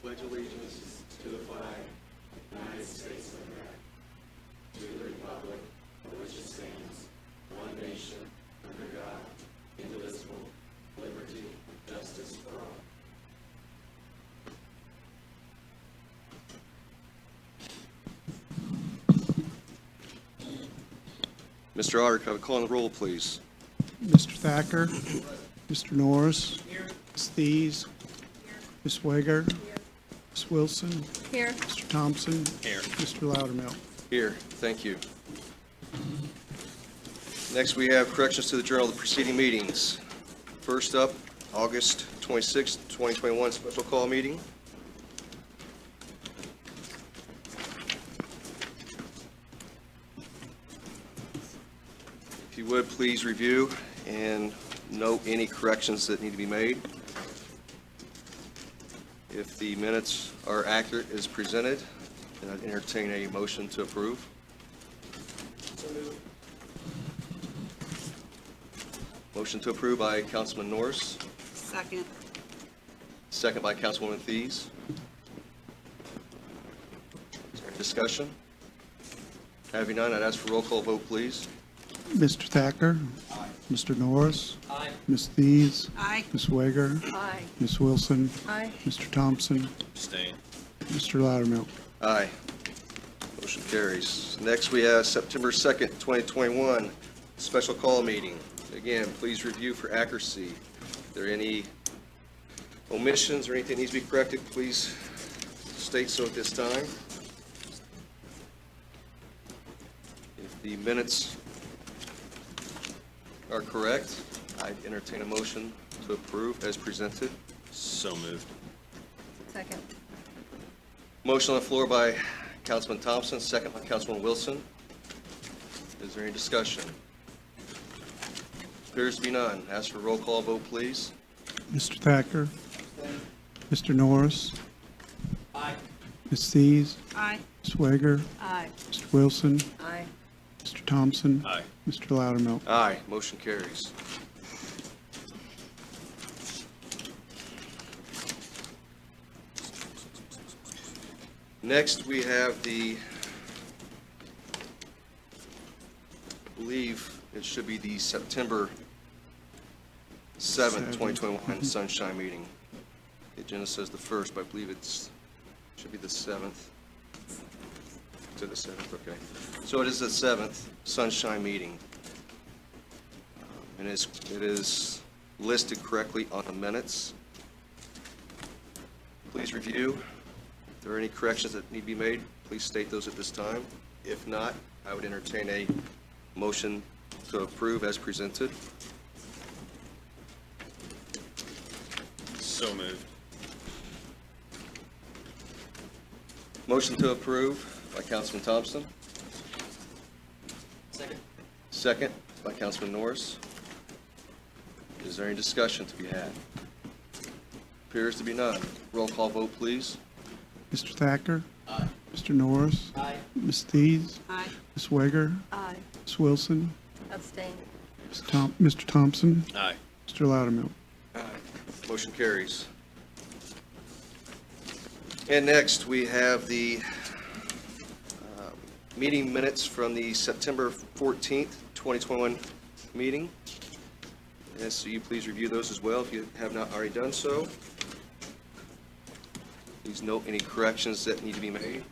pledge allegiance to the flag of the United States of America, to the republic for which it stands, one nation, under God, indivisible, liberty, justice for all. Mr. Otter, can I call on the roll, please? Mr. Thacker. Mr. Norris. Ms. Thies. Ms. Wager. Ms. Wilson. Here. Mr. Thompson. Here. Mr. Loudermilk. Here, thank you. Next, we have corrections to the journal of the preceding meetings. First up, August 26, 2021 special call meeting. If you would, please review and note any corrections that need to be made. If the minutes are accurate as presented, then I'd entertain a motion to approve. Motion to approve by Councilman Norris, Second. second by Councilwoman Thies. Is there any discussion? Having none, I'd ask for roll call vote, please. Mr. Thacker. Aye. Mr. Norris. Aye. Ms. Thies. Aye. Ms. Wager. Aye. Ms. Wilson. Aye. Mr. Thompson. Abstain. Mr. Loudermilk. Aye. Motion carries. Next, we have September 2nd, 2021, special call meeting. Again, please review for accuracy. If there are any omissions or anything that needs to be corrected, please state so at this time. If the minutes are correct, I'd entertain a motion to approve as presented. So moved. Second. Motion on the floor by Councilman Thompson, second by Councilman Wilson. Is there any discussion? Appears to be none. Ask for roll call vote, please. Mr. Thacker. Mr. Norris. Aye. Ms. Thies. Aye. Ms. Wager. Aye. Mr. Wilson. Aye. Mr. Thompson. Aye. Mr. Loudermilk. Aye. Motion carries. Next, we have the, I believe it should be the September 7th, 2021 Sunshine Meeting. The agenda says the 1st, but I believe should be the 7th. Is it the 7th? Okay. So it is the 7th Sunshine Meeting. And it is listed correctly on the minutes. Please review. If there are any corrections that need to be made, please state those at this time. If not, I would entertain a motion to approve as presented. So moved. Motion to approve by Councilman Thompson. Second. Second by Councilman Norris. Is there any discussion to be had? Appears to be none. Roll call vote, please. Mr. Thacker. Aye. Mr. Norris. Aye. Ms. Thies. Aye. Ms. Wager. Aye. Ms. Wilson. Abstain. Mr. Thompson. Aye. Mr. Loudermilk. Motion carries. And next, we have the meeting minutes from the September 14th, 2021 meeting. And so you please review those as well if you have not already done so. Please note any corrections that need to be made.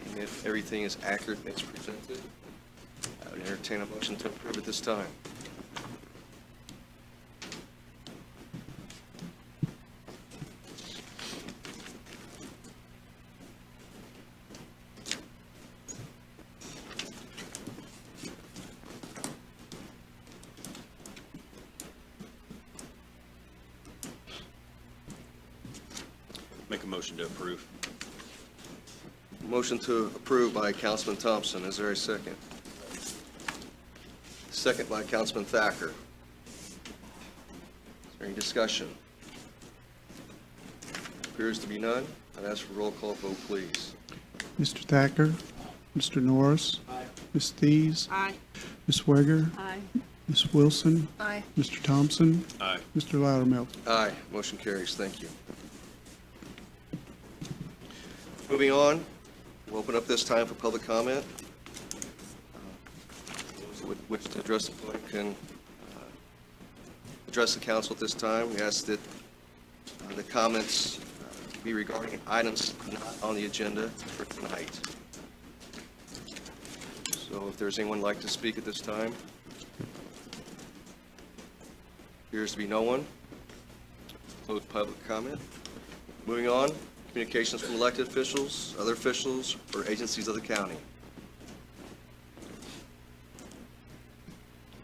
And if everything is accurate as presented, I would entertain a motion to approve at this time. Make a motion to approve. Motion to approve by Councilman Thompson. Is there a second? Second by Councilman Thacker. Is there any discussion? Appears to be none. I'd ask for roll call vote, please. Mr. Thacker. Mr. Norris. Aye. Ms. Thies. Aye. Ms. Wager. Aye. Ms. Wilson. Aye. Mr. Thompson. Aye. Mr. Loudermilk. Aye. Motion carries. Thank you. Moving on, we'll open up this time for public comment. Those who would wish to address the public can address the council at this time. We ask that the comments be regarding items not on the agenda for tonight. So if there's anyone who'd like to speak at this time. Appears to be no one. Close public comment. Moving on, communications from elected officials, other officials, or agencies of the county.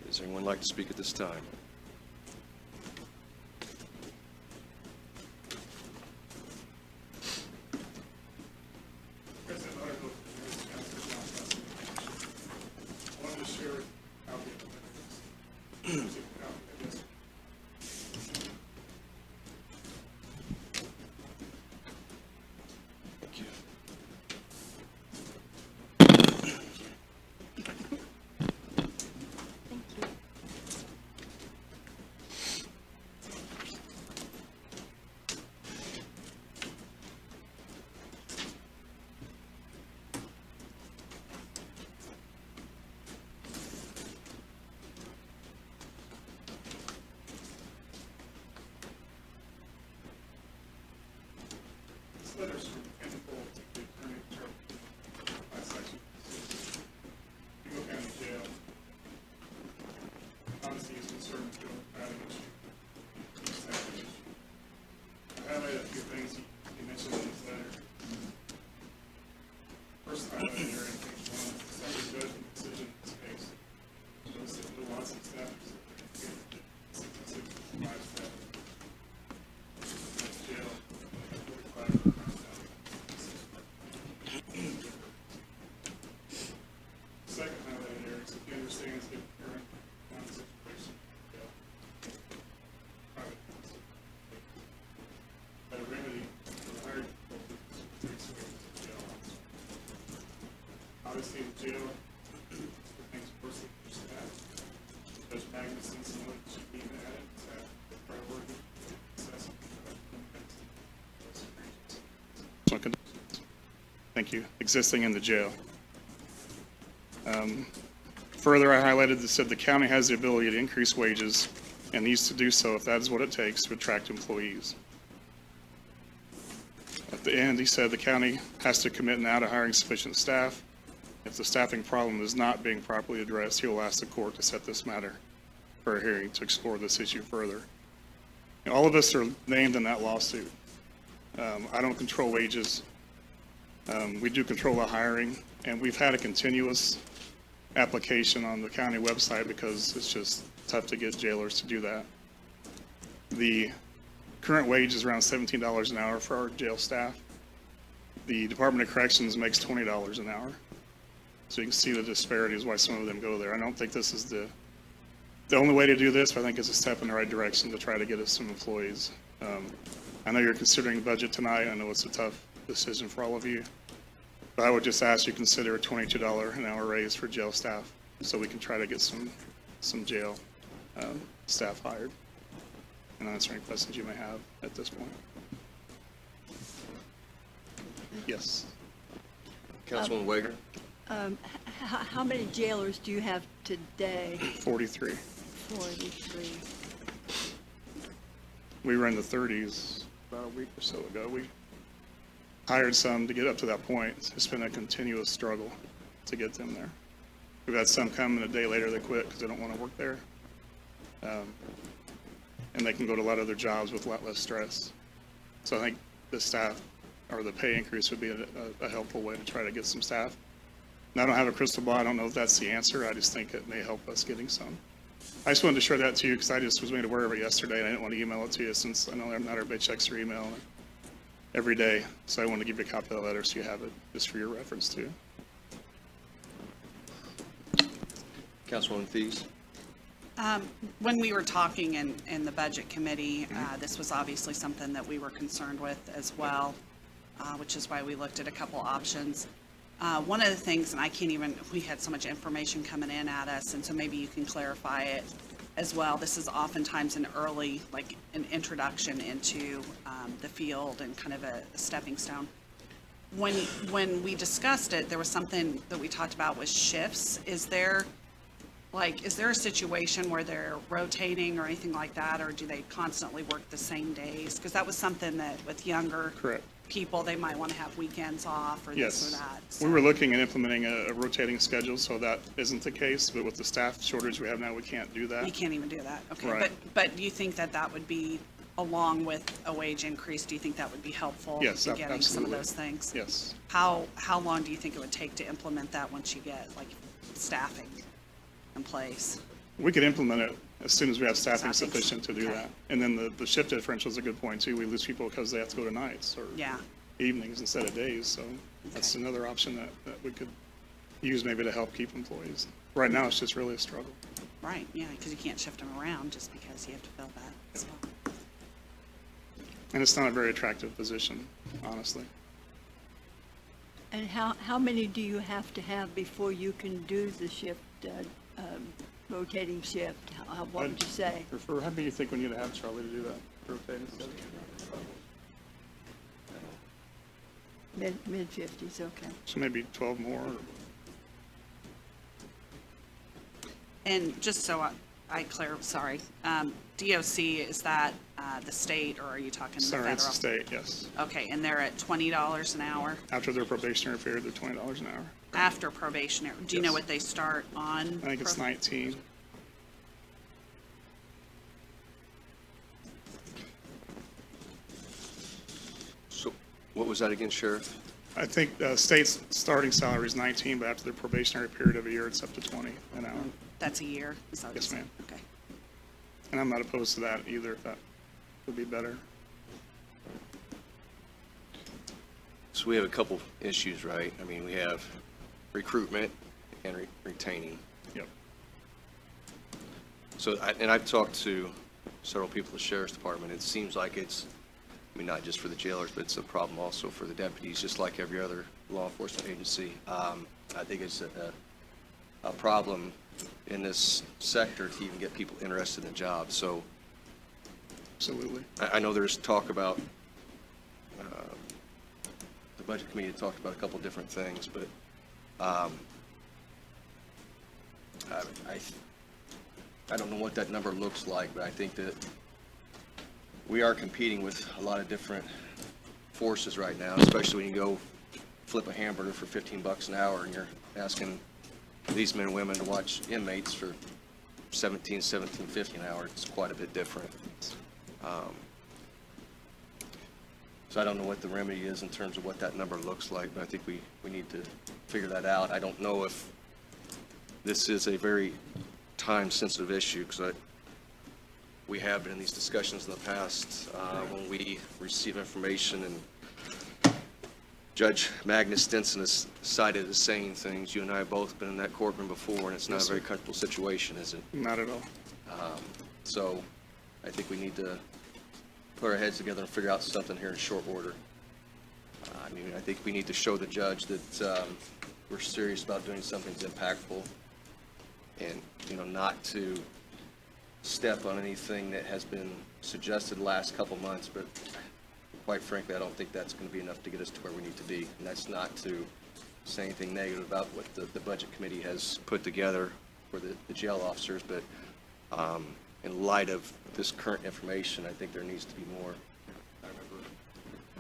Does anyone like to speak at this time? I wanted to share a copy of the minutes. Thank you. Thank you. This letter's from Chemical to the Attorney General, by section. Vigo County Jail. Honesty is concerned with the crowding issue. Staffing issue. I highlighted a few things he mentioned in his letter. First highlighted area, page 1, is the summary judgment decision in this case. Shows that the Watson staff is 66, 5 staff. That's jail. 45. Second highlighted area is if he understands the current economic situation. Private counsel. That a remedy for the hired people to take wages of jail officers. Obviously, the jail, things worse than your staff. Judge Magnuson said should be added to the priority assessment. Thank you. Existing in the jail. Further, I highlighted that said the county has the ability to increase wages and needs to do so if that is what it takes to attract employees. At the end, he said the county has to commit now to hiring sufficient staff. If the staffing problem is not being properly addressed, he will ask the court to set this matter for a hearing to explore this issue further. And all of us are named in that lawsuit. I don't control wages. We do control the hiring, and we've had a continuous application on the county website because it's just tough to get jailers to do that. The current wage is around $17 an hour for our jail staff. The Department of Corrections makes $20 an hour. So you can see the disparities why some of them go there. I don't think this is the only way to do this, but I think it's a step in the right direction to try to get us some employees. I know you're considering the budget tonight. I know it's a tough decision for all of you. But I would just ask you to consider a $22 an hour raise for jail staff so we can try to get some jail staff hired. And answer any questions you may have at this point. Yes. Councilwoman Wager? How many jailers do you have today? 43. 43. We were in the 30s about a week or so ago. We hired some to get up to that point. It's been a continuous struggle to get them there. We've had some come and a day later they quit because they don't want to work there. And they can go to a lot of other jobs with a lot less stress. So I think the staff or the pay increase would be a helpful way to try to get some staff. And I don't have a crystal ball. I don't know if that's the answer. I just think it may help us getting some. I just wanted to share that to you because I just was made aware of it yesterday and I didn't want to email it to you since I know not everybody checks their email every day. So I wanted to give you a copy of the letter so you have it just for your reference too. Councilwoman Thies? When we were talking in the budget committee, this was obviously something that we were concerned with as well, which is why we looked at a couple options. One of the things, and we had so much information coming in at us, and so maybe you can clarify it as well. This is oftentimes an early, like an introduction into the field and kind of a stepping stone. when we discussed it, there was something that we talked about with shifts. Is there a situation where they're rotating or anything like that, or do they constantly work the same days? Because that was something that with younger Correct. people, they might want to have weekends off or this or Yes. that. We were looking at implementing a rotating schedule, so that isn't the case, but with the staff shortage we have now, we can't do You that. can't even do that, okay. Right. But do you think that that would be, along with a wage increase, do you think that would be helpful? Yes, in getting some of absolutely. those things? Yes. How long do you think it would take to implement that once you get, like, staffing in place? We could implement it as soon as we have staffing Staffing, sufficient to do okay. that. And then the shift differential is a good point too. We lose people because they have to go to nights or Yeah, evenings instead of days, so that's Okay. another option that we could use maybe to help keep employees. Right now, it's just really a struggle. right, yeah, because you can't shift them around just because you have to fill that as well. And it's not a very attractive position, honestly. And how many do you have to have before you can do the shift, rotating shift? What would you say? How many do you think we need to have, Charlie, to do that rotating schedule? Mid-50s, okay. So maybe 12 more, or And just so I sorry, DOC, is that the state, or are you talking the sorry, federal? it's the state, yes. Okay, and they're at $20 an hour After their probationary period, they're $20 an hour. after probationary. Do you know Yes. what they start on? I think it's 19. So what was that again, Sheriff? I think the state's starting salary is 19, but after their probationary period of a year, it's up to 20 an hour. That's a year? Is that what you Yes, said? ma'am. Okay. And I'm not opposed to that either, if that would be better. So we have a couple issues, right? I mean, we have recruitment and retaining. Yep. So, and I've talked to several people at the Sheriff's Department. It seems like it's, I mean, not just for the jailers, but it's a problem also for the deputies, just like every other law enforcement agency. I think it's a problem in this sector to even get people interested in the job. So Absolutely. I know there's talk about, the Budget Committee talked about a couple different things, but I don't know what that number looks like, but I think that we are competing with a lot of different forces right now, especially when you go flip a hamburger for $15 an hour and you're asking these men and women to watch inmates for $17.50 an hour. It's quite a bit different. So I don't know what the remedy is in terms of what that number looks like, but I think we need to figure that out. I don't know if this is a very time-sensitive issue, because we have been in these discussions in the past when we receive information, and Judge Magnus Stinson has cited as saying things. You and I have both been in that courtroom before, and it's not Yes, a very sir. comfortable situation, is it? Not at all. So I think we need to put our heads together and figure out something here in short order. I mean, I think we need to show the judge that we're serious about doing something that's impactful, and, not to step on anything that has been suggested the last couple months, but quite frankly, I don't think that's going to be enough to get us to where we need to be. And that's not to say anything negative about what the Budget Committee has put together for the jail officers, but in light of this current information, I think there needs to be more. I remember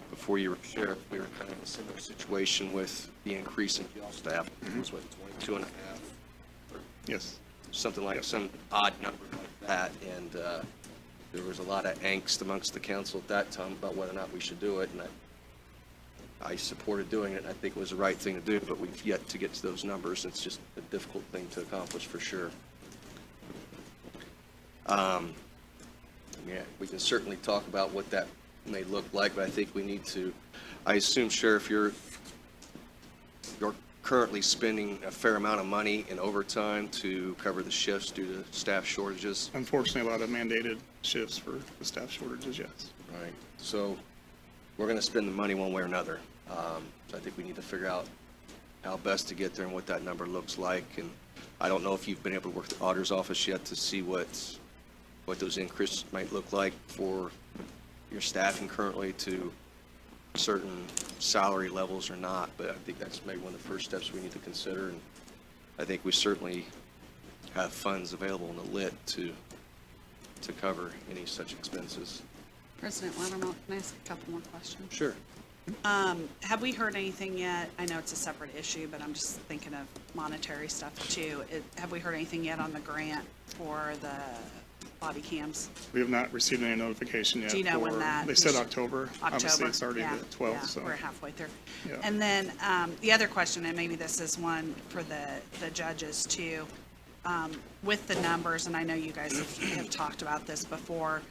before you were sheriff, we were kind of in a similar situation with the increase in jail staff. It was, 22 and a half, or Yes. something like, some odd number like that, and there was a lot of angst amongst the council at that time about whether or not we should do it, and I supported doing it, and I think it was the right thing to do, but we've yet to get to those numbers. It's just a difficult thing to accomplish for sure. We can certainly talk about what that may look like, but I think we need to, I assume, Sheriff, you're currently spending a fair amount of money in overtime to cover the shifts due to staff shortages. Unfortunately, a lot of mandated shifts for the staff shortages, yes. Right. So we're going to spend the money one way or another. So I think we need to figure out how best to get there and what that number looks like. And I don't know if you've been able to work the auditor's office yet to see what those increases might look like for your staffing currently to certain salary levels or not, but I think that's maybe one of the first steps we need to consider, and I think we certainly have funds available in the lit to cover any such expenses. President Loudermilk, can I ask a couple more questions? Sure. Have we heard anything yet? I know it's a separate issue, but I'm just thinking of monetary stuff too. Have we heard anything yet on the grant for the body cams? We have not received any notification yet. Do you know when that- They said October. Obviously, October? it's already Yeah, the 12th, yeah, so. we're halfway through. Yeah. And then the other question, and maybe this is one for the judges too, with the numbers, and I know you guys have talked about this before,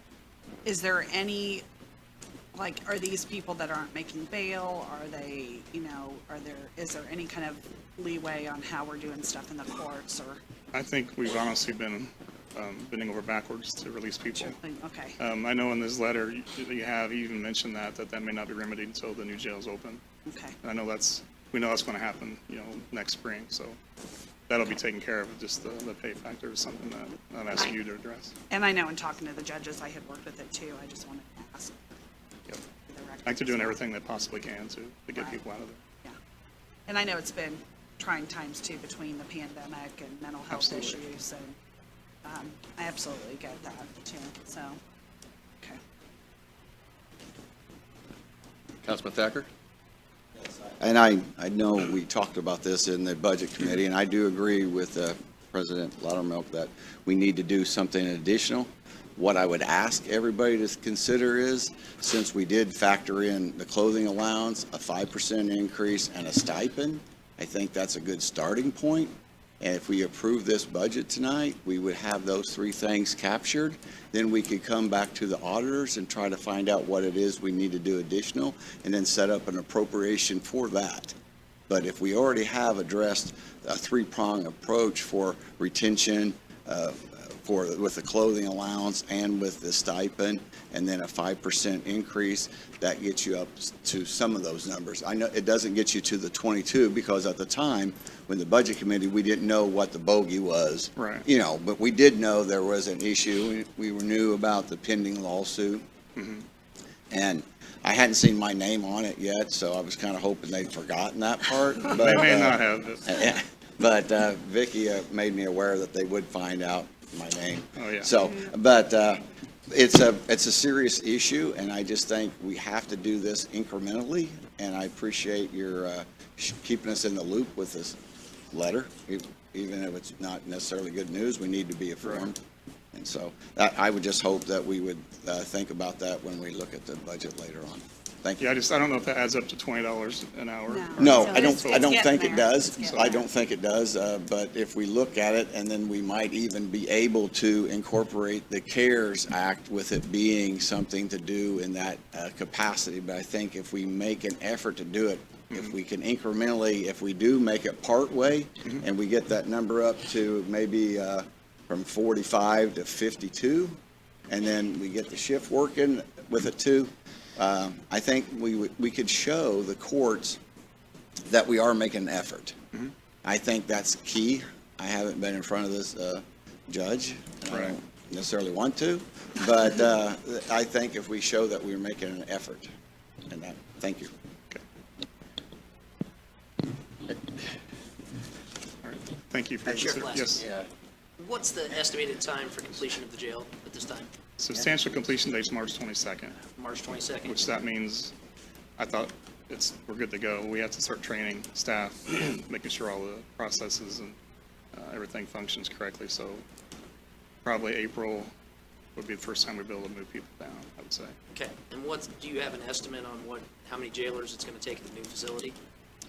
is there any, like, are these people that aren't making bail, are they, is there any kind of leeway on how we're doing stuff in the courts, or? I think we've honestly been bending over backwards to release people. Okay, I know in this letter, you have even mentioned that may not be remedied until the new jail's open. okay. And I know we know that's going to happen, next spring, so that'll be taken care of. Just the pay factor is something that I'm asking you to address. And I know in talking to the judges, I had worked with it too, I just wanted to ask. Yep. for the record I think they're doing as well. everything they possibly can to get Right. people out of there. Yeah. And I know it's been trying times too between the pandemic and mental health Absolutely. issues, and I absolutely get that too, so, okay. Councilman Thacker? And I know we talked about this in the Budget Committee, and I do agree with President Loudermilk that we need to do something additional. What I would ask everybody to consider is, since we did factor in the clothing allowance, a 5% increase, and a stipend, I think that's a good starting point. And if we approve this budget tonight, we would have those three things captured. Then we could come back to the auditors and try to find out what it is we need to do additional, and then set up an appropriation for that. But if we already have addressed a three-prong approach for retention, with the clothing allowance and with the stipend, and then a 5% increase, that gets you up to some of those numbers. I know it doesn't get you to the 22, because at the time, when the Budget Committee, we didn't know what the bogey was. Right. But we did know there was an issue. We knew about the pending lawsuit. And I hadn't seen my name on it yet, so I was kind of hoping they'd forgotten that part. They But, may not have. But Vicky made me aware that they would find out my name. Oh, yeah. So, but it's a serious issue, and I just think we have to do this incrementally, and I appreciate your keeping us in the loop with this letter. Even if it's not necessarily good news, we need to be informed. And so I would just hope that we would think about that when we look at the budget later on. Thank you. Yeah, I don't know if that adds up to $20 an hour. No. No, I don't It's think getting it there. does. It's getting I there. don't think it does, but if we look at it, and then we might even be able to incorporate the CARES Act with it being something to do in that capacity. But I think if we make an effort to do it, if we can incrementally, if we do make it partway, and we get that number up to maybe from 45 to 52, and then we get the shift working with it too, I think we could show the courts that we are making an effort. I think that's key. I haven't been in front of this judge, and I don't necessarily want to, but I think if we show that we're making an effort, and that, thank you. All right. Thank you for your Sheriff consideration. Glass. Yes. What's the estimated time for completion of the jail at this time? Substantial completion date's March 22nd, March 22nd? which that means, I thought we're good to go. We have to start training staff, making sure all the processes and everything functions correctly. So probably April would be the first time we'd be able to move people down, I would say. Okay, and do you have an estimate on how many jailers it's going to take at the new facility?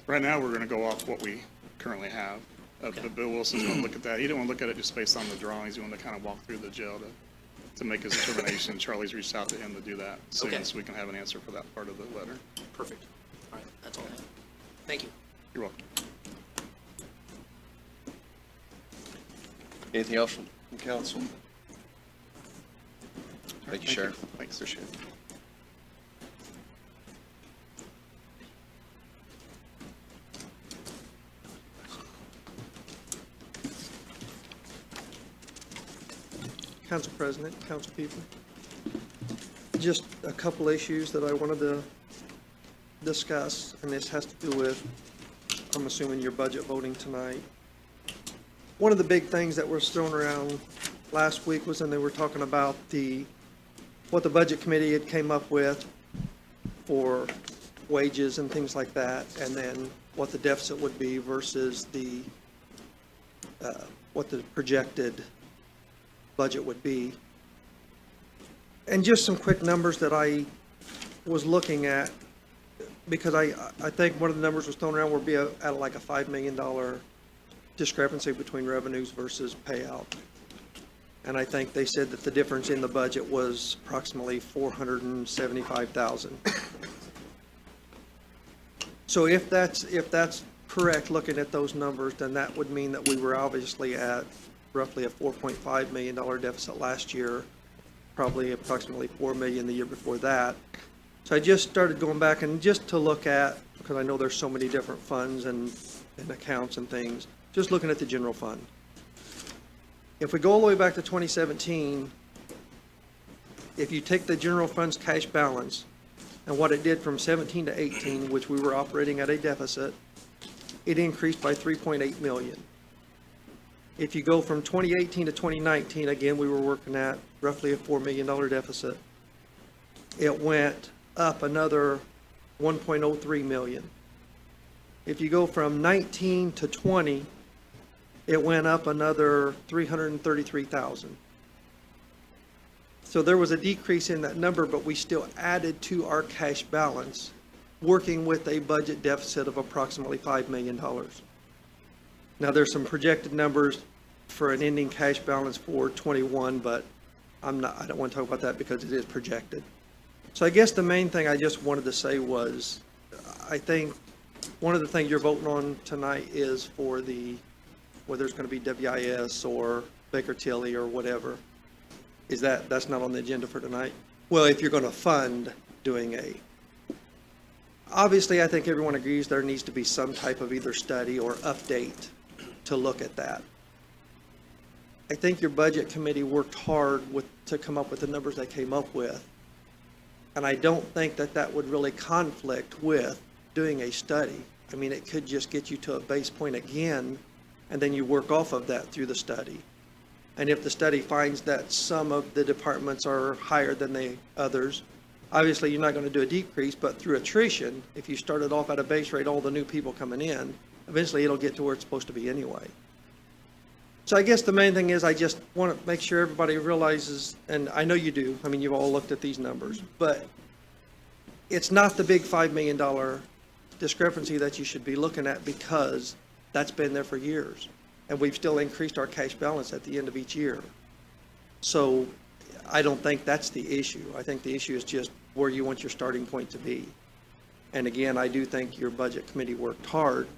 Right now, we're going to go off what we currently have. Okay. But Bill Wilson's going to look at that. He didn't want to look at it just based on the drawings. He wanted to kind of walk through the jail to make his determination. Charlie's reached out to him to do that soon, Okay. so we can have an answer for that part of the letter. Perfect. All right, that's all I have. Thank you. You're welcome. Anything else from council? Thank you, Sheriff. Thanks. Appreciate it. Council President, council people. Just a couple issues that I wanted to discuss, and this has to do with, I'm assuming, your budget voting tonight. One of the big things that was thrown around last week was when they were talking about what the budget committee had came up with for wages and things like that, and then what the deficit would be versus what the projected budget would be. And just some quick numbers that I was looking at, because I think one of the numbers was thrown around would be at like a $5 million discrepancy between revenues versus payout. And I think they said that the difference in the budget was approximately $475,000. So if that's correct, looking at those numbers, then that would mean that we were obviously at roughly a $4.5 million deficit last year, probably approximately $4 million the year before that. So I just started going back and just to look at, because I know there's so many different funds and accounts and things, just looking at the general fund. If we go all the way back to 2017, if you take the general fund's cash balance and what it did from 17 to 18, which we were operating at a deficit, it increased by 3.8 million. If you go from 2018 to 2019, again, we were working at roughly a $4 million deficit. It went up another 1.03 million. If you go from 19 to 20, it went up another 333,000. So there was a decrease in that number, but we still added to our cash balance, working with a budget deficit of approximately $5 million. Now, there's some projected numbers for an ending cash balance for 21, but I don't want to talk about that because it is projected. So I guess the main thing I just wanted to say was, I think one of the things you're voting on tonight is for whether it's going to be WIS or Baker Tilly or whatever. That's not on the agenda for tonight? Well, if you're going to fund doing obviously, I think everyone agrees there needs to be some type of either study or update to look at that. I think your budget committee worked hard to come up with the numbers they came up with. And I don't think that would really conflict with doing a study. I mean, it could just get you to a base point again, and then you work off of that through the study. And if the study finds that some of the departments are higher than the others, obviously you're not going to do a decrease, but through attrition, if you started off at a base rate, all the new people coming in, eventually it'll get to where it's supposed to be anyway. So I guess the main thing is I just want to make sure everybody realizes, and I know you do, I mean, you've all looked at these numbers, but it's not the big $5 million discrepancy that you should be looking at, because that's been there for years. And we've still increased our cash balance at the end of each year. So I don't think that's the issue. I think the issue is just where you want your starting point to be. And again, I do think your budget committee worked hard.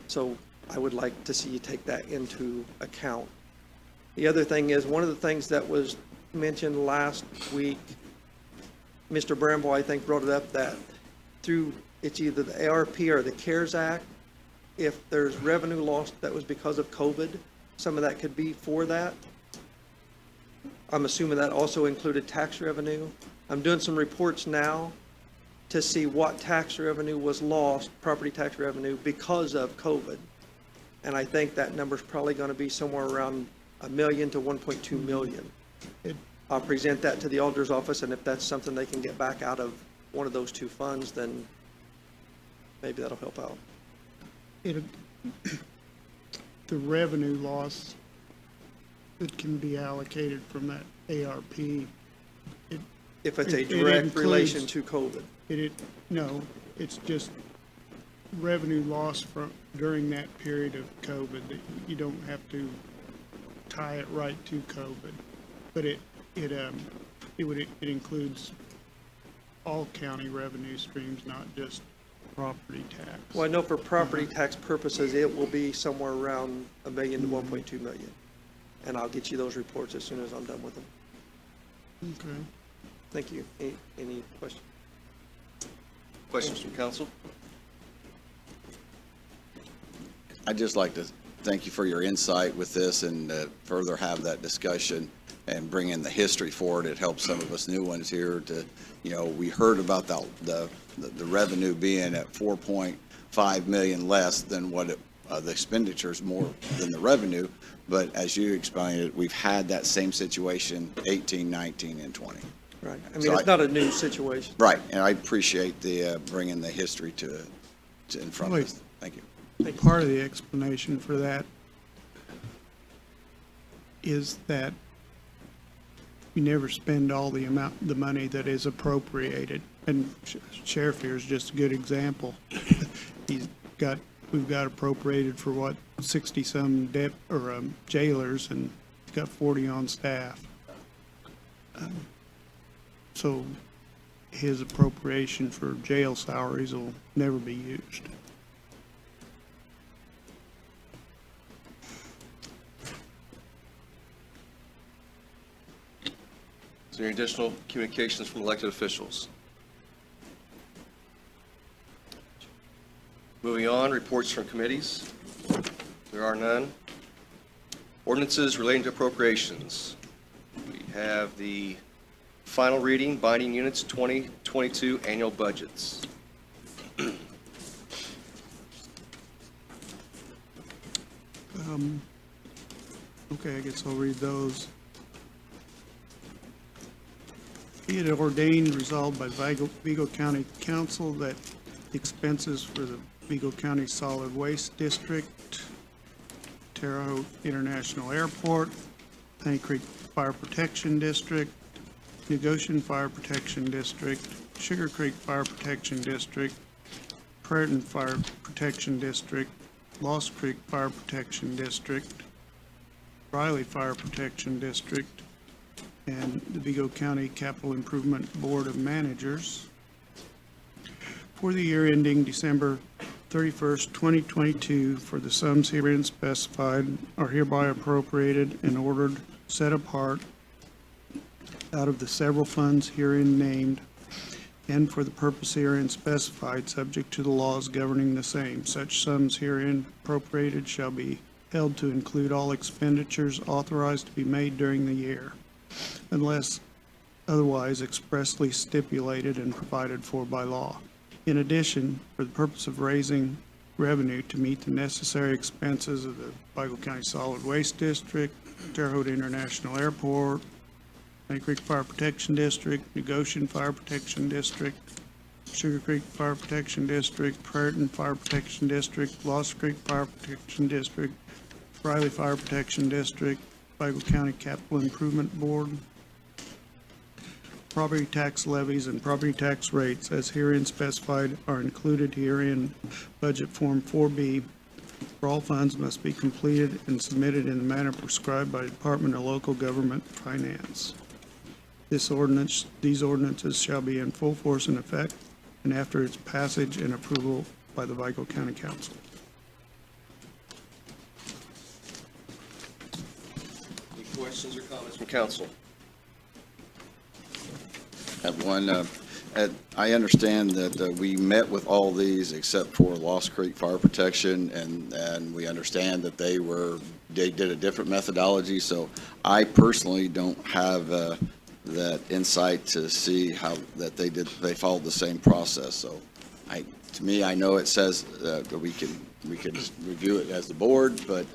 So I would like to see you take that into account. The other thing is, one of the things that was mentioned last week, Mr. Bramble, I think, brought it up, that it's either the ARP or the CARES Act, if there's revenue lost that was because of COVID, some of that could be for that. I'm assuming that also included tax revenue. I'm doing some reports now to see what tax revenue was lost, property tax revenue, because of COVID. And I think that number's probably going to be somewhere around $1 million to 1.2 million. I'll present that to the auditor's office, and if that's something they can get back out of one of those two funds, then maybe that'll help out. The revenue loss that can be allocated from that ARP, If it's a it direct includes- relation to COVID. No, it's just revenue loss during that period of COVID, that you don't have to tie it right to COVID. But it includes all county revenue streams, not just property tax. Well, I know for property tax purposes, it will be somewhere around $1 million to 1.2 million. And I'll get you those reports as soon as I'm done with them. Okay. Thank you. Any questions? Questions from council? I'd just like to thank you for your insight with this and further have that discussion. and bring in the history for it. It helps some of us new ones here to, we heard about the revenue being at 4.5 million less than what the expenditures more than the revenue. But as you explained it, we've had that same situation 18, 19, and 20. Right. I So mean, it's not a new situation. Right, and I appreciate the bringing the history to in front of us. Thank you. Part of the explanation for that is that you never spend all the money that is appropriated. And Sheriff here is just a good example. We've got appropriated for what, 60-some jailers, and got 40 on staff. So his appropriation for jail salaries will never be used. Is there any additional communications from elected officials? Moving on, reports from committees. There are none. Ordinances relating to appropriations. We have the final reading, binding units 2022 annual budgets. Okay, I guess I'll read those. Be it ordained, resolved by Vigo County Council that expenses for the Vigo County Solid Waste District, Terre, Haute International Airport, Honey Creek Fire Protection District, Negocian Fire Protection District, Sugar Creek Fire Protection District, Preceding Fire Protection District, Lost Creek Fire Protection District, Riley Fire Protection District, and the Vigo County Capital Improvement Board of Managers for the year ending December 31st, 2022, for the sums herein specified are hereby appropriated and ordered set apart out of the several funds herein named, and for the purpose herein specified, subject to the laws governing the same. Such sums herein appropriated shall be held to include all expenditures authorized to be made during the year, unless otherwise expressly stipulated and provided for by law. In addition, for the purpose of raising revenue to meet the necessary expenses of the Vigo County Solid Waste District, Terre Haute International Airport, Honey Creek Fire Protection District, Negocian Fire Protection District, Sugar Creek Fire Protection District, Preceding Fire Protection District, Lost Creek Fire Protection District, Riley Fire Protection District, Vigo County Capital Improvement Board, property tax levies and property tax rates as herein specified are included herein. Budget Form 4B for all funds must be completed and submitted in the manner prescribed by the Department of Local Government Finance. These ordinances shall be in full force and effect, and after its passage and approval by the Vigo County Council. Any questions or comments from council? Have one, I understand that we met with all these except for Lost Creek Fire Protection, and we understand that they did a different methodology, so I personally don't have that insight to see how that they followed the same process. So to me, I know it says that we can review it as the board, but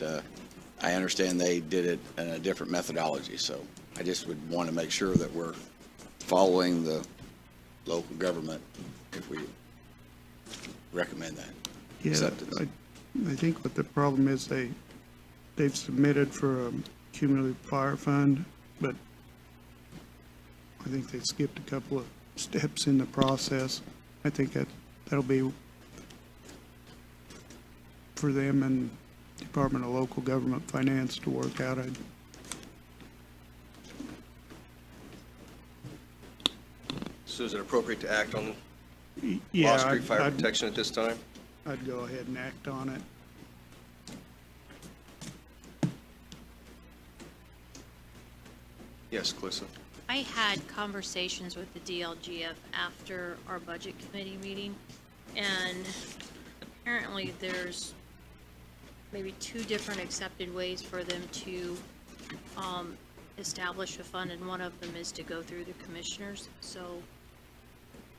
I understand they did it in a different methodology, so I just would want to make sure that we're following the local government if we recommend that Yeah, acceptance. I think what the problem is, they've submitted for a cumulative fire fund, but I think they skipped a couple of steps in the process. I think that'll be for them and Department of Local Government Finance to work out. So is it appropriate to act on Yeah, Lost Creek Fire I'd Protection at this time? go ahead and act on it. Yes, Calissa. I had conversations with the DLGF after our budget committee meeting, and apparently there's maybe two different accepted ways for them to establish a fund, and one of them is to go through the commissioners, so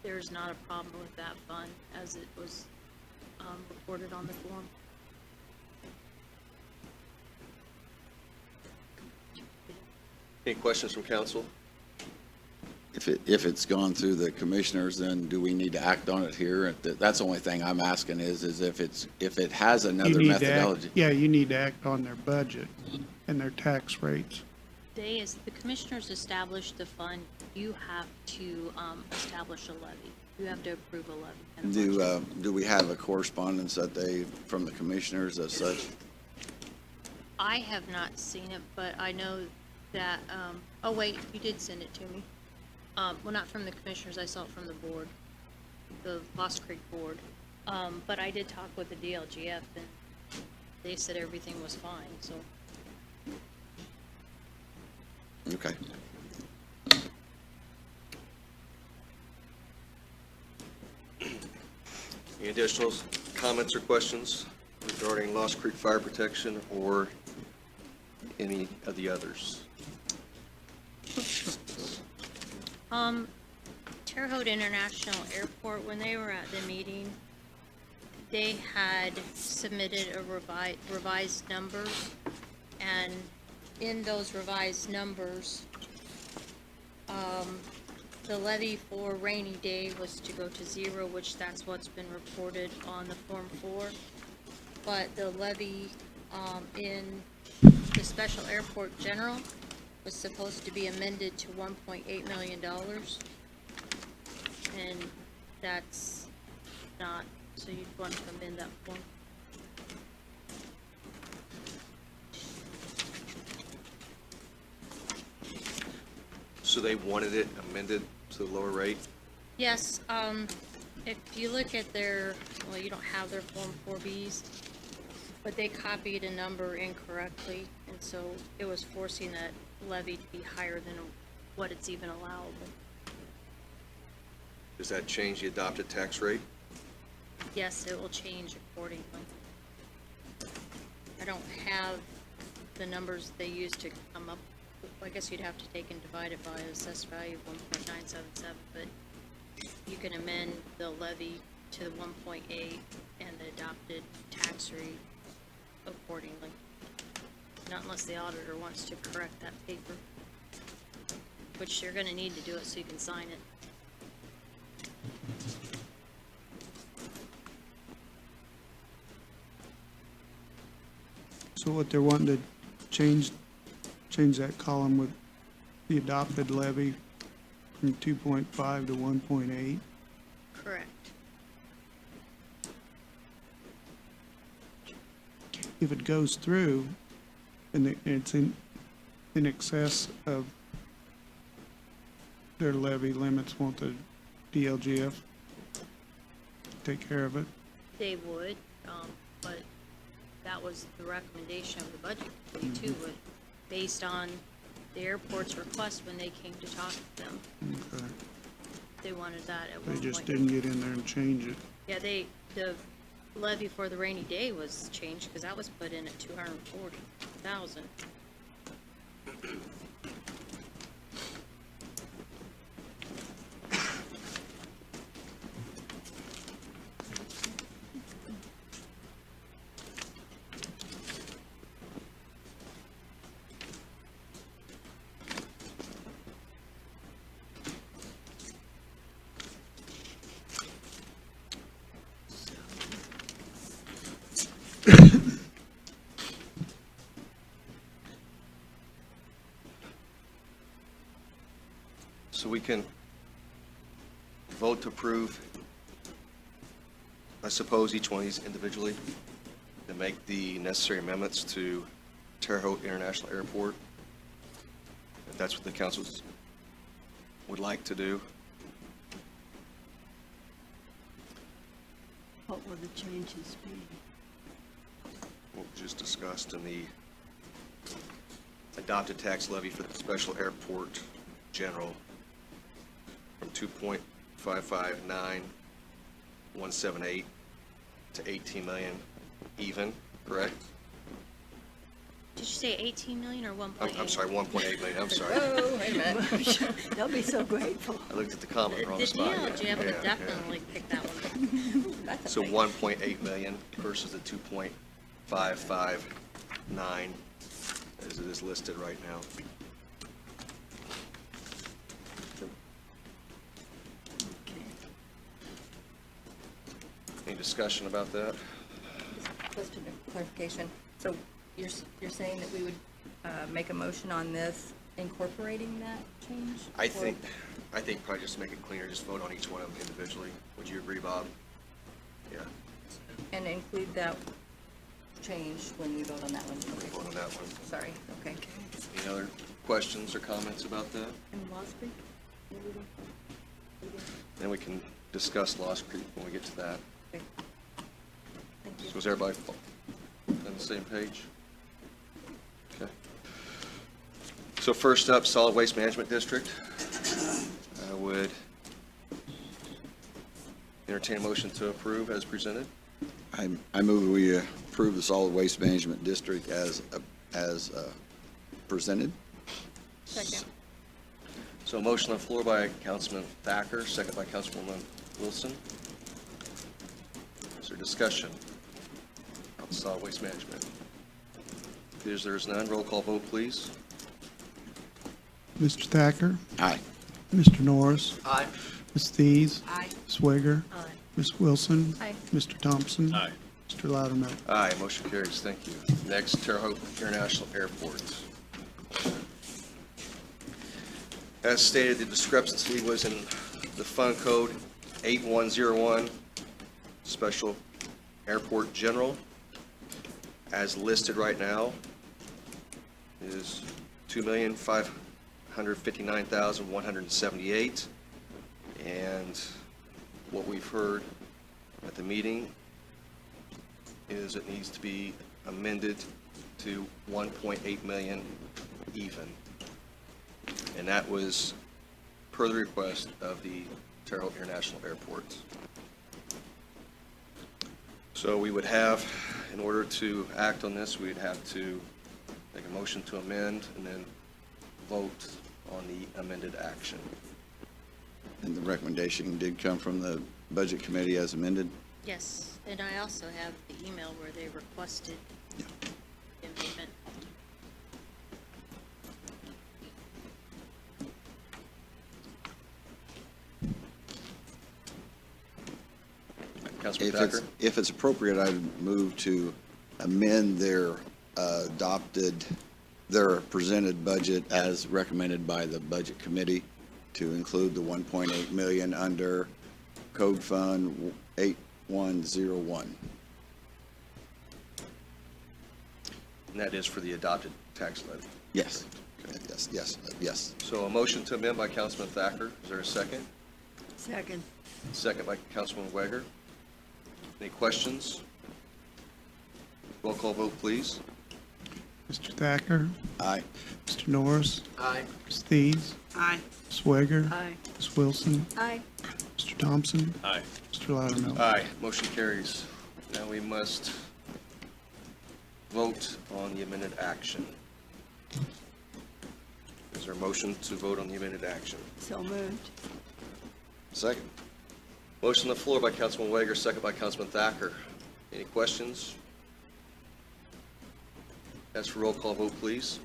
there's not a problem with that fund as it was reported on the form. Any questions from council? If it's gone through the commissioners, then do we need to act on it here? That's the only thing I'm asking is if it has You another need to act- methodology. Yeah, you need to act on their budget and their tax rates. As the commissioners establish the fund, you have to establish a levy. You have to approve a levy. and a budget. Do we have a correspondence from the commissioners as such? I have not seen it, but I know that, oh wait, you did send it to me. Well, not from the commissioners, I saw it from the board, the Lost Creek board. But I did talk with the DLGF and they said everything was fine, so. Okay. Any additional comments or questions regarding Lost Creek Fire Protection or any of the others? Terre Haute International Airport, when they were at the meeting, they had submitted a revised numbers, and in those revised numbers, the levy for rainy day was to go to 0, which that's what's been reported on the Form 4. But the levy, in the special airport general was supposed to be amended to $1.8 million. And that's not, so you'd want to amend that form. So they wanted it amended to the lower rate? Yes, if you look at their, well, you don't have their Form 4Bs, but they copied a number incorrectly, and so it was forcing that levy to be higher than what it's even allowable. Does that change the adopted tax rate? Yes, it will change accordingly. I don't have the numbers they used to come up, I guess you'd have to take and divide it by assessed value of 1.977, but you can amend the levy to the 1.8 and the adopted tax rate accordingly. Not unless the auditor wants to correct that paper, which you're gonna need to do it so you can sign it. So what they're wanting to change that column with the adopted levy from 2.5 to 1.8. Correct. If it goes through and it's in excess of their levy limits, won't the DLGF take care of it? They would, but that was the recommendation of the budget committee too, but based on the airport's request when they came to talk to them. Okay. They wanted that at one They point. just didn't get in there and change it. Yeah, the levy for the rainy day was changed, because that was put in at 240,000. So we can vote to approve, I suppose, each one of these individually, to make the necessary amendments to Terre Haute International Airport, if that's what the council would like to do. What will the changes be? What we just discussed in the adopted tax levy for the special airport general from 2.559178 to 18 million even, correct? Did you say 18 million or 1.8? I'm sorry, 1.8 million, I'm sorry. Oh, wait a minute. They'll be so grateful. I looked at the comment wrong The spot. DLG, I would Yeah, have yeah. definitely picked that one. That's So a big- 1.8 million versus the 2.559 as it is listed right now. Any discussion about that? Question of clarification. So you're saying that we would make a motion on this incorporating that change? I Or- think probably just to make it cleaner, just vote on each one of them individually. Would you agree, Bob? Yeah, And include that change when we vote on that one? vote on that one. Sorry, okay. Any other questions or comments about that? And Lost Creek? Then we can discuss Lost Creek when we get to that. Okay. Thank you. So is everybody on the same page? Okay. So first up, Solid Waste Management District. I would entertain a motion to approve as presented. I move we approve the solid waste management district as presented. Second. So a motion on the floor by Councilman Thacker, second by Councilwoman Wilson. Is there discussion on solid waste management? If there is none, roll call vote, please. Mr. Thacker, Aye. Mr. Norris, Aye. Ms. Thies, Aye. Swager, Aye. Ms. Wilson, Aye. Mr. Thompson. Aye. Mr. Loudermilk. Aye, motion carries, thank you. Next, Terre Haute International Airport. As stated, the discrepancy was in the fund code 8101, Special Airport General. As listed right now is $2,559,178. And what we've heard at the meeting is it needs to be amended to 1.8 million even. And that was per the request of the Terre Haute International Airport. So we would have, in order to act on this, we'd have to make a motion to amend and then vote on the amended action. And the recommendation did come from the budget committee as amended. Yes, and I also have the email where they requested Yeah. the amendment. Councilman If it's, Thacker? if it's appropriate, I'd move to amend their their presented budget as recommended by the budget committee to include the 1.8 million under Code Fund 8101. And that is for the adopted tax levy. Yes, yes. So a motion to amend by Councilman Thacker. Is there a second? Second. Second by Councilman Weger. Any questions? Roll call vote, please. Mr. Thacker, Aye. Mr. Norris, Aye. Ms. Thies, Aye. Swager, Aye. Ms. Wilson, Aye. Mr. Thompson, Aye. Mr. Loudermilk. Aye, motion carries. Now we must vote on the amended action. Is there a motion to vote on the amended action? So moved. Second. Motion on the floor by Councilman Weger, second by Councilman Thacker. Any questions? Ask for roll call vote, please.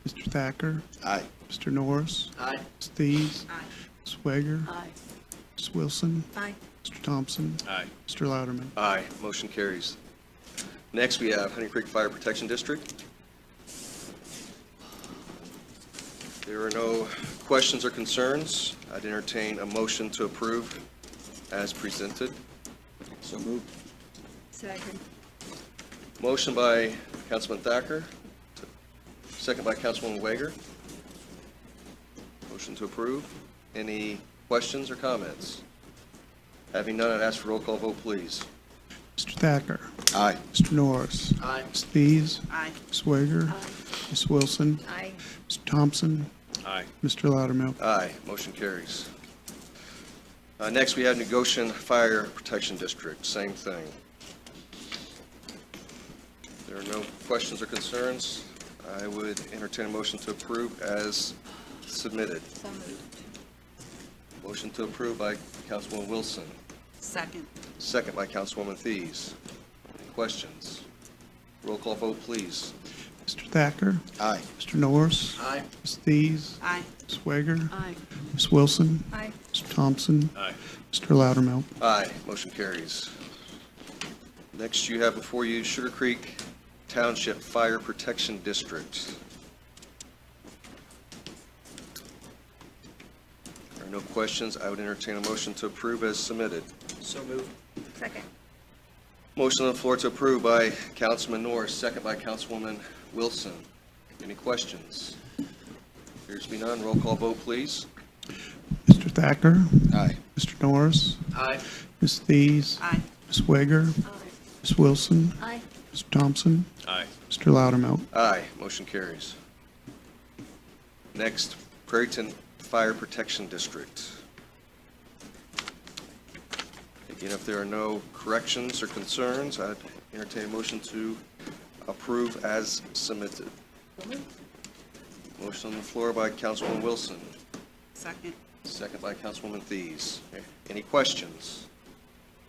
Mr. Thacker, Aye. Mr. Norris, Aye. Ms. Thies, Aye. Swager, Aye. Ms. Wilson, Aye. Mr. Thompson, Aye. Mr. Loudermilk. Aye, motion carries. Next, we have Honey Creek Fire Protection District. There are no questions or concerns. I'd entertain a motion to approve as presented. So moved. Second. Motion by Councilman Thacker, second by Councilwoman Weger. Motion to approve. Any questions or comments? Having none, I'd ask for roll call vote, please. Mr. Thacker, Aye. Mr. Norris, Aye. Ms. Thies, Aye. Swager, Ms. Wilson, Aye. Mr. Thompson, Aye. Mr. Loudermilk. Aye, motion carries. Next, we have Negocian Fire Protection District, same thing. There are no questions or concerns. I would entertain a motion to approve as submitted. So moved. Motion to approve by Councilwoman Wilson, Second. second by Councilwoman Thies. Any questions? Roll call vote, please. Mr. Thacker, Aye. Mr. Norris, Aye. Ms. Thies, Aye. Ms. Swager, Aye. Ms. Wilson, Aye. Mr. Thompson, Aye. Mr. Loudermilk. Aye, motion carries. Next, you have before you Sugar Creek Township Fire Protection District. There are no questions. I would entertain a motion to approve as submitted. So moved. Second. Motion on the floor to approve by Councilman Norris, second by Councilwoman Wilson. Any questions? Appears to be none. Roll call vote, please. Mr. Thacker, Aye. Mr. Norris, Aye. Ms. Thies, Aye. Ms. Swager, Ms. Wilson, Aye. Mr. Thompson, Aye. Mr. Loudermilk. Aye, motion carries. Next, Prairieton Fire Protection District. Again, if there are no corrections or concerns, I'd entertain a motion to approve as submitted. Motion on the floor by Councilwoman Wilson, Second. second by Councilwoman Thies. Any questions?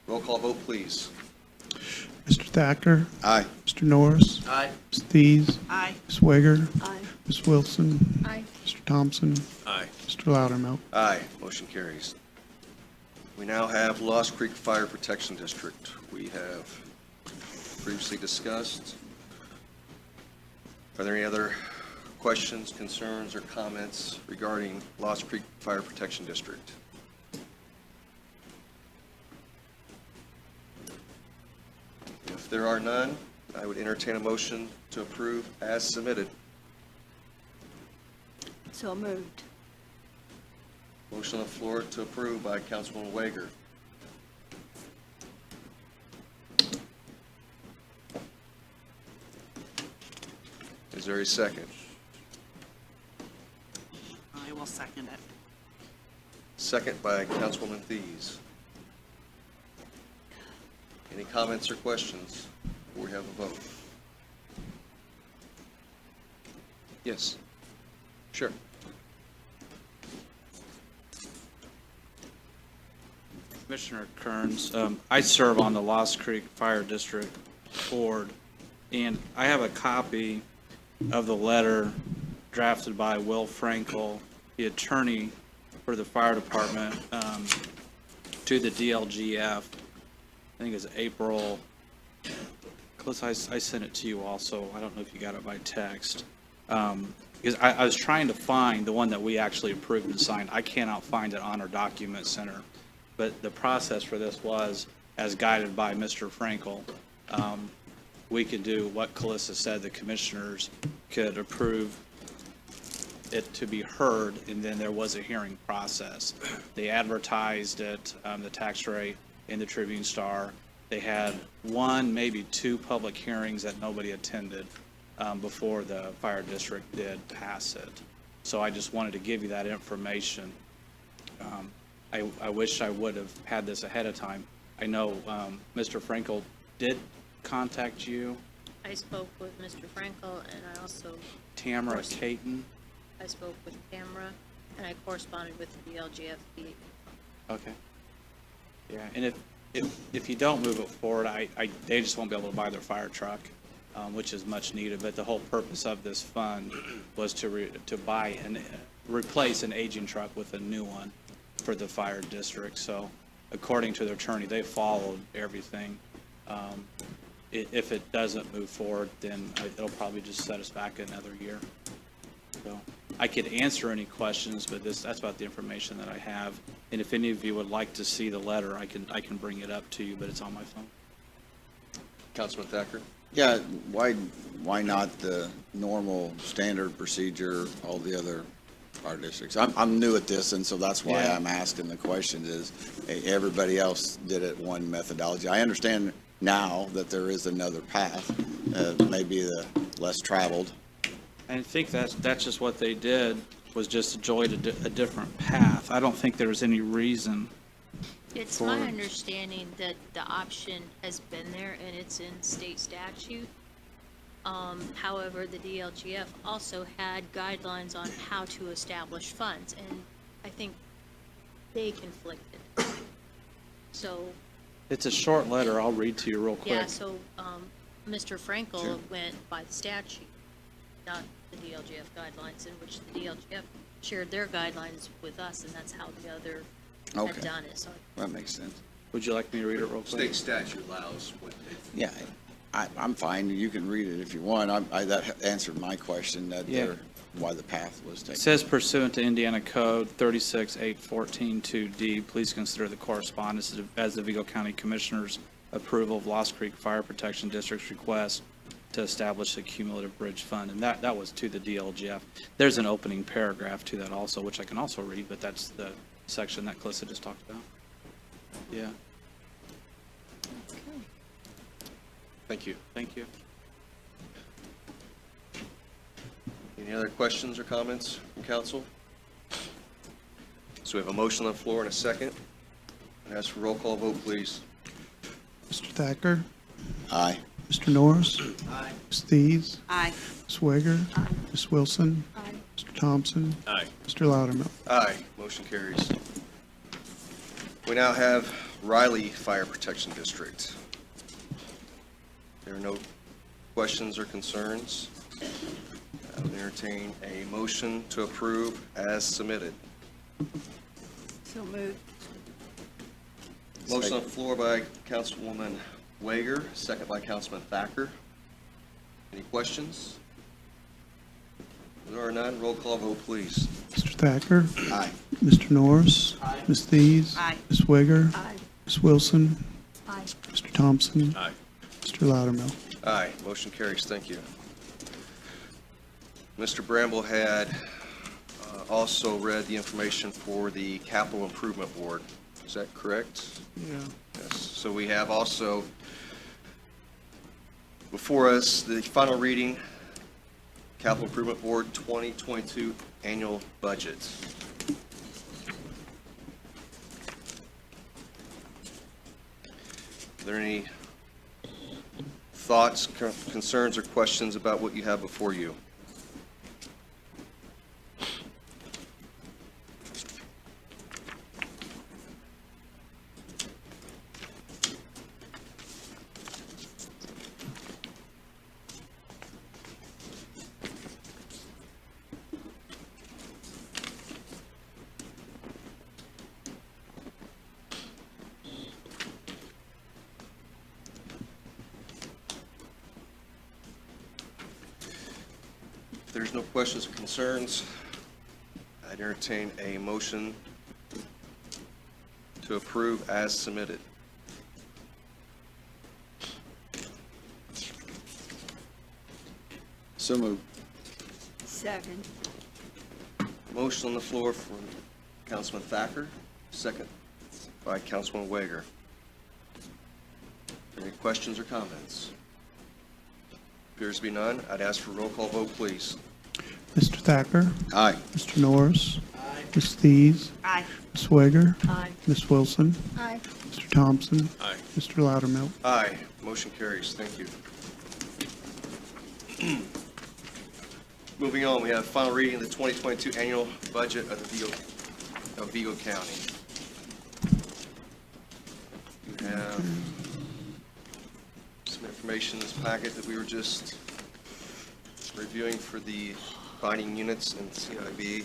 Roll call vote, please. Mr. Thacker, Aye. Mr. Norris, Aye. Ms. Thies, Aye. Ms. Swager, Aye. Ms. Wilson, Aye. Mr. Thompson, Aye. Mr. Loudermilk. Aye, motion carries. We now have Lost Creek Fire Protection District. We have previously discussed. Are there any other questions, concerns, or comments regarding Lost Creek Fire Protection District? If there are none, I would entertain a motion to approve as submitted. So moved. Motion on the floor to approve by Councilwoman Wager. Is there a second? I will second it. Second by Councilwoman Thies. Any comments or questions before we have a vote? Yes. Sure. Commissioner Kearns, I serve on the Lost Creek Fire District Board, and I have a copy of the letter drafted by Will Frankel, the attorney for the fire department, to the DLGF. I think it's April. Close, I sent it to you also. I don't know if you got it by text. Because I was trying to find the one that we actually approved and signed. I cannot find it on our document center. But the process for this was, as guided by Mr. Frankel, we could do what Calissa said, the commissioners could approve it to be heard, and then there was a hearing process. They advertised it, the tax rate in the Tribune Star. They had one, maybe two public hearings that nobody attended before the fire district did pass it. So I just wanted to give you that information. I wish I would have had this ahead of time. I know Mr. Frankel did contact you. I spoke with Mr. Frankel, and I also, Tamara Caton. I spoke with Tamara, and I corresponded with the LGFB. Okay. Yeah, and if you don't move it forward, they just won't be able to buy their fire truck, which is much needed. But the whole purpose of this fund was to buy and replace an aging truck with a new one for the fire district. So according to their attorney, they followed everything. If it doesn't move forward, then it'll probably just set us back another year. So I could answer any questions, but that's about the information that I have. And if any of you would like to see the letter, I can bring it up to you, but it's on my phone. Councilman Thacker? Yeah, why not the normal standard procedure, all the other fire districts? I'm new at this, and so that's why Yeah. I'm asking the questions is, everybody else did it one methodology. I understand now that there is another path, maybe the less traveled. I think that's just what they did, was just enjoyed a different path. I don't think there was any reason. It's For- my understanding that the option has been there and it's in state statute. However, the DLGF also had guidelines on how to establish funds, and I think they conflicted. So, It's a short letter. I'll read to you real quick. yeah, so, Mr. Frankel went by the statute, not the DLGF guidelines, in which the DLGF shared their guidelines with us, and that's how the other Okay. had done it, so. That makes sense. Would you like me to read it real quick? State statute allows what they. Yeah, I'm fine. You can read it if you want. That answered my question, that Yeah. why the path was It taken. says pursuant to Indiana Code 36-814-2D, please consider the correspondence as the Vigo County Commissioners' approval of Lost Creek Fire Protection District's request to establish a cumulative bridge fund, and that was to the DLGF. There's an opening paragraph to that also, which I can also read, but that's the section that Calista just talked about. Yeah, Thank you. thank you. Any other questions or comments from council? So we have a motion on the floor and a second. And ask for roll call vote, please. Mr. Thacker, Aye. Mr. Norris. Aye. Ms. Thies, Aye. Ms. Swiger. Ms. Wilson. Aye. Mr. Thompson. Aye. Mr. Loudermilk. Aye, motion carries. We now have Riley Fire Protection District. There are no questions or concerns. I would entertain a motion to approve as submitted. So moved. Motion on the floor by Councilwoman Wager, second by Councilman Thacker. Any questions? There are none. Roll call vote, please. Mr. Thacker. Aye. Mr. Norris. Ms. Thies. Aye. Ms. Swiger. Aye. Ms. Wilson. Aye. Mr. Thompson. Aye. Mr. Loudermilk. Aye, motion carries. Thank you. Mr. Bramble had also read the information for the Capital Improvement Board. Is that correct? Yeah. Yes. So we have also before us the final reading, Capital Improvement Board 2022 Annual Budget. Are there any thoughts, concerns, or questions about what you have before you? If there's no questions or concerns, I'd entertain a motion to approve as submitted. So moved. Second. Motion on the floor from Councilman Thacker, second by Councilman Wager. Any questions or comments? Appears to be none. I'd ask for a roll call vote, please. Mr. Thacker. Aye. Mr. Norris. Ms. Thies. Aye. Ms. Swiger. Aye. Ms. Wilson. Aye. Mr. Thompson. Aye. Mr. Loudermilk. Aye. Motion carries. Thank you. Moving on, we have final reading of the 2022 annual budget of the Vigo County. You have some information in this packet that we were just reviewing for the binding units and CIB. We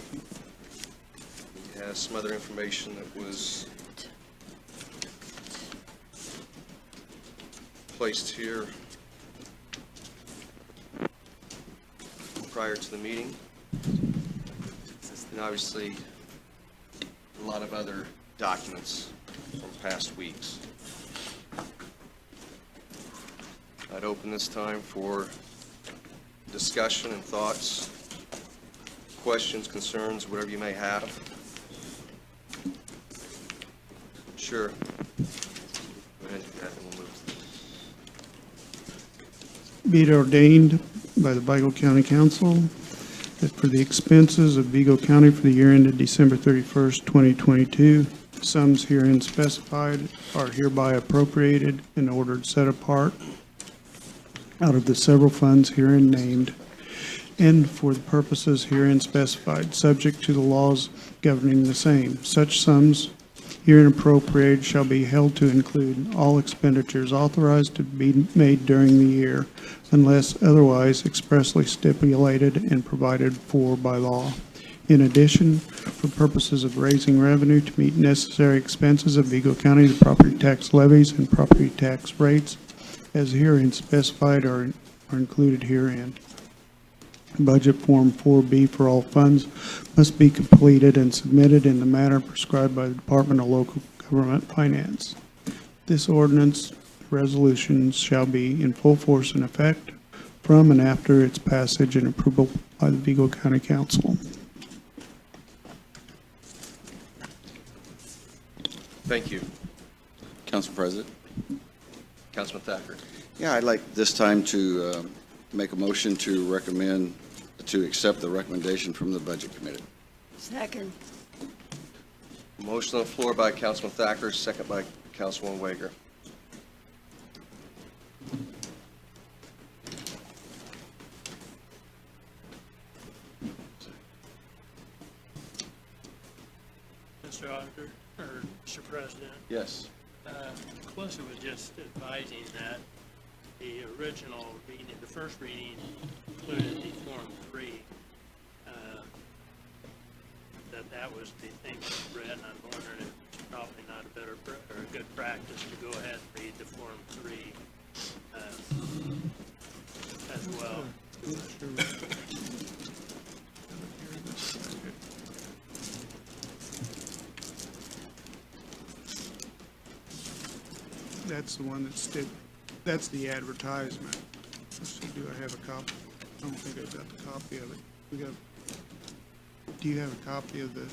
have some other information that was placed here prior to the meeting. And obviously, a lot of other documents from past weeks. I'd open this time for discussion and thoughts, questions, concerns, whatever you may have. Sure. Go ahead, and we'll move. Be it ordained by the Vigo County Council that for the expenses of Vigo County for the year ended December 31st, 2022, sums herein specified are hereby appropriated and ordered set apart out of the several funds herein named and for the purposes herein specified, subject to the laws governing the same. Such sums herein appropriated shall be held to include all expenditures authorized to be made during the year unless otherwise expressly stipulated and provided for by law. In addition, for purposes of raising revenue to meet necessary expenses of Vigo County, the property tax levies and property tax rates as herein specified are included herein. Budget Form 4B for all funds must be completed and submitted in the manner prescribed by the Department of Local Government Finance. This ordinance resolution shall be in full force and effect from and after its passage and approval by the Vigo County Council. Thank you. Council President? Councilman Thacker. Yeah, I'd like this time to make a motion to recommend, to accept the recommendation from the Budget Committee. Second. Motion on the floor by Councilman Thacker, second by Councilwoman Wager. Mr. Auditor, or Mr. President, Yes. Melissa was just advising that the original reading, the first reading included the Form 3, that was the thing that read, and I'm wondering if it's probably not a better, or a good practice to go ahead and read the Form 3 as well. That's the one that's the advertisement. Let's see, do I have a copy? I don't think I've got the copy of it. Do you have a copy of the?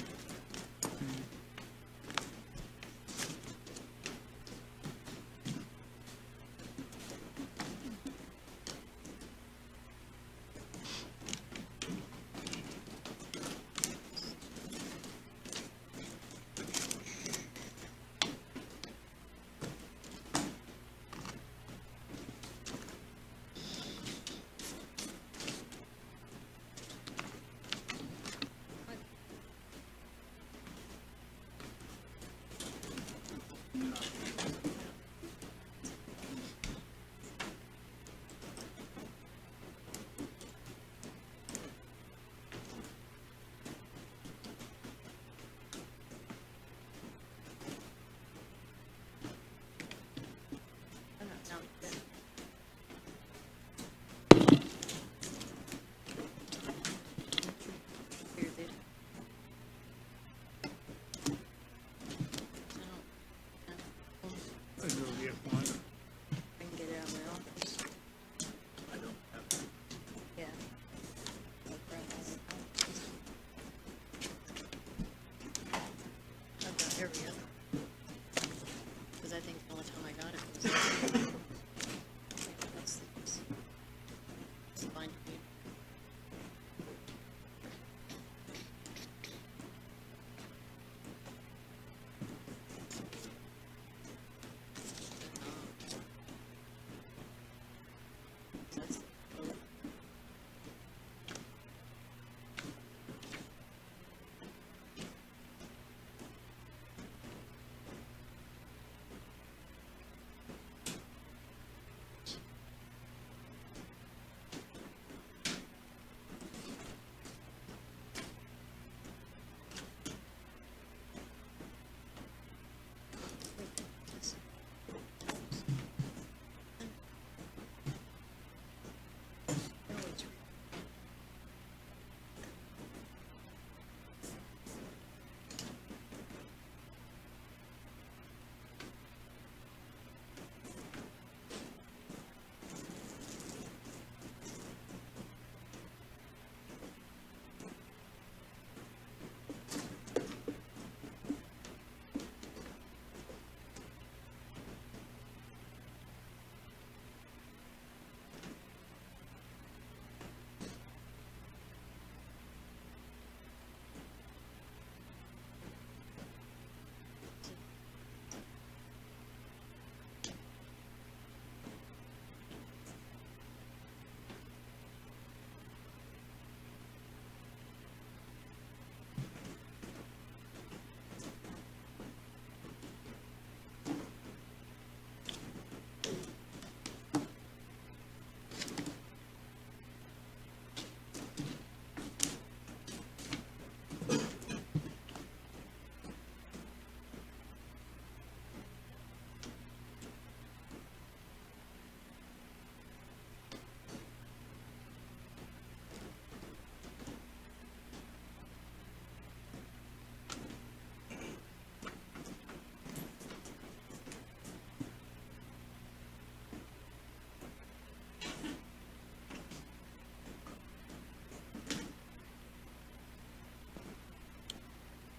I go get one. I can get it out of my office. I don't have Yeah. I'll grab all the copies. I've got every other. Because I think the only time I got it was. It's fine to me. That's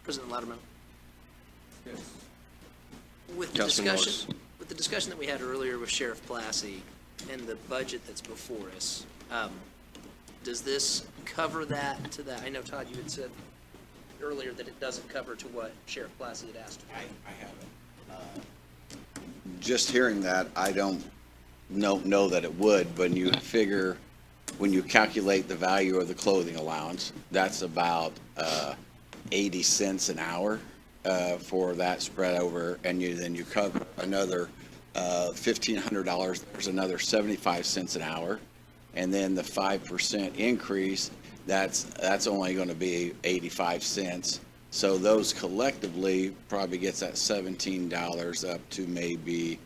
President Loudermilk? With the Councilman discussion, Morris. with the discussion that we had earlier with Sheriff Blassie and the budget that's before us, does this cover that to that? I know, Todd, you had said earlier that it doesn't cover to what Sheriff Blassie had asked. I haven't. Just hearing that, I don't know that it would. When you figure, when you calculate the value of the clothing allowance, that's about 80 cents an hour for that spread over, and then you cover another $1,500. There's another 75 cents an hour, and then the 5% increase. That's only going to be 85 cents. So those collectively probably gets that $17 up to maybe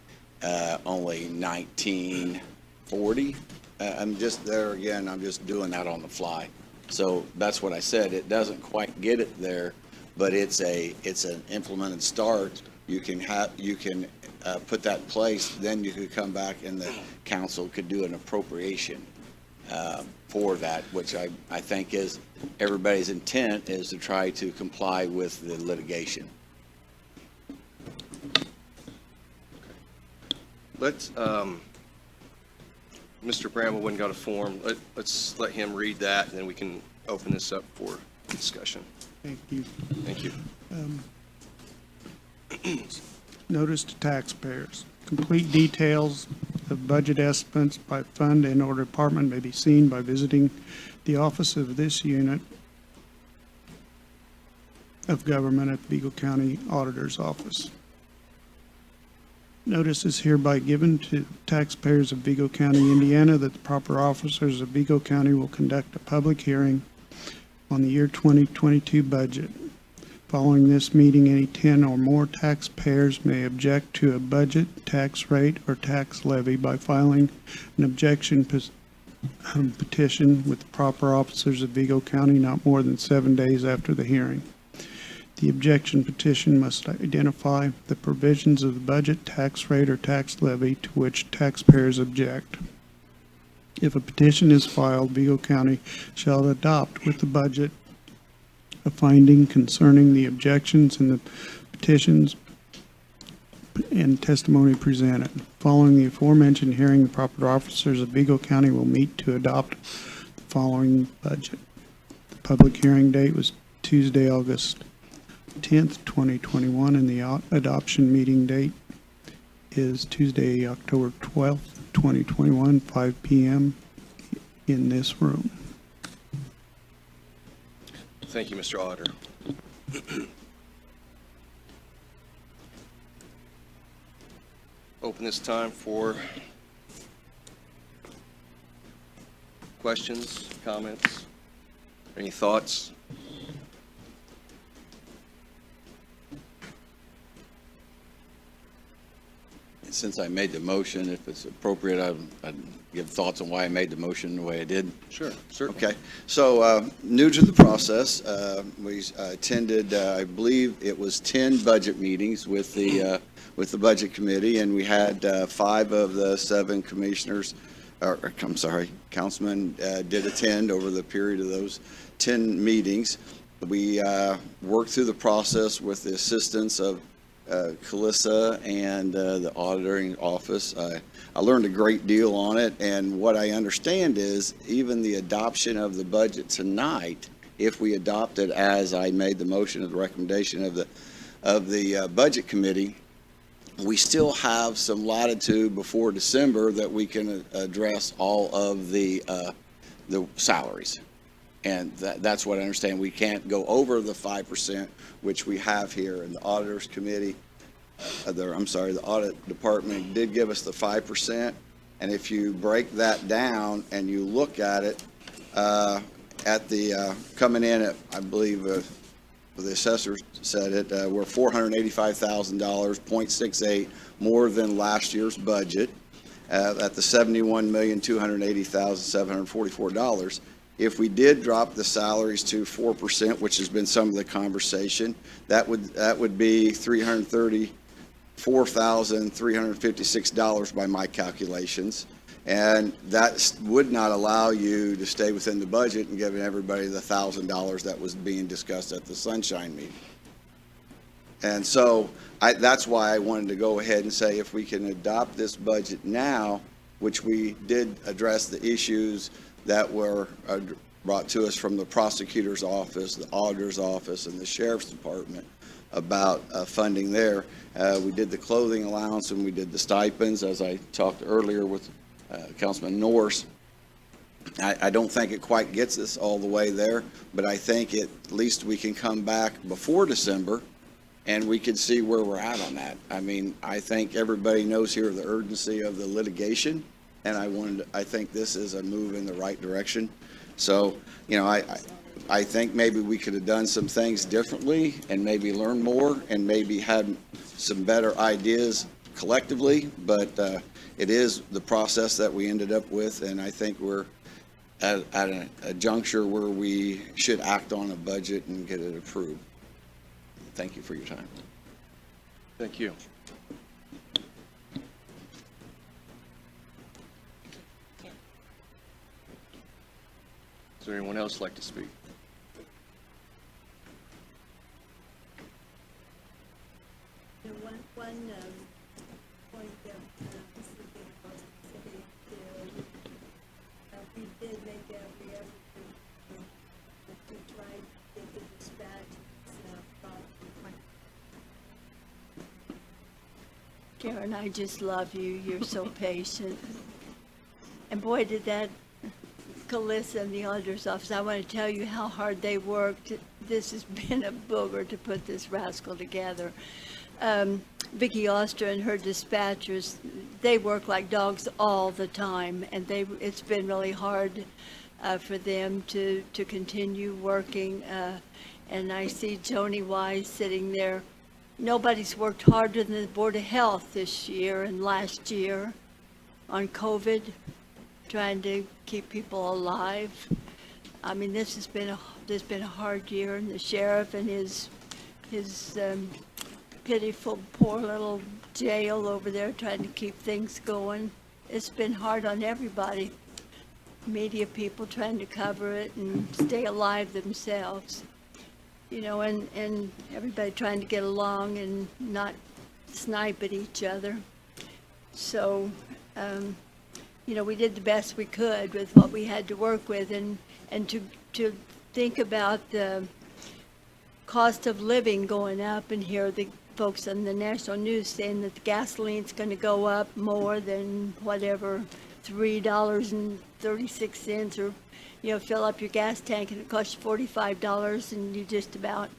only $19.40. I'm just there again. I'm just doing that on the fly. So that's what I said. It doesn't quite get it there, but it's an implemented start. You can put that in place. Then you could come back and the council could do an appropriation for that, which I think is everybody's intent is to try to comply with the litigation. Let's, Mr. Bramble went and got a form. Let's let him read that, and then we can open this up for discussion. Thank you. Thank you. Notice to taxpayers. Complete details of budget estimates by fund and/or department may be seen by visiting the office of this unit of government at the Vigo County Auditor's Office. Notice is hereby given to taxpayers of Vigo County, Indiana, that the proper officers of Vigo County will conduct a public hearing on the year 2022 budget. Following this meeting, any 10 or more taxpayers may object to a budget, tax rate, or tax levy by filing an objection petition with the proper officers of Vigo County not more than 7 days after the hearing. The objection petition must identify the provisions of the budget, tax rate, or tax levy to which taxpayers object. If a petition is filed, Vigo County shall adopt with the budget a finding concerning the objections in the petitions and testimony presented. Following the aforementioned hearing, the proper officers of Vigo County will meet to adopt the following budget. The public hearing date was Tuesday, August 10th, 2021, and the adoption meeting date is Tuesday, October 12th, 2021, 5 p.m. in this room. Thank you, Mr. Auditor. Open this time for questions, comments, any thoughts? Since I made the motion, if it's appropriate, I'd give thoughts on why I made the motion the way I did. Sure, certainly. Okay, so new to the process, we attended, I believe it was 10 budget meetings with the budget committee, and we had 5 of the 7 commissioners, or I'm sorry, councilmen did attend over the period of those 10 meetings. We worked through the process with the assistance of Calissa and the auditing office. I learned a great deal on it, and what I understand is even the adoption of the budget tonight, if we adopt it as I made the motion of the recommendation of the budget committee, we still have some latitude before December that we can address all of the salaries. And that's what I understand. We can't go over the 5%, which we have here in the auditors committee. The audit department did give us the 5%. And if you break that down and you look at it, coming in at, I believe, the assessor said it, we're $485,000, 0.68 more than last year's budget at the $71,280,744. If we did drop the salaries to 4%, which has been some of the conversation, that would be $334,356 by my calculations. And that would not allow you to stay within the budget and giving everybody the $1,000 that was being discussed at the Sunshine meeting. And so that's why I wanted to go ahead and say if we can adopt this budget now, which we did address the issues that were brought to us from the prosecutor's office, the auditor's office, and the sheriff's department about funding there. We did the clothing allowance and we did the stipends, as I talked earlier with Councilman Norris. I don't think it quite gets us all the way there, but I think at least we can come back before December and we can see where we're at on that. I mean, I think everybody knows here the urgency of the litigation, and I think this is a move in the right direction. So, you know, I think maybe we could have done some things differently and maybe learn more and maybe had some better ideas collectively, but it is the process that we ended up with, and I think we're at a juncture where we should act on a budget and get it approved. Thank you for your time. Thank you. Is there anyone else like to speak? One point that Mr. Vigo was specific to, we did make every effort to try to get the dispatch Karen, I just love you. You're so patient. And boy, did that Calissa in the auditor's office, I want to tell you how hard they worked. This has been a booger to put this rascal together. Vicki Oster and her dispatchers, they work like dogs all the time, and it's been really hard for them to continue working. And I see Joni Wise sitting there. Nobody's worked harder than the Board of Health this year and last year on COVID, trying to keep people alive. I mean, this has been a hard year, and the sheriff and his pitiful poor little jail over there trying to keep things going. It's been hard on everybody. Media people trying to cover it and stay alive themselves. You know, and everybody trying to get along and not snipe at each other. So, you know, we did the best we could with what we had to work with, and to think about the cost of living going up, and hear the folks on the national news saying that the gasoline's going to go up more than whatever, $3.36, or you know, fill up your gas tank and it costs you $45, and you just about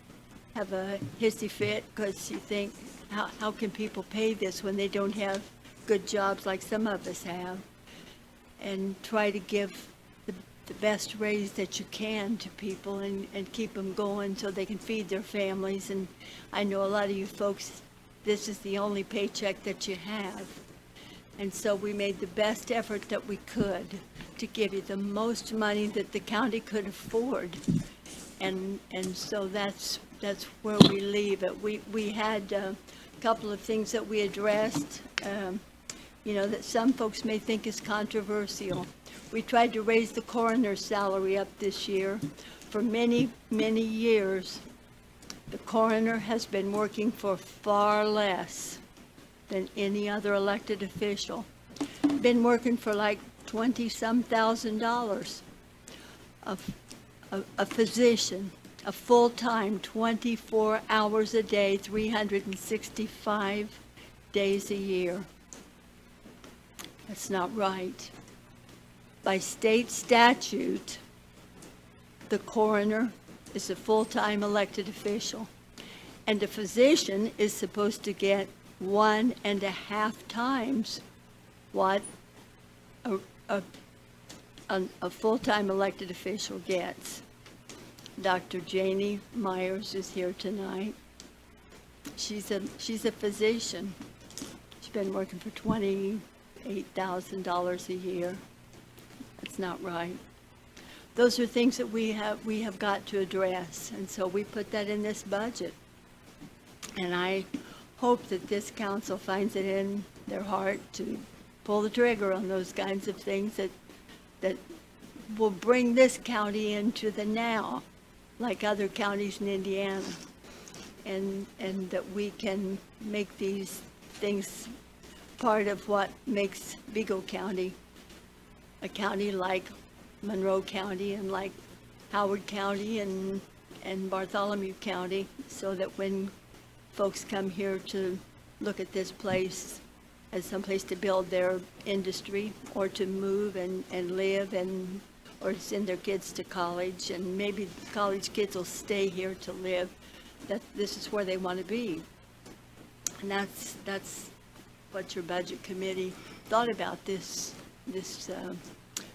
have a hissy fit because you think, how can people pay this when they don't have good jobs like some of us have? And try to give the best raise that you can to people and keep them going so they can feed their families. And I know a lot of you folks, this is the only paycheck that you have. And so we made the best effort that we could to give you the most money that the county could afford. And so that's where we leave it. We had a couple of things that we addressed, you know, that some folks may think is controversial. We tried to raise the coroner's salary up this year. For many, many years, the coroner has been working for far less than any other elected official. Been working for like $20-some thousand. A physician, a full-time, 24 hours a day, 365 days a year. That's not right. By state statute, the coroner is a full-time elected official, and a physician is supposed to get 1.5 times what a full-time elected official gets. Dr. Janie Myers is here tonight. She's a physician. She's been working for $28,000 a year. That's not right. Those are things that we have got to address, and so we put that in this budget. And I hope that this council finds it in their heart to pull the trigger on those kinds of things that will bring this county into the now, like other counties in Indiana. and that we can make these things part of what makes Vigo County a county like Monroe County and like Howard County and Bartholomew County, so that when folks come here to look at this place as someplace to build their industry or to move and live or send their kids to college, and maybe college kids will stay here to live, that this is where they want to be. And that's what your budget committee thought about this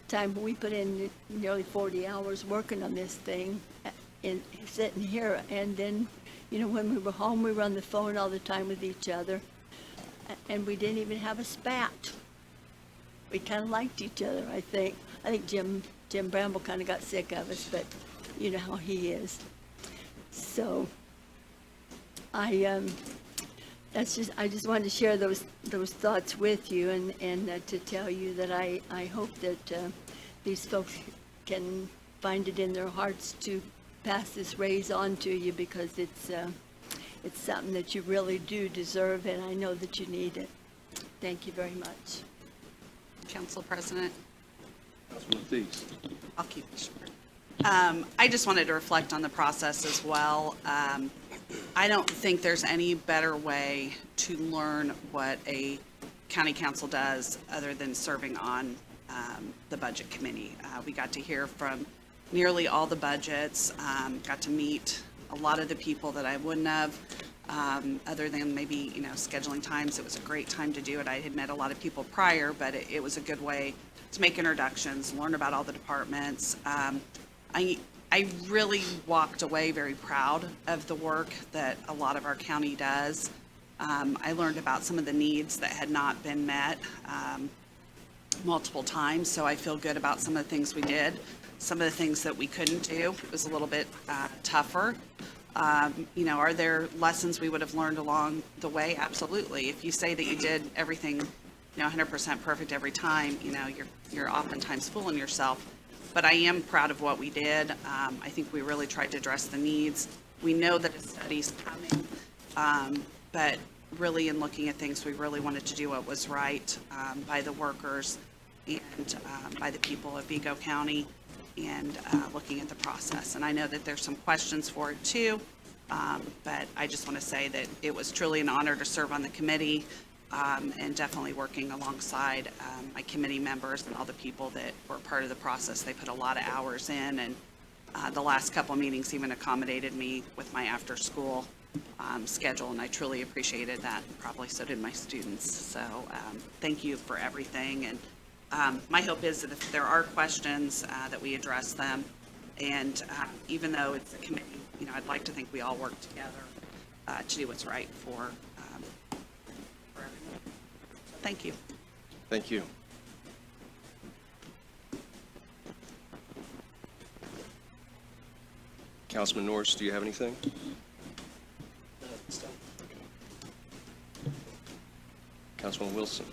time. We put in nearly 40 hours working on this thing, sitting here, and then, when we were home, we were on the phone all the time with each other, and we didn't even have a spat. We kind of liked each other, I think. I think Jim Bramble kind of got sick of us, but you know how he is. So I just wanted to share those thoughts with you, and to tell you that I hope that these folks can find it in their hearts to pass this raise on to you, because it's something that you really do deserve, and I know that you need it. Thank you very much. Council President, Councilman Thies. I'll keep it short. I just wanted to reflect on the process as well. I don't think there's any better way to learn what a county council does other than serving on the budget committee. We got to hear from nearly all the budgets, got to meet a lot of the people that I wouldn't have, other than maybe, scheduling times. It was a great time to do it. I had met a lot of people prior, but it was a good way to make introductions, learn about all the departments. I really walked away very proud of the work that a lot of our county does. I learned about some of the needs that had not been met multiple times, so I feel good about some of the things we did. Some of the things that we couldn't do, it was a little bit tougher. Are there lessons we would have learned along the way? Absolutely. If you say that you did everything 100% perfect every time, you're oftentimes fooling yourself. But I am proud of what we did. I think we really tried to address the needs. We know that a study's coming, but really in looking at things, we really wanted to do what was right by the workers and by the people of Vigo County, and looking at the process. And I know that there's some questions for it too, but I just want to say that it was truly an honor to serve on the committee, and definitely working alongside my committee members and all the people that were part of the process. They put a lot of hours in, and the last couple of meetings even accommodated me with my after-school schedule, and I truly appreciated that. Probably so did my students. So thank you for everything. And my hope is that if there are questions, that we address them. And even though it's a committee, I'd like to think we all work together to do what's right for everyone. Thank you. Thank you. Councilman Norris, do you have anything? Councilman Wilson.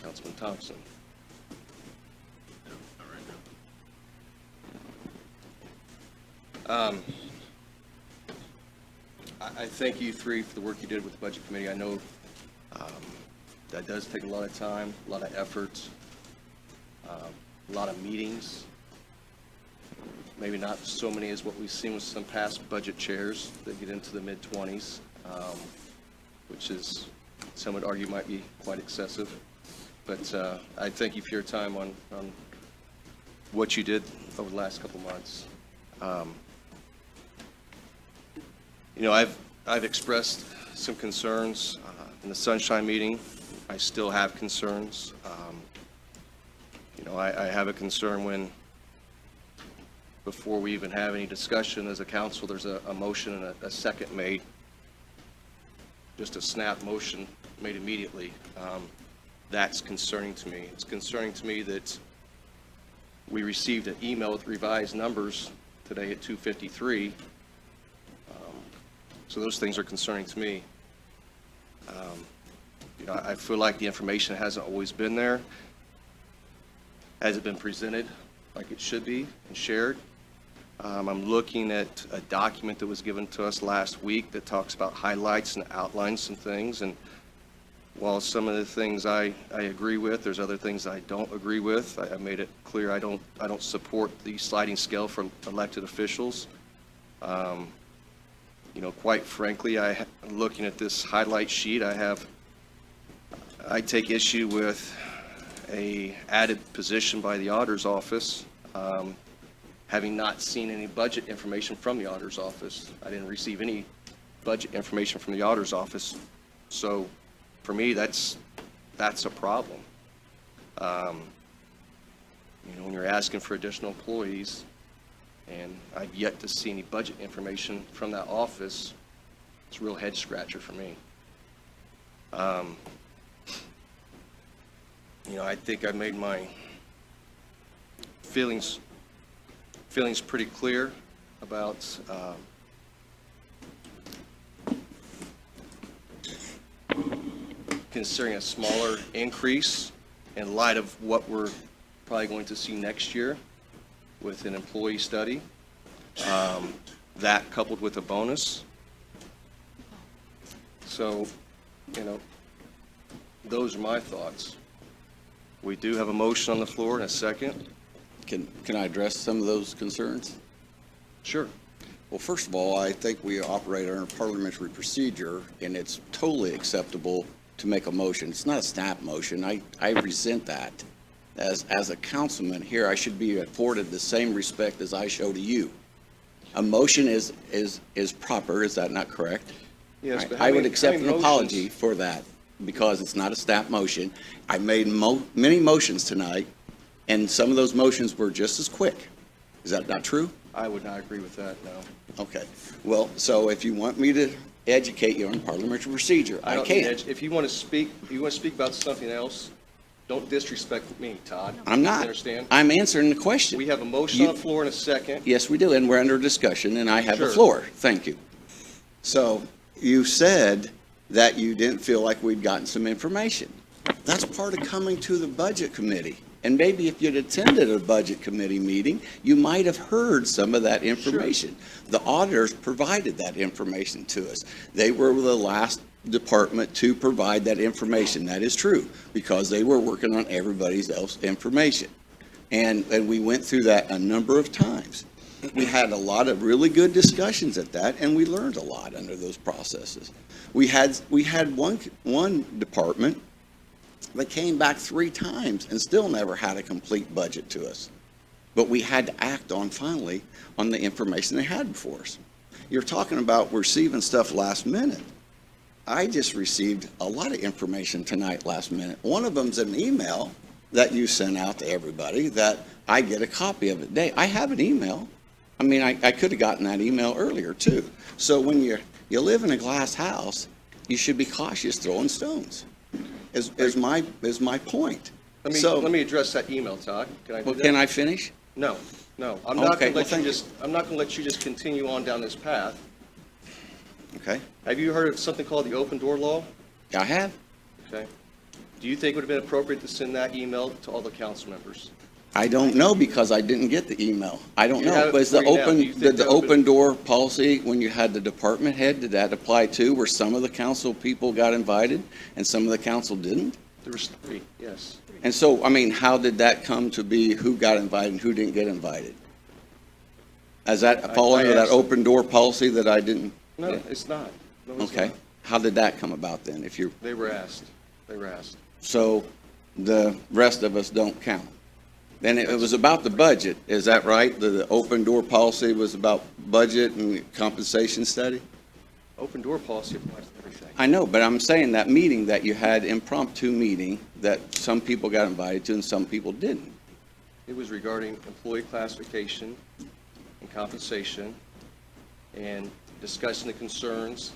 Councilman Thompson. I thank you three for the work you did with the Budget Committee. I know that does take a lot of time, a lot of effort, a lot of meetings. Maybe not so many as what we've seen with some past budget chairs that get into the mid-20s, which is, some would argue, might be quite excessive. But I thank you for your time on what you did over the last couple months. I've expressed some concerns in the Sunshine meeting. I still have concerns. I have a concern when, before we even have any discussion as a council, there's a motion and a second made, just a snap motion made immediately. That's concerning to me. It's concerning to me that we received an email with revised numbers today at 2:53. So those things are concerning to me. I feel like the information hasn't always been there. Has it been presented like it should be and shared? I'm looking at a document that was given to us last week that talks about highlights and outlines some things. And while some of the things I agree with, there's other things I don't agree with. I made it clear I don't support the sliding scale for elected officials. Quite frankly, looking at this highlight sheet, I take issue with a added position by the auditor's office, having not seen any budget information from the auditor's office. I didn't receive any budget information from the auditor's office. So for me, that's a problem. When you're asking for additional employees, and I've yet to see any budget information from that office, it's a real head scratcher for me. I think I made my feelings pretty clear about considering a smaller increase in light of what we're probably going to see next year with an employee study, that coupled with a bonus. So, those are my thoughts. We do have a motion on the floor in a second. Can I address some of those concerns? Sure. Well, first of all, I think we operate under parliamentary procedure, and it's totally acceptable to make a motion. It's not a snap motion. I resent that. As a councilman here, I should be afforded the same respect as I show to you. A motion is proper, is that not correct? Yes, but I would accept an apology for that, because it's not a snap motion. I made many motions tonight, and some of those motions were just as quick. Is that not true? I would not agree with that, no. Okay. Well, so if you want me to educate you on parliamentary procedure, I can. If you want to speak about something else, don't disrespect me, Todd. I'm not. You understand? I'm answering the question. We have a motion on the floor in a second. Yes, we do, and we're under discussion, and I have the Sure. floor. Thank you. So you said that you didn't feel like we'd gotten some information. That's part of coming to the budget committee. And maybe if you'd attended a budget committee meeting, you might have heard some of that information. Sure. The auditors provided that information to us. They were the last department to provide that information. That is true, because they were working on everybody's else information. And we went through that a number of times. We had a lot of really good discussions at that, and we learned a lot under those processes. We had one department that came back 3 times and still never had a complete budget to us. But we had to act on finally on the information they had before us. You're talking about receiving stuff last minute. I just received a lot of information tonight last minute. One of them's an email that you sent out to everybody that I get a copy of it today. I have an email. I mean, I could have gotten that email earlier too. So when you live in a glass house, you should be cautious throwing stones. Is my point. Let me address that email, Todd. Can I do that? Well, can I finish? No. I'm not Okay, going to well, let you just continue on down this path. Okay. Have you heard of something called the open door law? I have. Okay. Do you think it would have been appropriate to send that email to all the council members? I don't know, because I didn't get the email. I don't You have know. it Was the before you now. Do you open, think did the that would- open door policy, when you had the department head, did that apply too, where some of the council people got invited and some of the council didn't? There was 3, yes. And so, I mean, how did that come to be, who got invited and who didn't get invited? Does that fall I under that asked- open door policy that I didn't? No, it's not. No, it's Okay. not. How did that come about then, if you're, They were asked. so the rest of us don't count? Then it was about the budget, is that right? The open door policy was about budget and compensation study? Open door policy applies to everything. I know, but I'm saying that meeting that you had, impromptu meeting, that some people got invited to and some people didn't. It was regarding employee classification and compensation and discussing the concerns,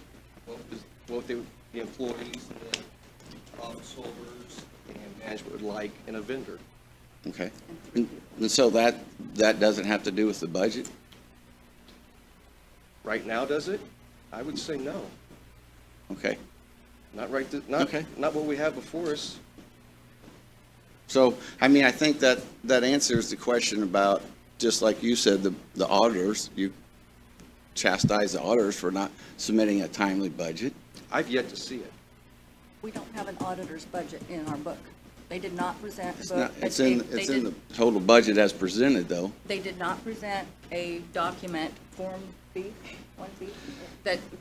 what the employees, the office holders, and management would like in a vendor. Okay. And so that doesn't have to do with the budget? Right now, does it? I would say no. Okay. Not right, Okay. not what we have before us. So, I mean, I think that answers the question about just like you said, the auditors, you chastise the auditors for not submitting a timely budget. I've yet to see it. We don't have an auditor's budget in our book. They did not present. It's book- not, it's they- in, they it's in the did- total budget as presented, though. They did not present a document, Form B, 1B,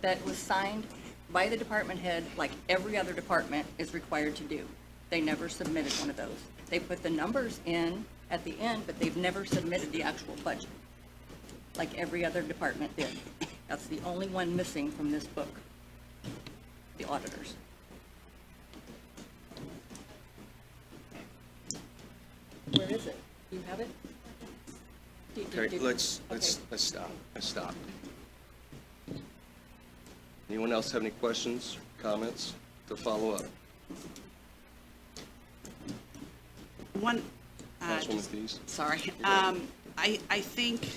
that was signed by the department head, like every other department is required to do. They never submitted one of those. They put the numbers in at the end, but they've never submitted the actual budget, like every other department did. That's the only one missing from this book, the auditors. Where is it? Do you have it? Okay, let's stop. Let's stop. Anyone else have any questions, comments to follow up? One, Councilwoman Thies? sorry. I think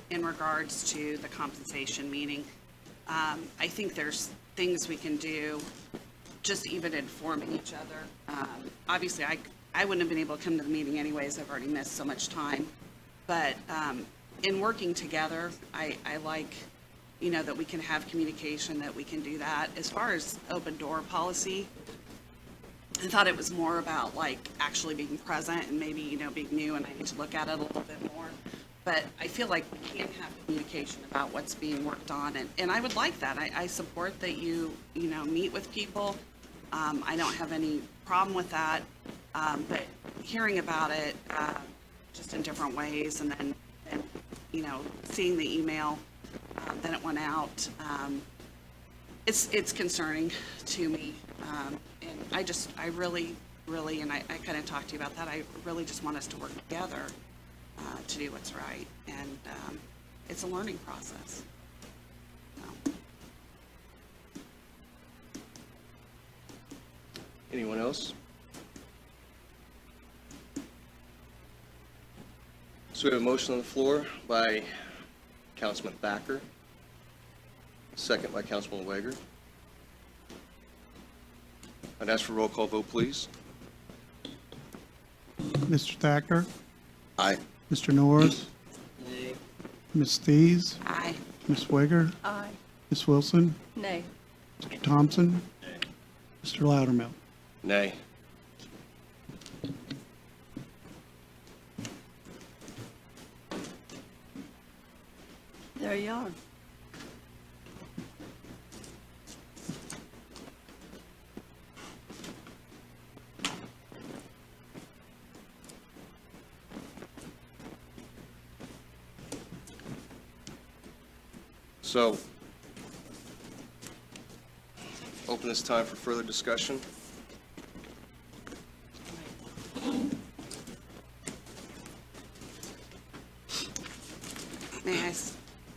in regards to the compensation meeting, I think there's things we can do, just even informing each other. Obviously, I wouldn't have been able to come to the meeting anyways. I've already missed so much time. But in working together, I like, that we can have communication, that we can do that. As far as open door policy, I thought it was more about like actually being present and maybe, being new, and I need to look at it a little bit more. But I feel like we can have communication about what's being worked on, and I would like that. I support that you meet with people. I don't have any problem with that. But hearing about it just in different ways, and then, seeing the email that it went out, it's concerning to me. And I really, and I kind of talked to you about that, I really just want us to work together to do what's right. And it's a learning process. So. Anyone else? So we have a motion on the floor by Councilman Thacker, second by Councilman Wager. I'd ask for a roll call vote, please. Mr. Thacker, Aye. Mr. Norris, Nay. Ms. Thies, Aye. Ms. Wager, Aye. Ms. Wilson, Nay. Mr. Thompson, Mr. Loudermilk. Nay. There you are. So, open this time for further discussion. May I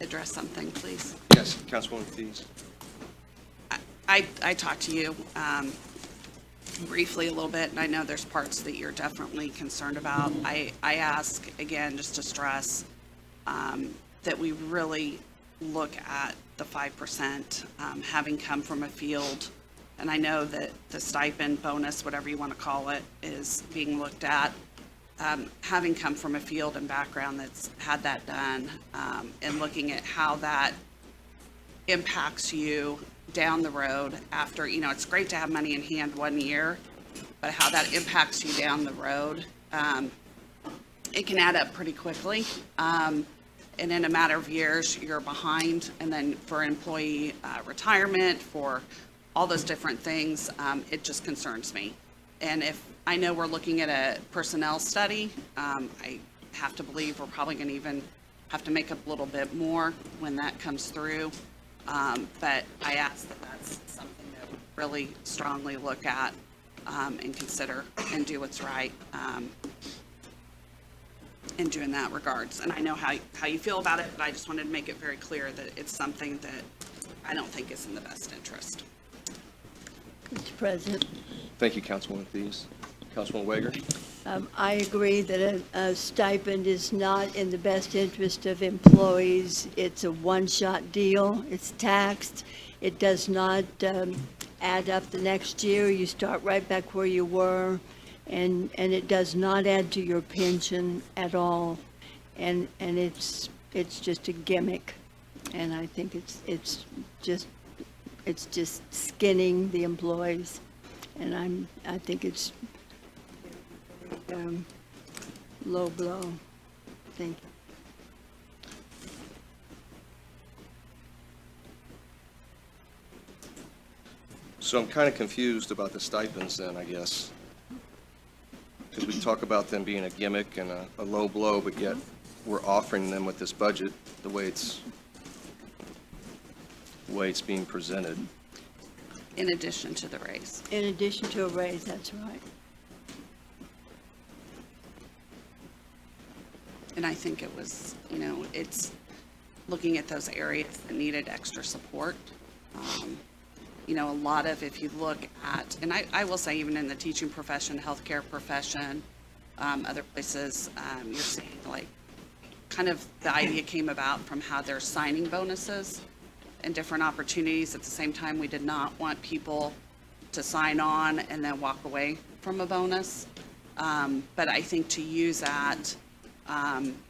address something, please? Yes, Councilwoman Thies. I talked to you briefly a little bit, and I know there's parts that you're definitely concerned about. I ask, again, just to stress that we really look at the 5%, having come from a field, and I know that the stipend, bonus, whatever you want to call it, is being looked at. Having come from a field and background that's had that done, and looking at how that impacts you down the road after, it's great to have money in hand 1 year, but how that impacts you down the road, it can add up pretty quickly. And in a matter of years, you're behind. And then for employee retirement, for all those different things, it just concerns me. And if I know we're looking at a personnel study, I have to believe we're probably going to even have to make up a little bit more when that comes through. But I ask that that's something that we really strongly look at and consider and do what's right in doing that regards. And I know how you feel about it, but I just wanted to make it very clear that it's something that I don't think is in the best interest. Mr. President, Thank you, Councilwoman Thies. Councilwoman Wager? I agree that a stipend is not in the best interest of employees. It's a one-shot deal. It's taxed. It does not add up the next year. You start right back where you were, and it does not add to your pension at all. and it's just a gimmick. And I think it's just skinning the employees. And I think it's low blow. Thank you. So I'm kind of confused about the stipends then, I guess. Because we talk about them being a gimmick and a low blow, but yet we're offering them with this budget the way it's being presented. In addition to the raise. In addition to a raise, that's right. And I think it was, it's looking at those areas that needed extra support. A lot of, if you look at, and I will say even in the teaching profession, healthcare profession, other places, you're seeing like, kind of the idea came about from how they're signing bonuses and different opportunities. At the same time, we did not want people to sign on and then walk away from a bonus. But I think to use that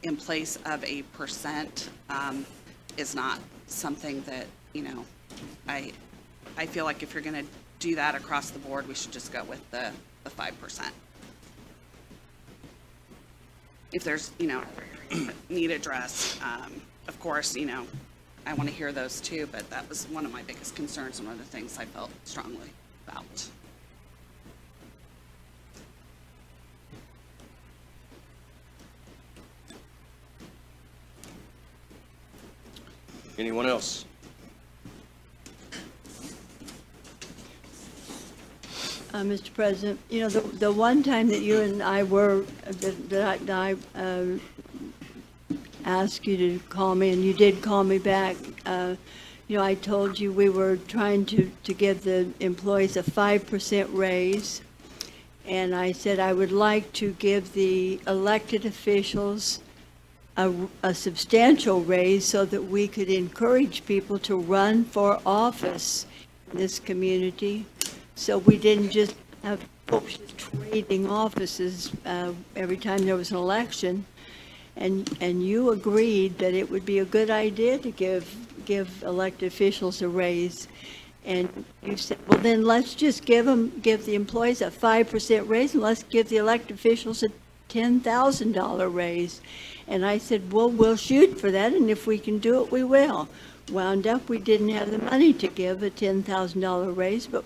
in place of a percent is not something that, I feel like if you're going to do that across the board, we should just go with the 5%. If there's, need addressed, of course, I want to hear those too, but that was one of my biggest concerns and one of the things I felt strongly about. Anyone else? Mr. President, the one time that you and I were, that I asked you to call me, and you did call me back, I told you we were trying to give the employees a 5% raise, and I said I would like to give the elected officials a substantial raise so that we could encourage people to run for office in this community. So we didn't just have folks trading offices every time there was an election. And you agreed that it would be a good idea to give elected officials a raise. And you said, well, then let's just give the employees a 5% raise, and let's give the elected officials a $10,000 raise. And I said, well, we'll shoot for that, and if we can do it, we will. Wound up, we didn't have the money to give a $10,000 raise, but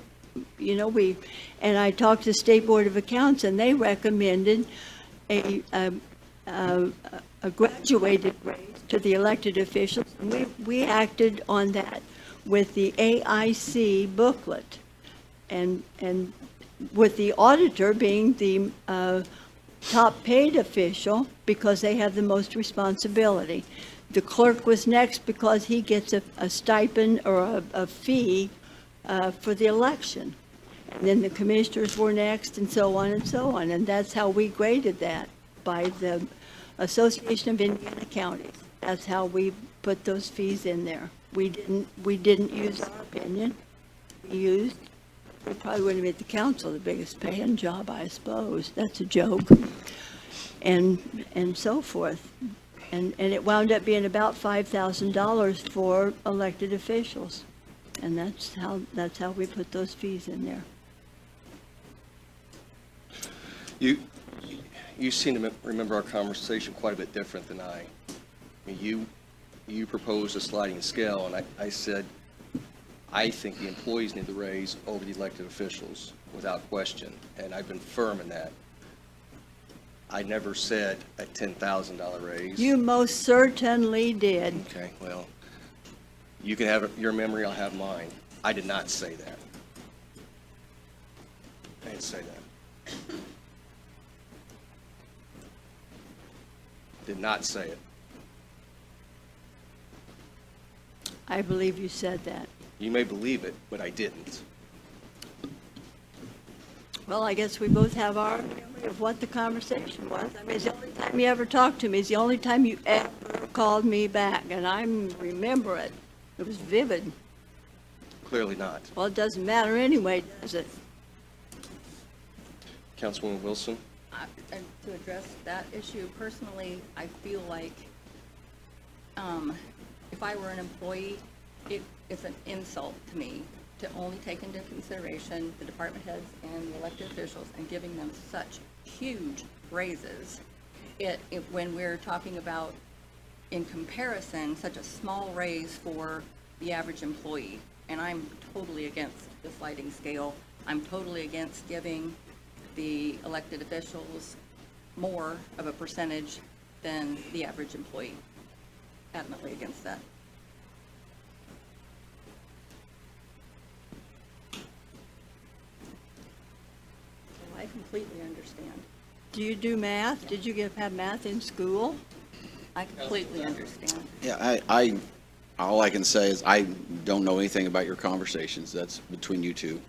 and I talked to the State Board of Accounts, and they recommended a graduated raise to the elected officials. And we acted on that with the AIC booklet, and with the auditor being the top paid official because they have the most responsibility. The clerk was next because he gets a stipend or a fee for the election. And then the commissioners were next, and so on and so on. And that's how we graded that, by the Association of Indiana Counties. That's how we put those fees in there. We didn't use our opinion. We probably wouldn't have made the council the biggest paying job, I suppose. That's a joke. And so forth. And it wound up being about $5,000 for elected officials. And that's how we put those fees in there. You seem to remember our conversation quite a bit different than I. You proposed a sliding scale, and I said, I think the employees need the raise over the elected officials, without question, and I've been firm in that. I never said a $10,000 raise. You most certainly did. Okay, well, you can have your memory, I'll have mine. I did not say that. I didn't say that. Did not say it. I believe you said that. You may believe it, but I didn't. Well, I guess we both have our memory of what the conversation was. I mean, it's the only time you ever talked to me. It's the only time you ever called me back, and I remember it. It was vivid. Clearly not. Well, it doesn't matter anyway, does it? Councilwoman Wilson? I And to address that issue, personally, I feel like if I were an employee, it's an insult to me to only take into consideration the department heads and the elected officials and giving them such huge raises. When we're talking about, in comparison, such a small raise for the average employee. And I'm totally against the sliding scale. I'm totally against giving the elected officials more of a percentage than the average employee. Adamantly against that. So I completely understand. Do you do math? Did you have math in school? I completely understand. Yeah, all I can say is I don't know anything about your conversations. That's between you two.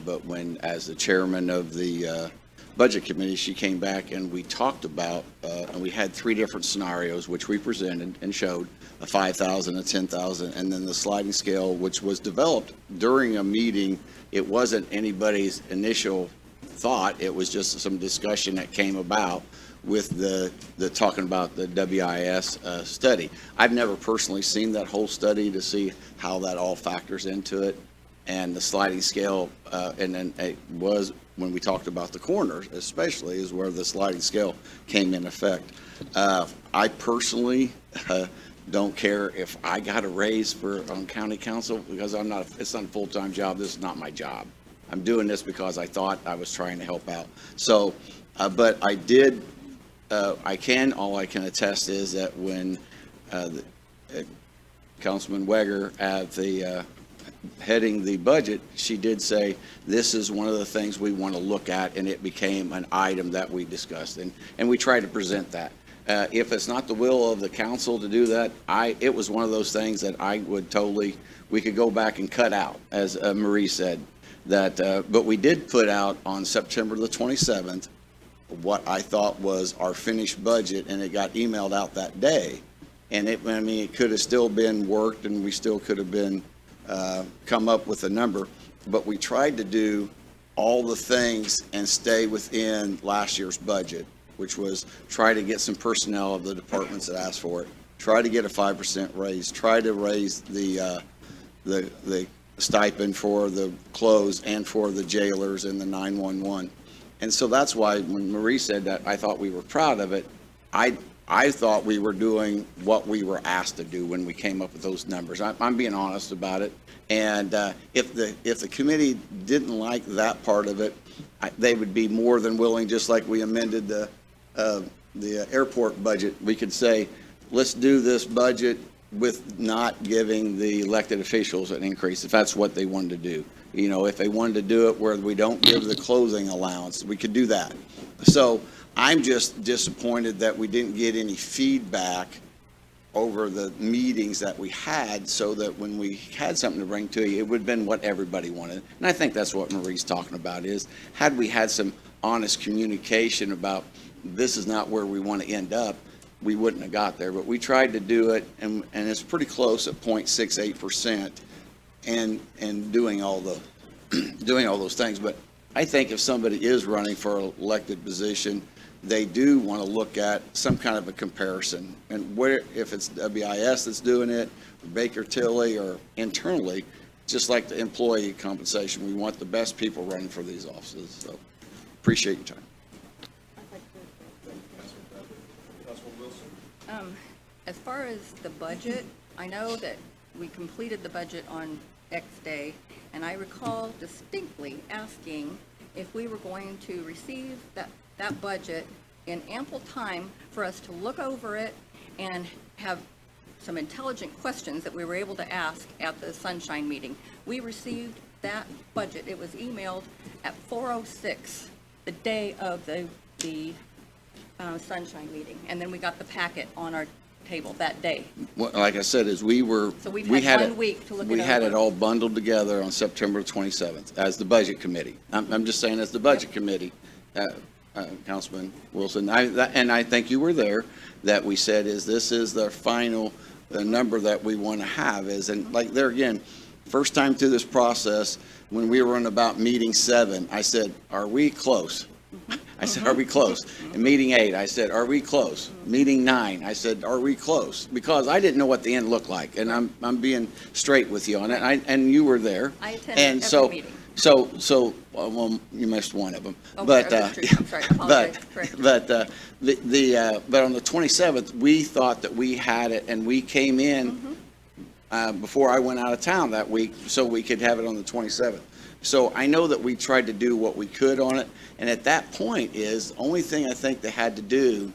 But when, as the chairman of the Budget Committee, she came back and we talked about, and we had 3 different scenarios, which we presented and showed, a 5,000, a 10,000, and then the sliding scale, which was developed during a meeting. It wasn't anybody's initial thought. It was just some discussion that came about with the talking about the WIS study. I've never personally seen that whole study to see how that all factors into it. And the sliding scale, and then it was when we talked about the coroners, especially, is where the sliding scale came in effect. I personally don't care if I got a raise on county council, because it's not a full-time job. This is not my job. I'm doing this because I thought I was trying to help out. So, but I did, all I can attest is that when Councilman Weger at the heading the budget, she did say, this is one of the things we want to look at, and it became an item that we discussed, and we tried to present that. If it's not the will of the council to do that, it was one of those things that I would we could go back and cut out, as Marie said, but we did put out on September the 27th what I thought was our finished budget, and it got emailed out that day. And it could have still been worked, and we still could have been come up with a number, but we tried to do all the things and stay within last year's budget, which was try to get some personnel of the departments that asked for it, try to get a 5% raise, try to raise the stipend for the clothes and for the jailers and the 911. And so that's why when Marie said that, I thought we were proud of it. I thought we were doing what we were asked to do when we came up with those numbers. I'm being honest about it. And if the committee didn't like that part of it, they would be more than willing, just like we amended the airport budget. We could say, let's do this budget with not giving the elected officials an increase, if that's what they wanted to do. You know, if they wanted to do it where we don't give the clothing allowance, we could do that. So I'm just disappointed that we didn't get any feedback over the meetings that we had, so that when we had something to bring to you, it would have been what everybody wanted. And I think that's what Marie's talking about is, had we had some honest communication about this is not where we want to end up, we wouldn't have got there. But we tried to do it, and it's pretty close at 0.68%, and doing all those things. But I think if somebody is running for an elected position, they do want to look at some kind of a comparison. And if it's WIS that's doing it, Baker Tilly, or internally, just like the employee compensation, we want the best people running for these offices. So appreciate your time. As far as the budget, I know that we completed the budget on X day, and I recall distinctly asking if we were going to receive that budget in ample time for us to look over it and have some intelligent questions that we were able to ask at the Sunshine meeting. We received that budget. It was emailed at 4:06, the day of the Sunshine meeting, and then we got the packet on our table that day. Well, like I said, So we've had 1 week to look it over. We had it all bundled together on September 27th as the Budget Committee. I'm just saying, as the Budget Committee, Councilman Wilson, and I think you were there, that we said this is the final number that we want to have and like there again, first time through this process, when we were on about meeting 7, I said, are we close? I said, are we close? And meeting 8, I said, are we close? Meeting 9, I said, are we close? Because I didn't know what the end looked like, and I'm being straight with you on it, and you were there. I attended And every meeting. So, well, you missed one of them. Oh, But, that's true. I'm sorry, apologize. Correct. but on the 27th, we thought that we had it, and we came in before I went out of town that week, so we could have it on the 27th. So I know that we tried to do what we could on it, and at that point is, the only thing I think they had to do,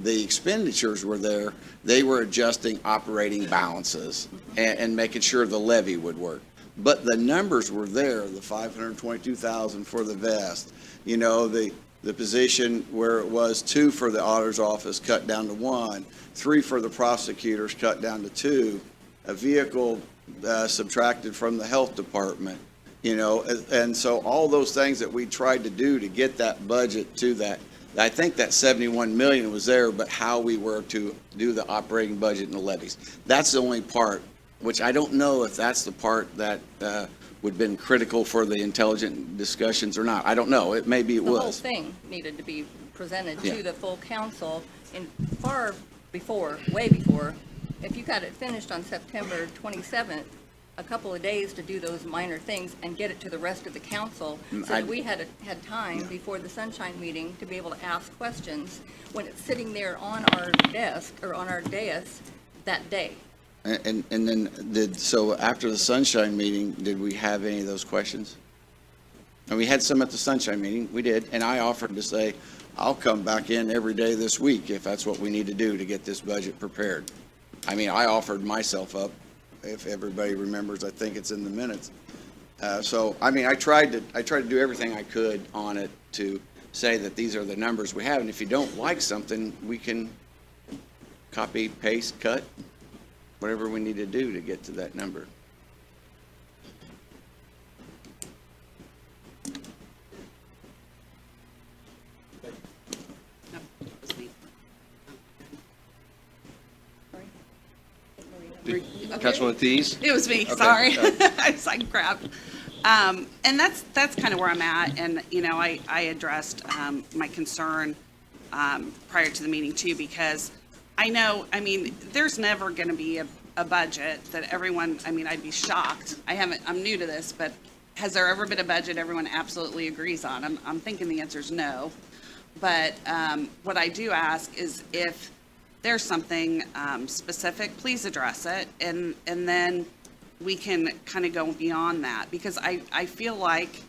the expenditures were there, they were adjusting operating balances and making sure the levy would work. But the numbers were there, the 522,000 for the vest, you know, the position where it was 2 for the auditor's office cut down to 1, 3 for the prosecutors cut down to 2, a vehicle subtracted from the health department, you know, and so all those things that we tried to do to get that budget to that, I think that 71 million was there, but how we were to do the operating budget and the levies. That's the only part, which I don't know if that's the part that would have been critical for the intelligent discussions or not. I don't know. Maybe it was. The whole thing needed to be presented Yeah. to the full council in far before, way before. If you got it finished on September 27th, a couple of days to do those minor things and get it to the rest of the council, so that we had time before the sunshine meeting to be able to ask questions when it's sitting there on our desk or on our dais that day. And then so after the sunshine meeting, did we have any of those questions? And we had some at the sunshine meeting, we did, and I offered to say, I'll come back in every day this week if that's what we need to do to get this budget prepared. I mean, I offered myself up, if everybody remembers, I think it's in the minutes. So, I mean, I tried to do everything I could on it to say that these are the numbers we have, and if you don't like something, we can copy, paste, cut, whatever we need to do to get to that number. Councilwoman Thies? It was me, Okay. sorry. I was like, crap. And that's kind of where I'm at, and, you know, I addressed my concern prior to the meeting too, because I know, I mean, there's never going to be a budget that everyone, I mean, I'd be shocked. I'm new to this, but has there ever been a budget everyone absolutely agrees on? I'm thinking the answer is no. But what I do ask is if there's something specific, please address it, and then we can kind of go beyond that, because I feel like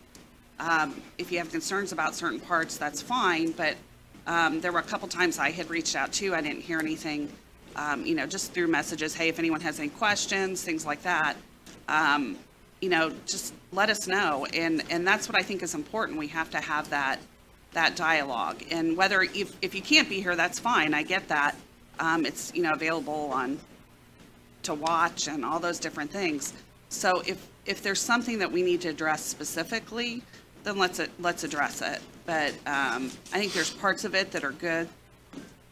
if you have concerns about certain parts, that's fine, but there were a couple times I had reached out too, I didn't hear anything, you know, just through messages, hey, if anyone has any questions, things like that, you know, just let us know, and that's what I think is important. We have to have that dialogue, and whether, if you can't be here, that's fine, I get that. It's, you know, available to watch and all those different things. So if there's something that we need to address specifically, then let's address it. But I think there's parts of it that are good,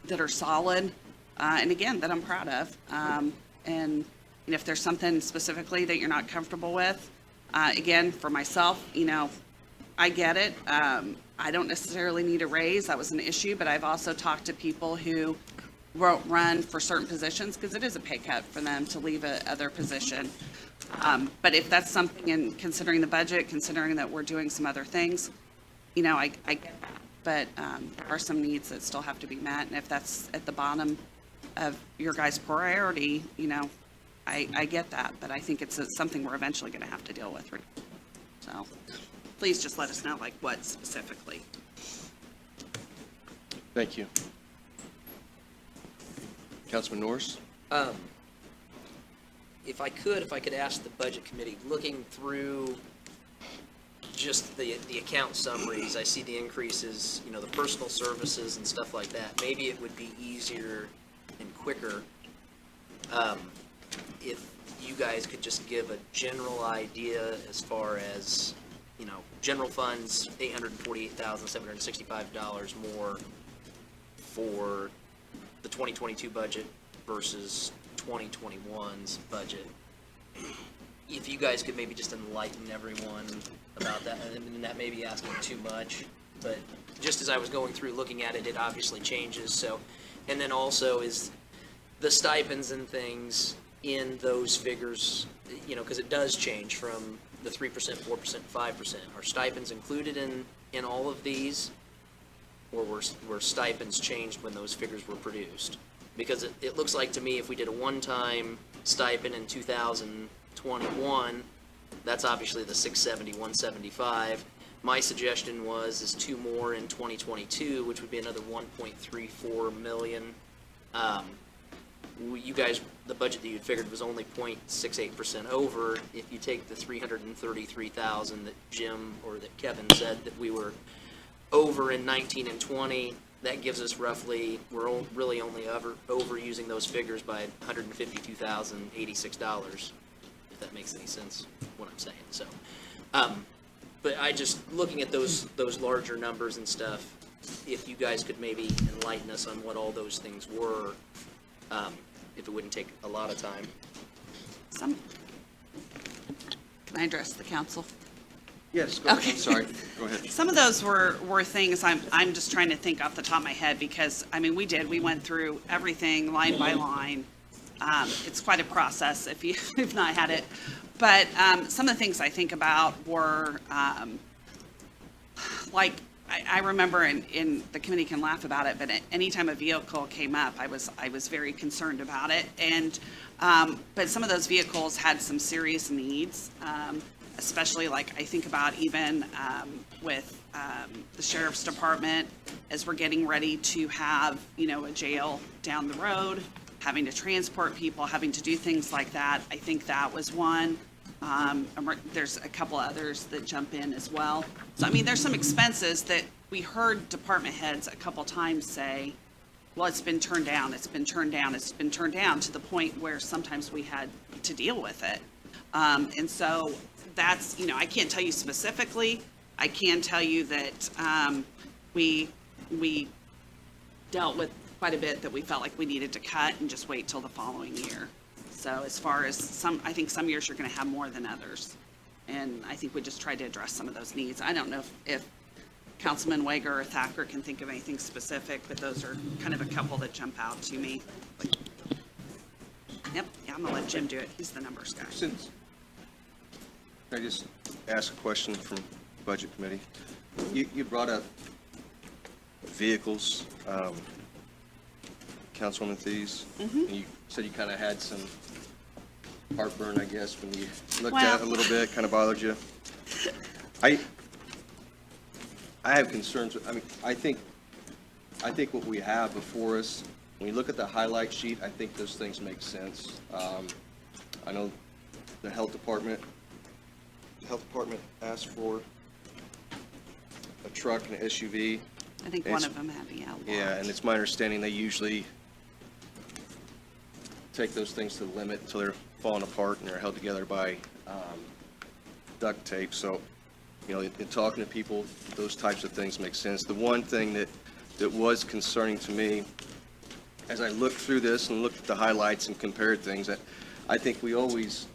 that are solid, and again, that I'm proud of. And if there's something specifically that you're not comfortable with, again, for myself, you know, I get it. I don't necessarily need a raise. That was an issue, but I've also talked to people who run for certain positions, because it is a pay cut for them to leave a other position. But if that's something, in considering the budget, considering that we're doing some other things, you know, I get that. But there are some needs that still have to be met, and if that's at the bottom of your guys' priority, you know, I get that, but I think it's something we're eventually going to have to deal with. So please just let us know, like, what specifically. Thank you. Councilman Norris? If I could ask the budget committee, looking through just the account summaries, I see the increases, you know, the personal services and stuff like that. Maybe it would be easier and quicker if you guys could just give a general idea as far as, you know, general funds, $848,765 more for the 2022 budget versus 2021's budget. If you guys could maybe just enlighten everyone about that, and that may be asking too much, but just as I was going through looking at it, it obviously changes, so. And then also is the stipends and things in those figures, you know, because it does change from the 3%, 4%, 5%. Are stipends included in all of these? Or were stipends changed when those figures were produced? Because it looks like to me if we did a one-time stipend in 2021, that's obviously the 670, 175. My suggestion is 2 more in 2022, which would be another 1.34 million. You guys, the budget that you figured was only 0.68% over. If you take the 333,000 that Jim or that Kevin said that we were over in 19 and 20, that gives us roughly, really only overusing those figures by $152,086, if that makes any sense, what I'm saying. So, but I just, looking at those larger numbers and stuff, if you guys could maybe enlighten us on what all those things were, if it wouldn't take a lot of time. Can I address the council? Yes, go ahead. Okay. I'm sorry. Go ahead. Some of those were things I'm just trying to think off the top of my head because, I mean, we went through everything line by line. It's quite a process if you've not had it. But some of the things I think about were, like, I remember, and the committee can laugh about it, but anytime a vehicle came up, I was very concerned about it. And, but some of those vehicles had some serious needs. Especially like I think about even with the sheriff's department as we're getting ready to have, you know, a jail down the road, having to transport people, having to do things like that. I think that was one. There's a couple others that jump in as well. So, I mean, there's some expenses that we heard department heads a couple times say, well, it's been turned down, it's been turned down, it's been turned down, to the point where sometimes we had to deal with it. And so that's, you know, I can't tell you specifically. I can tell you that we dealt with quite a bit that we felt like we needed to cut and just wait till the following year. So as far as I think some years you're going to have more than others. And I think we just tried to address some of those needs. I don't know if Councilman Wager or Thacker can think of anything specific, but those are kind of a couple that jump out to me. Yep, yeah, I'm going to let Jim do it. He's the numbers guy. Since, can I just ask a question from Budget Committee? You brought up vehicles, Councilwoman Thies. Mm-hmm. You said you kind of had some heartburn, I guess, when you looked at it a little bit, kind of bothered you. I have concerns with, I mean, I think what we have before us, when you look at the highlight sheet, I think those things make sense. I know the health department asked for a truck and an SUV. I think one of them had, Yeah, and it's my understanding they usually take those things to the limit until they're falling apart and they're held together by duct tape. So, you know, in talking to people, those types of things make sense. The one thing that was concerning to me, as I looked through this and looked at the highlights and compared things, I think we always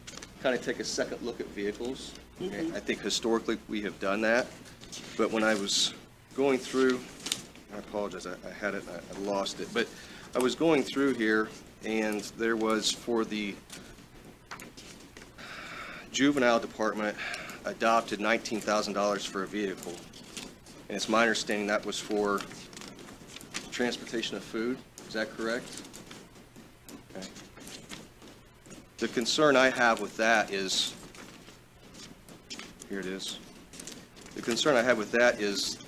kind of take a second look at vehicles. Mm-hmm. I think historically we have done that. But when I was going through, I apologize, I had it, I lost it. But I was going through here, and there was, for the juvenile department, adopted $19,000 for a vehicle. And it's my understanding that was for transportation of food. Is that correct? Okay. The concern I have with that is, here it is. The concern I have with that is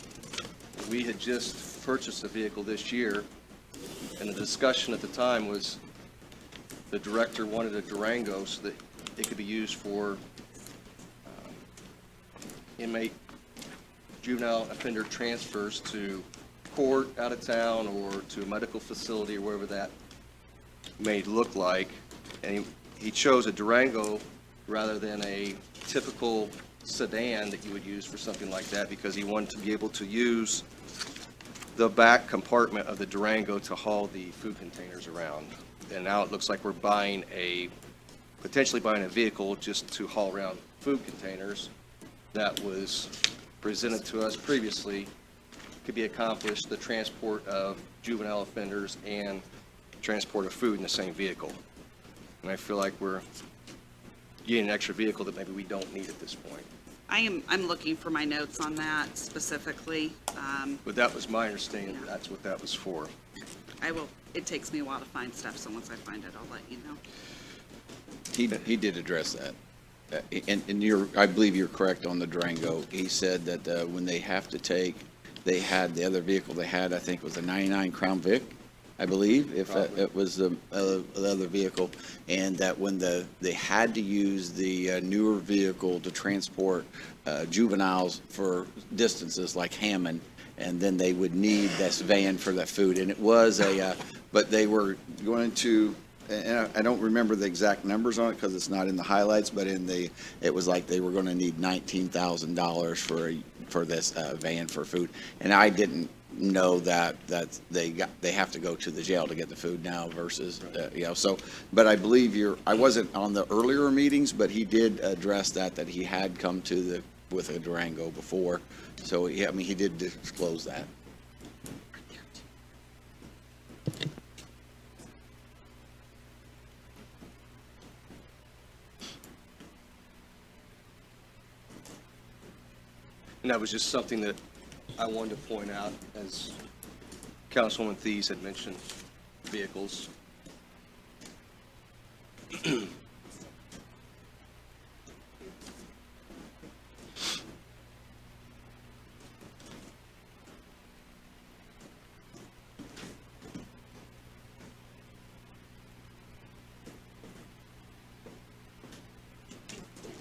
we had just purchased a vehicle this year, and the discussion at the time was the director wanted a Durango so that it could be used for inmate juvenile offender transfers to court out of town or to a medical facility or wherever that may look like. And he chose a Durango rather than a typical sedan that you would use for something like that, because he wanted to be able to use the back compartment of the Durango to haul the food containers around. And now it looks like we're potentially buying a vehicle just to haul around food containers that was presented to us previously could be accomplished, the transport of juvenile offenders and transport of food in the same vehicle. And I feel like we're getting an extra vehicle that maybe we don't need at this point. I'm looking for my notes on that specifically. But that was my understanding, that's what that was for. It takes me a while to find stuff, so once I find it, I'll let you know. He did address that. And I believe you're correct on the Durango. He said that when they have to take, they had, the other vehicle they had, I think was a 99 Crown Vic, I believe, if it was the other vehicle, and that when they had to use the newer vehicle to transport juveniles for distances like Hammond, and then they would need this van for that food. And it was but they were going to, and I don't remember the exact numbers on it because it's not in the highlights, but it was like they were going to need $19,000 for this van for food. And I didn't know that they have to go to the jail to get the food now versus, so, but I believe I wasn't on the earlier meetings, but he did address that he had come with a Durango before. So, yeah, I mean, he did disclose that. And that was just something that I wanted to point out, as Councilwoman Thies had mentioned, vehicles.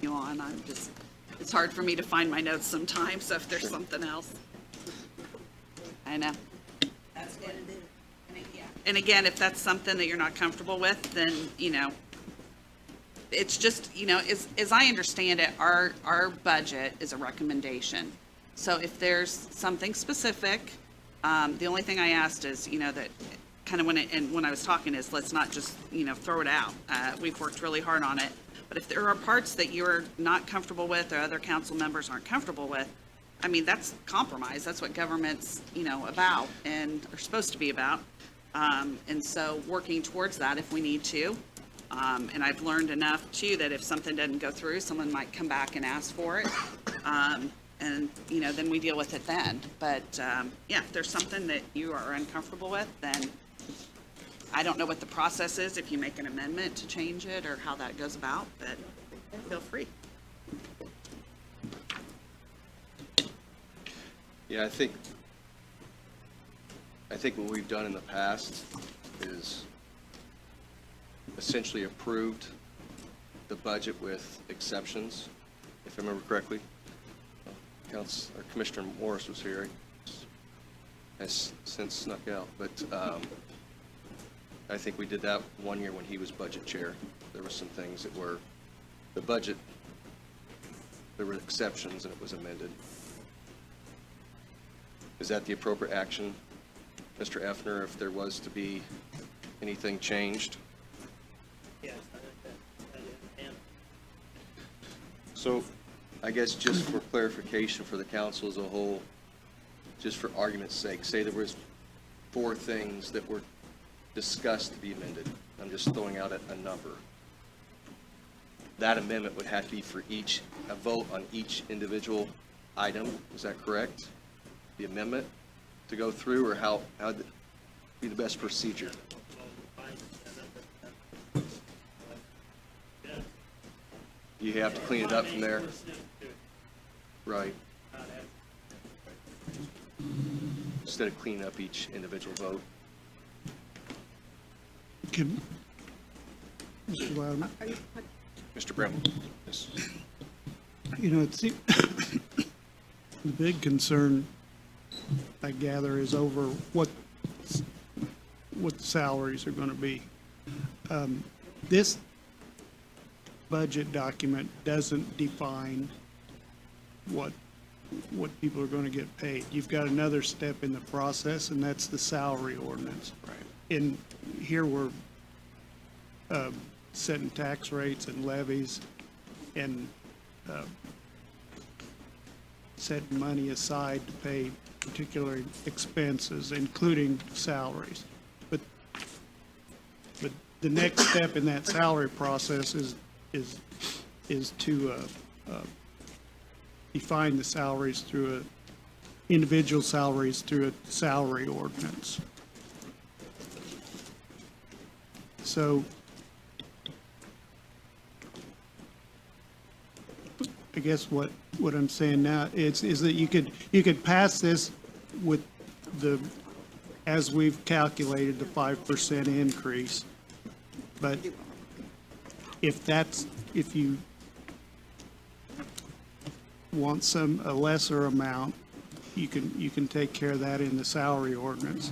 You on, it's hard for me to find my notes sometimes, so if there's something else. I know. That's what it is. And again, if that's something that you're not comfortable with, then, it's just, as I understand it, our budget is a recommendation. So if there's something specific, the only thing I asked is, that kind of when I was talking is, let's not just, throw it out. We've worked really hard on it. But if there are parts that you're not comfortable with or other council members aren't comfortable with, I mean, that's compromise. That's what government's, about and are supposed to be about. And so working towards that if we need to. And I've learned enough too that if something doesn't go through, someone might come back and ask for it. And, then we deal with it then. But, if there's something that you are uncomfortable with, then I don't know what the process is, if you make an amendment to change it or how that goes about, but feel free. Yeah, I think what we've done in the past is essentially approved the budget with exceptions, if I remember correctly. Commissioner Morris was here, has since snuck out, but I think we did that one year when he was budget chair. There were some things that were, the budget, there were exceptions and it was amended. Is that the appropriate action, Mr. Effner, if there was to be anything changed? Yes, I think that is. So I guess just for clarification for the council as a whole, just for argument's sake, say there was 4 things that were discussed to be amended. I'm just throwing out a number. That amendment would have to be for a vote on each individual item. Is that correct? The amendment to go through, or how would be the best procedure? You have to clean it up from there? Right. Instead of cleaning up each individual vote. Can, Mr. Loudon, Mr. Brown? Yes. it seems, the big concern, I gather, is over what the salaries are going to be. This budget document doesn't define what people are going to get paid. You've got another step in the process, and that's the salary ordinance. Right. And here we're setting tax rates and levies, and setting money aside to pay particular expenses, including salaries. But the next step in that salary process is to define the salaries through individual salaries through a salary ordinance. So I guess what I'm saying now is that you could pass this with as we've calculated, the 5% increase. But if you want a lesser amount, you can take care of that in the salary ordinance.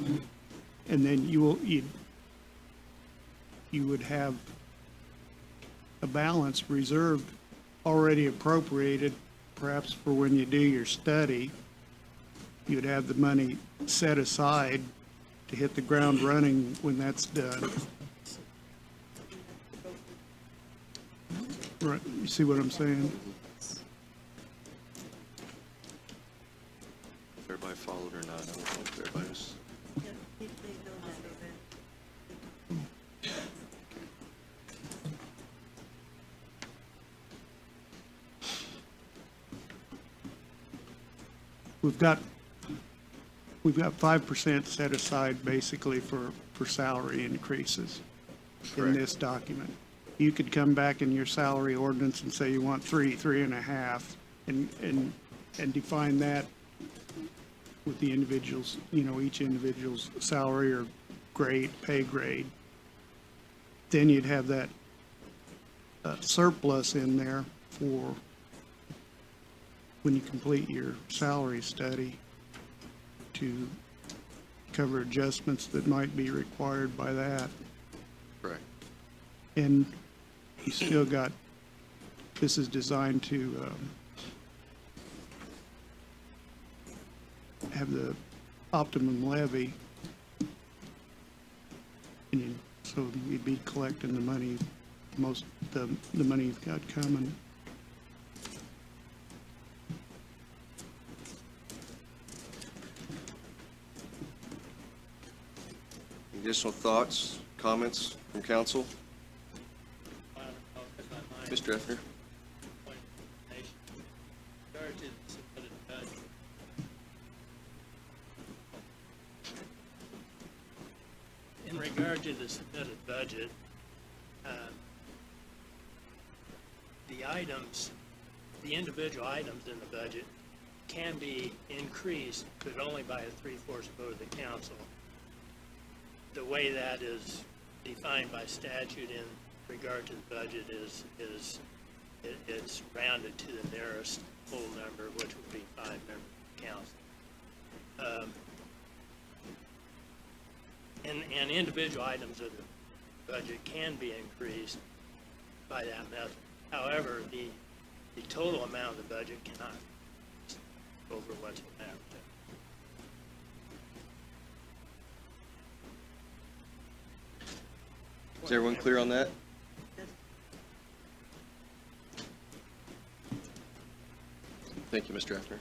And then you would have a balance reserved, already appropriated, perhaps for when you do your study. You'd have the money set aside to hit the ground running when that's done. Right, you see what I'm saying? If everybody followed or not, I don't know if everybody was. We've got 5% set aside basically for salary increases in this document. You could come back in your salary ordinance and say you want 3.5, and define that with the individuals, each individual's salary or grade, pay grade. Then you'd have that surplus in there for when you complete your salary study to cover adjustments that might be required by that. Correct. And you still got, this is designed to have the optimum levy. And so you'd be collecting the money, the money you've got coming. Additional thoughts, comments from council? Mr. Effner? In regard to the submitted budget, the individual items in the budget can be increased, but only by a 3/4 vote of the council. The way that is defined by statute in regard to the budget it's rounded to the nearest whole number, which would be 5 members of the council. And individual items of the budget can be increased by that method. However, the total amount of the budget cannot over what's been advertised. Is everyone clear on that? Thank you, Mr. Effner.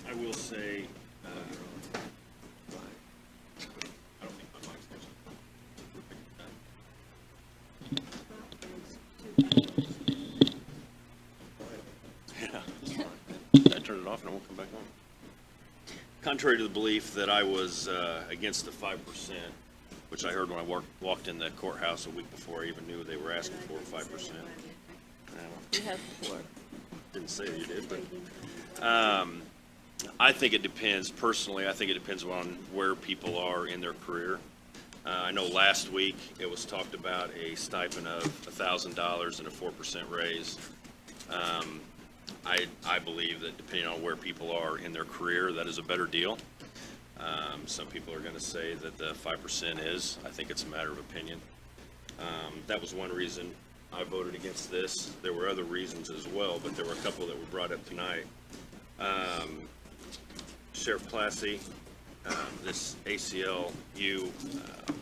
I will say, I don't think my mic's Yeah. I turned it off and it won't come back on. Contrary to the belief that I was against the 5%, which I heard when I walked in the courthouse a week before I even knew they were asking for 5%. You have support. Didn't say you did, but I think it depends, personally, I think it depends on where people are in their career. I know last week it was talked about a stipend of $1,000 and a 4% raise. I believe that depending on where people are in their career, that is a better deal. Some people are going to say that the 5% is. I think it's a matter of opinion. That was one reason I voted against this. There were other reasons as well, but there were a couple that were brought up tonight. Sheriff Plassey, this ACLU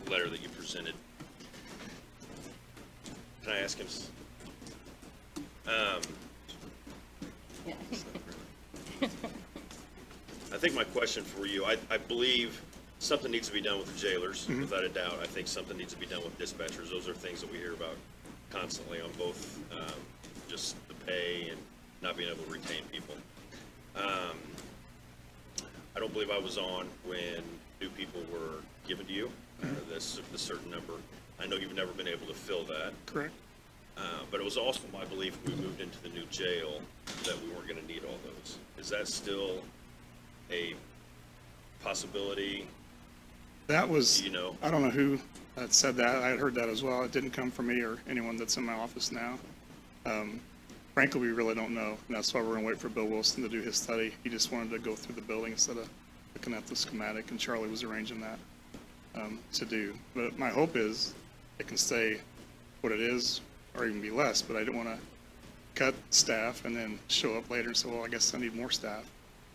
letter that you presented. Can I ask him? I think my question for you, I believe something needs to be done with the jailers, without a doubt. I think something needs to be done with dispatchers. Those are things that we hear about constantly on both, just the pay and not being able to retain people. I don't believe I was on when new people were given to you, this certain number. I know you've never been able to fill that. Correct. But it was also my belief when we moved into the new jail that we weren't gonna need all those. Is that still a possibility? That was, You know. I don't know who had said that. I had heard that as well. It didn't come from me or anyone that's in my office now. Frankly, we really don't know, and that's why we're gonna wait for Bill Wilson to do his study. He just wanted to go through the building instead of looking at the schematic, and Charlie was arranging that to do. But my hope is it can stay what it is, or even be less, but I don't wanna cut staff and then show up later and say, well, I guess I need more staff.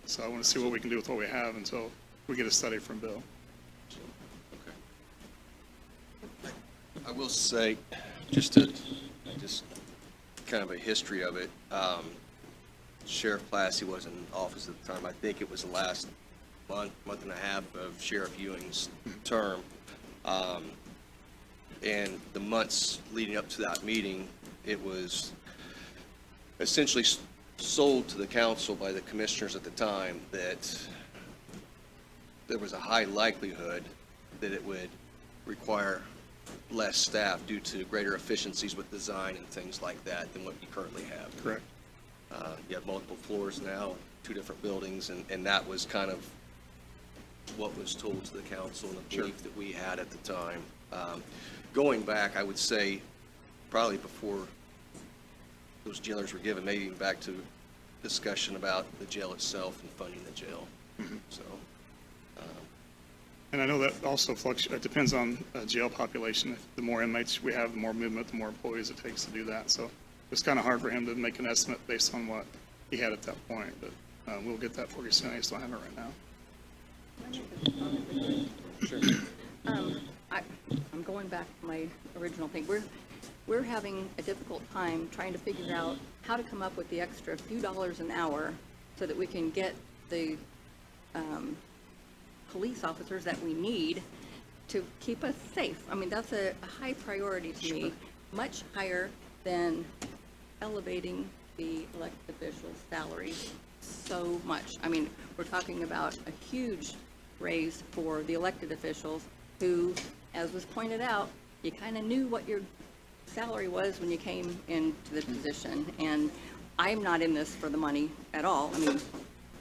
So I wanna see what we can do with what we have until we get a study from Bill. I will say, just kind of a history of it. Sheriff Plassey wasn't in office at the time. I think it was the last month and a half of Sheriff Ewing's term. And the months leading up to that meeting, it was essentially sold to the council by the commissioners at the time that there was a high likelihood that it would require less staff due to greater efficiencies with design and things like that than what you currently have. Correct. You have multiple floors now, 2 different buildings, and that was kind of what was told to the council and the belief that we had at the time. Going back, I would say probably before those jailers were given, maybe even back to discussion about the jail itself and funding the jail. So. And I know that also it depends on jail population. The more inmates we have, the more movement, the more employees it takes to do that. So it's kind of hard for him to make an estimate based on what he had at that point, but we'll get that for you soon. I just don't have it right now. I'm going back to my original thing. We're having a difficult time trying to figure out how to come up with the extra few dollars an hour so that we can get the police officers that we need to keep us safe. I mean, that's a high priority to me, much higher than elevating the elected officials' salaries so much. I mean, we're talking about a huge raise for the elected officials who, as was pointed out, you kind of knew what your salary was when you came into the position. And I'm not in this for the money at all. I mean,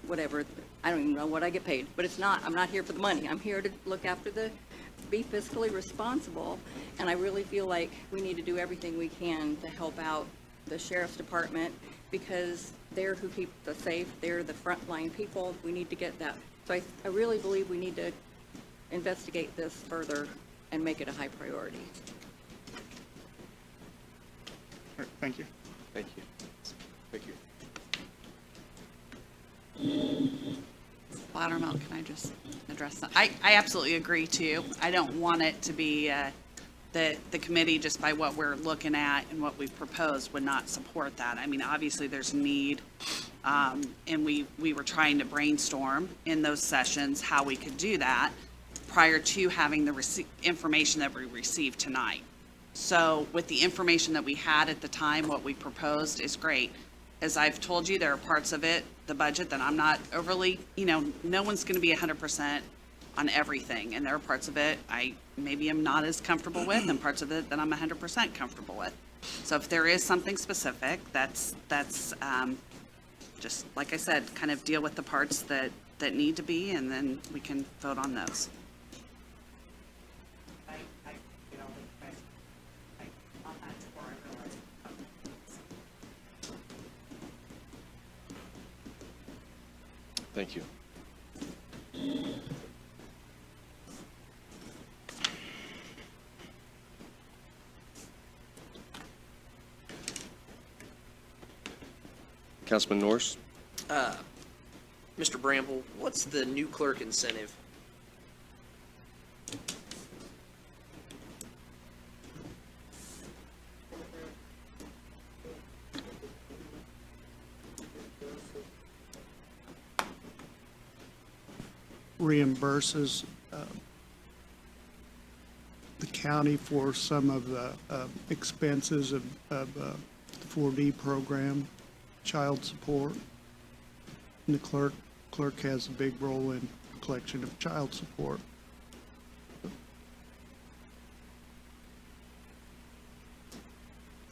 whatever, I don't even know what I get paid, but I'm not here for the money. I'm here to look after be fiscally responsible, and I really feel like we need to do everything we can to help out the sheriff's department because they're who keep us safe. They're the frontline people. We need to get that. So I really believe we need to investigate this further and make it a high priority. All right, thank you. Thank you. Thank you. Loudermilk, can I just address that? I absolutely agree too. I don't want it to be the committee, just by what we're looking at and what we've proposed, would not support that. I mean, obviously there's need, and we were trying to brainstorm in those sessions how we could do that prior to having the information that we received tonight. So with the information that we had at the time, what we proposed is great. As I've told you, there are parts of it, the budget, that I'm not overly, no one's going to be 100% on everything. And there are parts of it I maybe am not as comfortable with, and parts of it that I'm 100% comfortable with. So if there is something specific, that's just, like I said, kind of deal with the parts that need to be, and then we can vote on those. Thank you. Councilman Norris? Mr. Bramble, what's the new clerk incentive? Reimburses the county for some of the expenses of the 4D program, child support. And the clerk has a big role in collection of child support.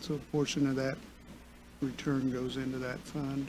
So a portion of that return goes into that fund.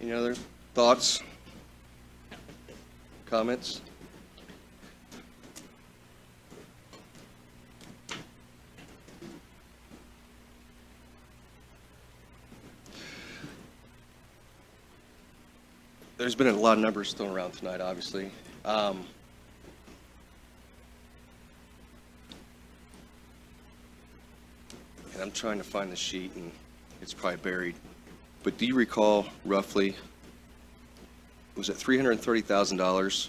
Any other thoughts? Comments? There's been a lot of numbers thrown around tonight, obviously. And I'm trying to find the sheet, and it's probably buried. But do you recall roughly, was it $330,000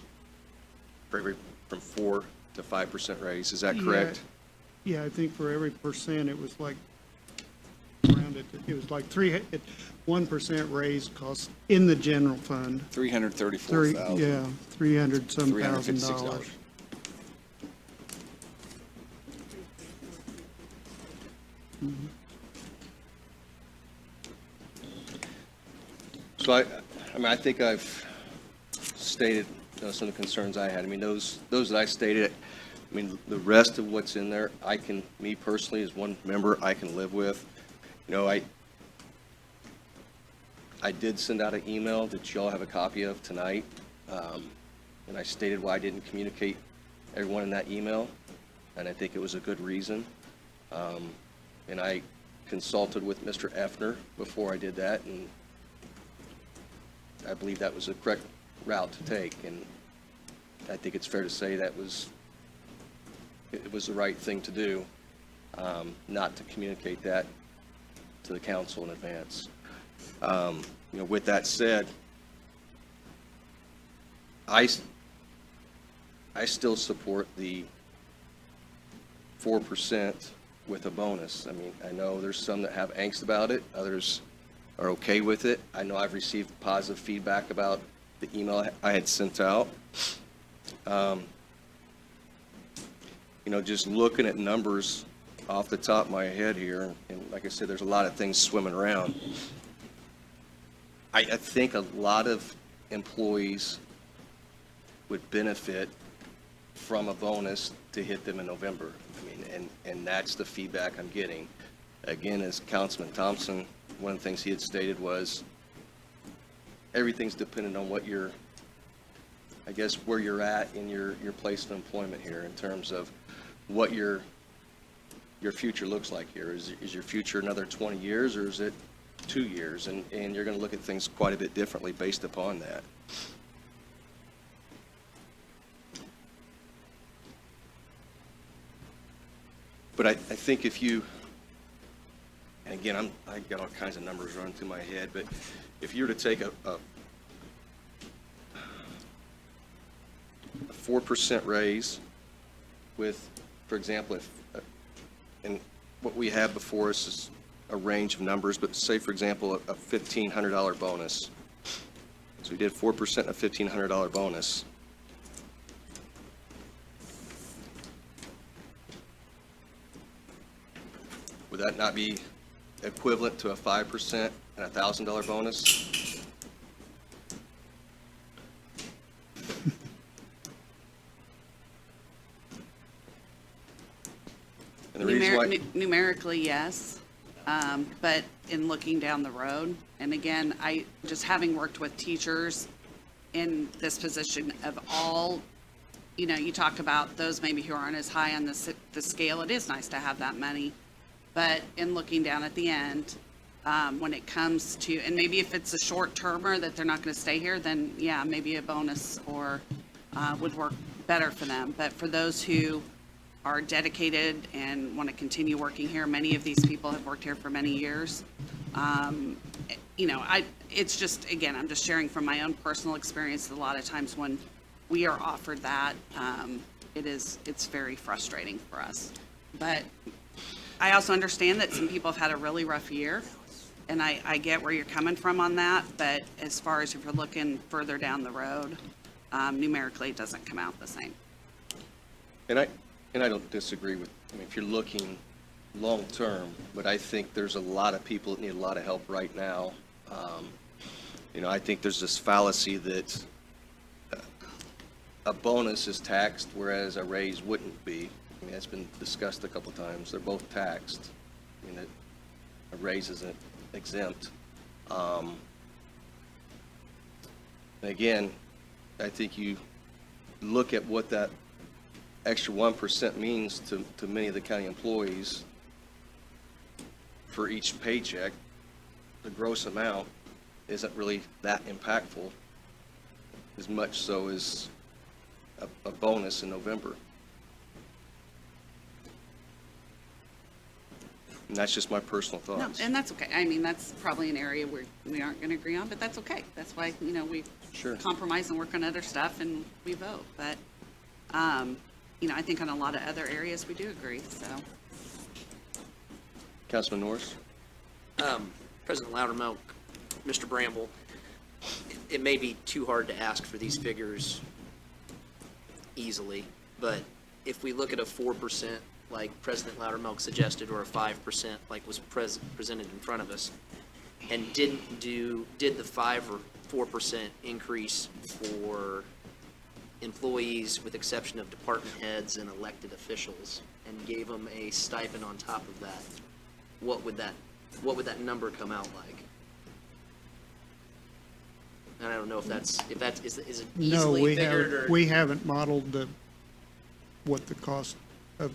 for every, from 4 to 5% raise? Is that correct? Yeah, I think for every percent, it was like, rounded, it was like 1% raise costs in the general fund. 334,000. Yeah, 300 some thousand $356. dollars. So I mean, I think I've stated some of the concerns I had. I mean, those that I stated, I mean, the rest of what's in there, me personally, as one member, I can live with. You know, I did send out an email that you all have a copy of tonight, and I stated why I didn't communicate everyone in that email, and I think it was a good reason. And I consulted with Mr. Effner before I did that, and I believe that was the correct route to take, and I think it's fair to say that it was the right thing to do, not to communicate that to the council in advance. You know, with that said, I still support the 4% with a bonus. I mean, I know there's some that have angst about it, others are okay with it. I know I've received positive feedback about the email I had sent out. You know, just looking at numbers off the top of my head here, and like I said, there's a lot of things swimming around. I think a lot of employees would benefit from a bonus to hit them in November. I mean, and that's the feedback I'm getting. Again, as Councilman Thompson, one of the things he had stated was everything's dependent on what you're, I guess, where you're at in your place of employment here in terms of what your future looks like here. Is your future another 20 years or is it 2 years? And you're going to look at things quite a bit differently based upon that. But I think if you, and again, I got all kinds of numbers running through my head, but if you were to take a 4% raise with, for example, and what we have before us is a range of numbers, but say, for example, a $1,500 bonus. So we did 4% a $1,500 bonus. Would that not be equivalent to a 5% and a $1,000 bonus. And the reason why, Numerically, yes. But in looking down the road, and again, just having worked with teachers in this position of all, you talk about those maybe who aren't as high on the scale, it is nice to have that money. But in looking down at the end, when it comes to, and maybe if it's a short termer that they're not going to stay here, then yeah, maybe a bonus or would work better for them. But for those who are dedicated and want to continue working here, many of these people have worked here for many years. It's just, again, I'm just sharing from my own personal experience. A lot of times when we are offered that, it's very frustrating for us. But I also understand that some people have had a really rough year, and I get where you're coming from on that. But as far as if you're looking further down the road, numerically, it doesn't come out the same. and I don't disagree with, if you're looking long-term, but I think there's a lot of people that need a lot of help right now. I think there's this fallacy that a bonus is taxed, whereas a raise wouldn't be. That's been discussed a couple of times. They're both taxed. A raise isn't exempt. And again, I think you look at what that extra 1% means to many of the county employees for each paycheck. The gross amount isn't really that impactful, as much so as a bonus in November. And that's just my personal No, thoughts. and that's okay. That's probably an area where we aren't going to agree on, but that's okay. That's why, we Sure. compromise and work on other stuff and we vote. But, I think on a lot of other areas, we do agree, so. Councilman Norris? President Loudermilk, Mr. Bramble, it may be too hard to ask for these figures easily, but if we look at a 4%, like President Loudermilk suggested, or a 5%, like was presented in front of us, and did the 5 or 4% increase for employees with exception of department heads and elected officials, and gave them a stipend on top of that, what would that number come out like? And I don't know if is it No, easily figured, or? we haven't modeled what the cost of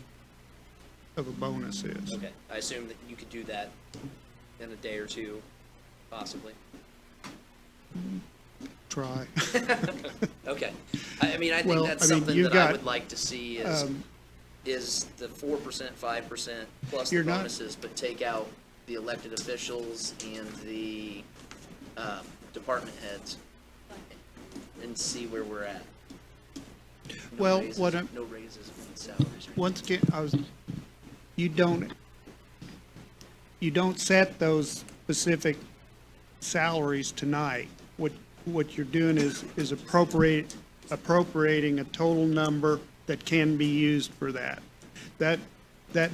a bonus is. Okay, I assume that you could do that in a day or two, possibly. Try. Okay. I think Well, that's I mean, something you've that I got, would like to see is the 4%, 5% plus the You're not- bonuses, but take out the elected officials and the department heads and see where we're at. Well, raises, what I'm- no raises in salaries. Once again, you don't set those specific salaries tonight. What you're doing is appropriating a total number that can be used for that. That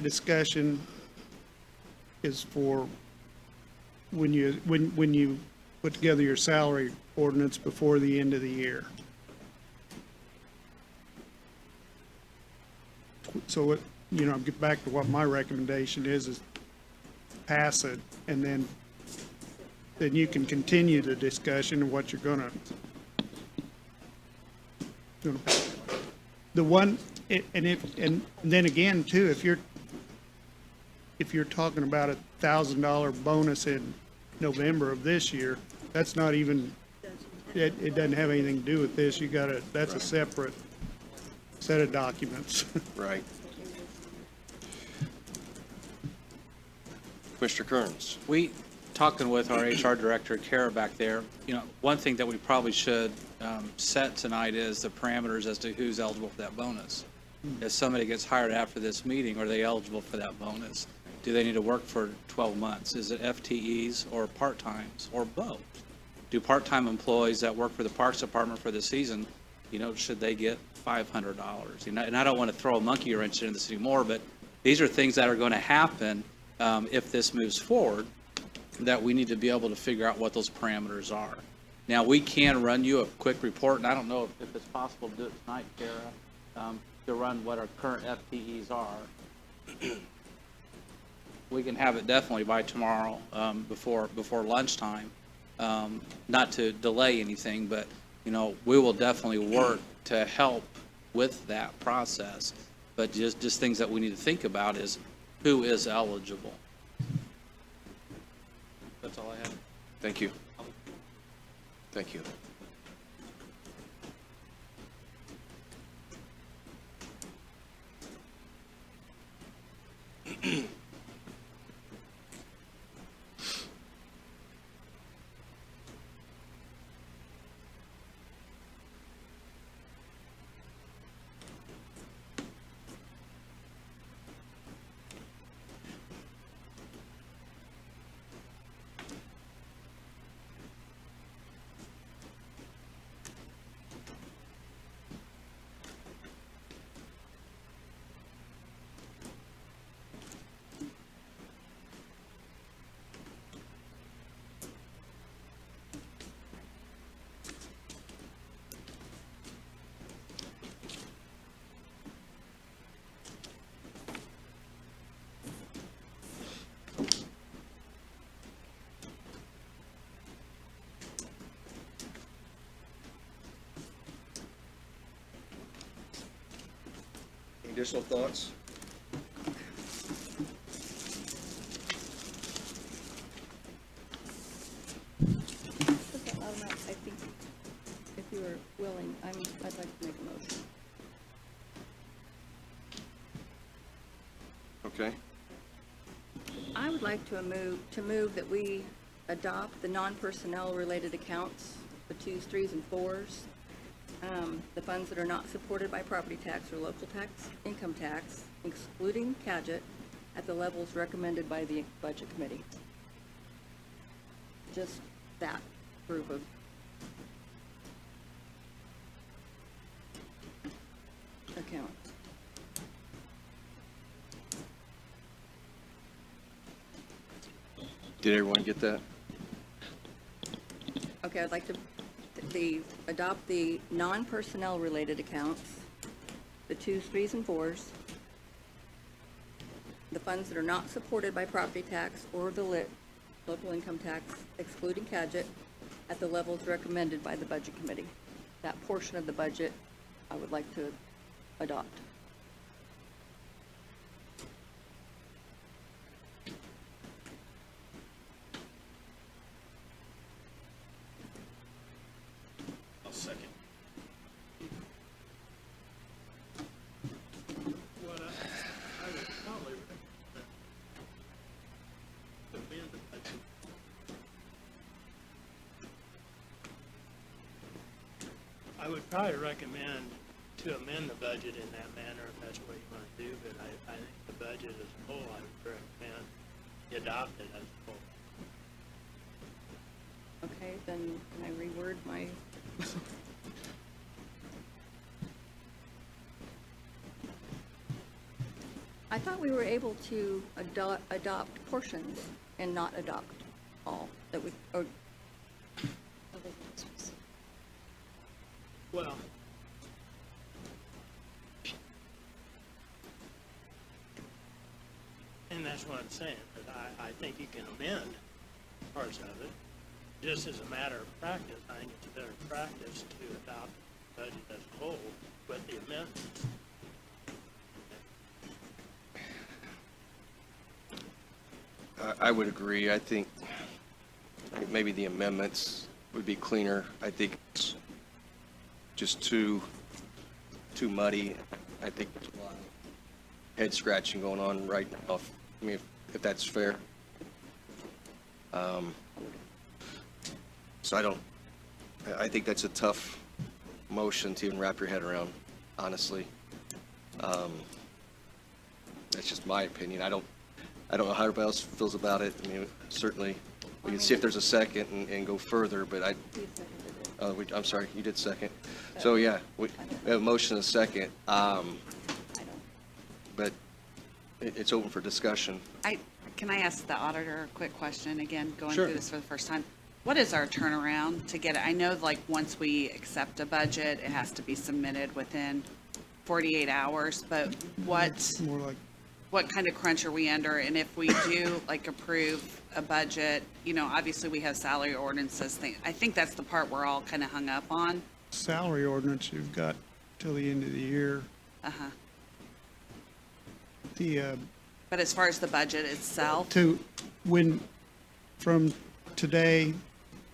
discussion is for when you put together your salary ordinance before the end of the year. So, get back to what my recommendation is pass it, and then you can continue the discussion of what you're gonna. The one, and then again too, if you're talking about $1,000 bonus in November of this year, that's not even, it doesn't have anything to do with this. That's a separate set of documents. Right. Commissioner Kearns? We, talking with our HR director, Terre, back there, one thing that we probably should set tonight is the parameters as to who's eligible for that bonus. If somebody gets hired after this meeting, are they eligible for that bonus? Do they need to work for 12 months? Is it FTEs or part-times or both? Do part-time employees that work for the Parks Department for the season, should they get $500? And I don't want to throw a monkey wrench into this anymore, but these are things that are going to happen if this moves forward, that we need to be able to figure out what those parameters are. Now, we can run you a quick report, and I don't know if it's possible to do it tonight, Tara, to run what our current FTEs are. We can have it definitely by tomorrow, before lunchtime, not to delay anything, but, you know, we will definitely work to help with that process. But just things that we need to think about is who is eligible. That's all I have. Thank you. Thank you. Any additional thoughts? I think if you are willing, I'd like to make a motion. Okay. I would like to move that we adopt the non-personnel related accounts, the 2s, 3s, and 4s, the funds that are not supported by property tax or local tax, income tax, excluding Cadget, at the levels recommended by the Budget Committee. Just that group of accounts. Did everyone get that? Okay, I'd like to adopt the non-personnel related accounts, the 2s, 3s, and 4s, the funds that are not supported by property tax or the local income tax, excluding Cadget, at the levels recommended by the Budget Committee. That portion of the budget I would like to adopt. I'll second. What I would probably recommend to amend the budget. I would probably recommend to amend the budget in that manner if that's what you want to do, but I think the budget as a whole, I would recommend you adopt it as a whole. Okay, then can I reword my? I thought we were able to adopt portions and not adopt all, that we, or, Well, and that's what I'm saying, that I think you can amend parts of it. Just as a matter of practice, I think it's better practice to adopt the budget as a whole with the amendments. I would agree. I think maybe the amendments would be cleaner. I think it's just too muddy. I think there's a lot of head scratching going on right now. I mean, if that's fair. So I think that's a tough motion to even wrap your head around, honestly. That's just my opinion. I don't know how everybody else feels about it. I mean, certainly, we can see if there's a second and go further, but I'm sorry, you did second. So, yeah, we have a motion and a second, but it's open for discussion. Can I ask the auditor a quick question, again, going Sure. through this for the first time? What is our turnaround to get it? I know, like, once we accept a budget, it has to be submitted within 48 hours, but More like, what kind of crunch are we under? And if we do, like, approve a budget, you know, obviously we have salary ordinances thing. I think that's the part we're all kind of hung up on. salary ordinance, you've got till the end of the year. Uh-huh. But But as far as the budget itself, from today,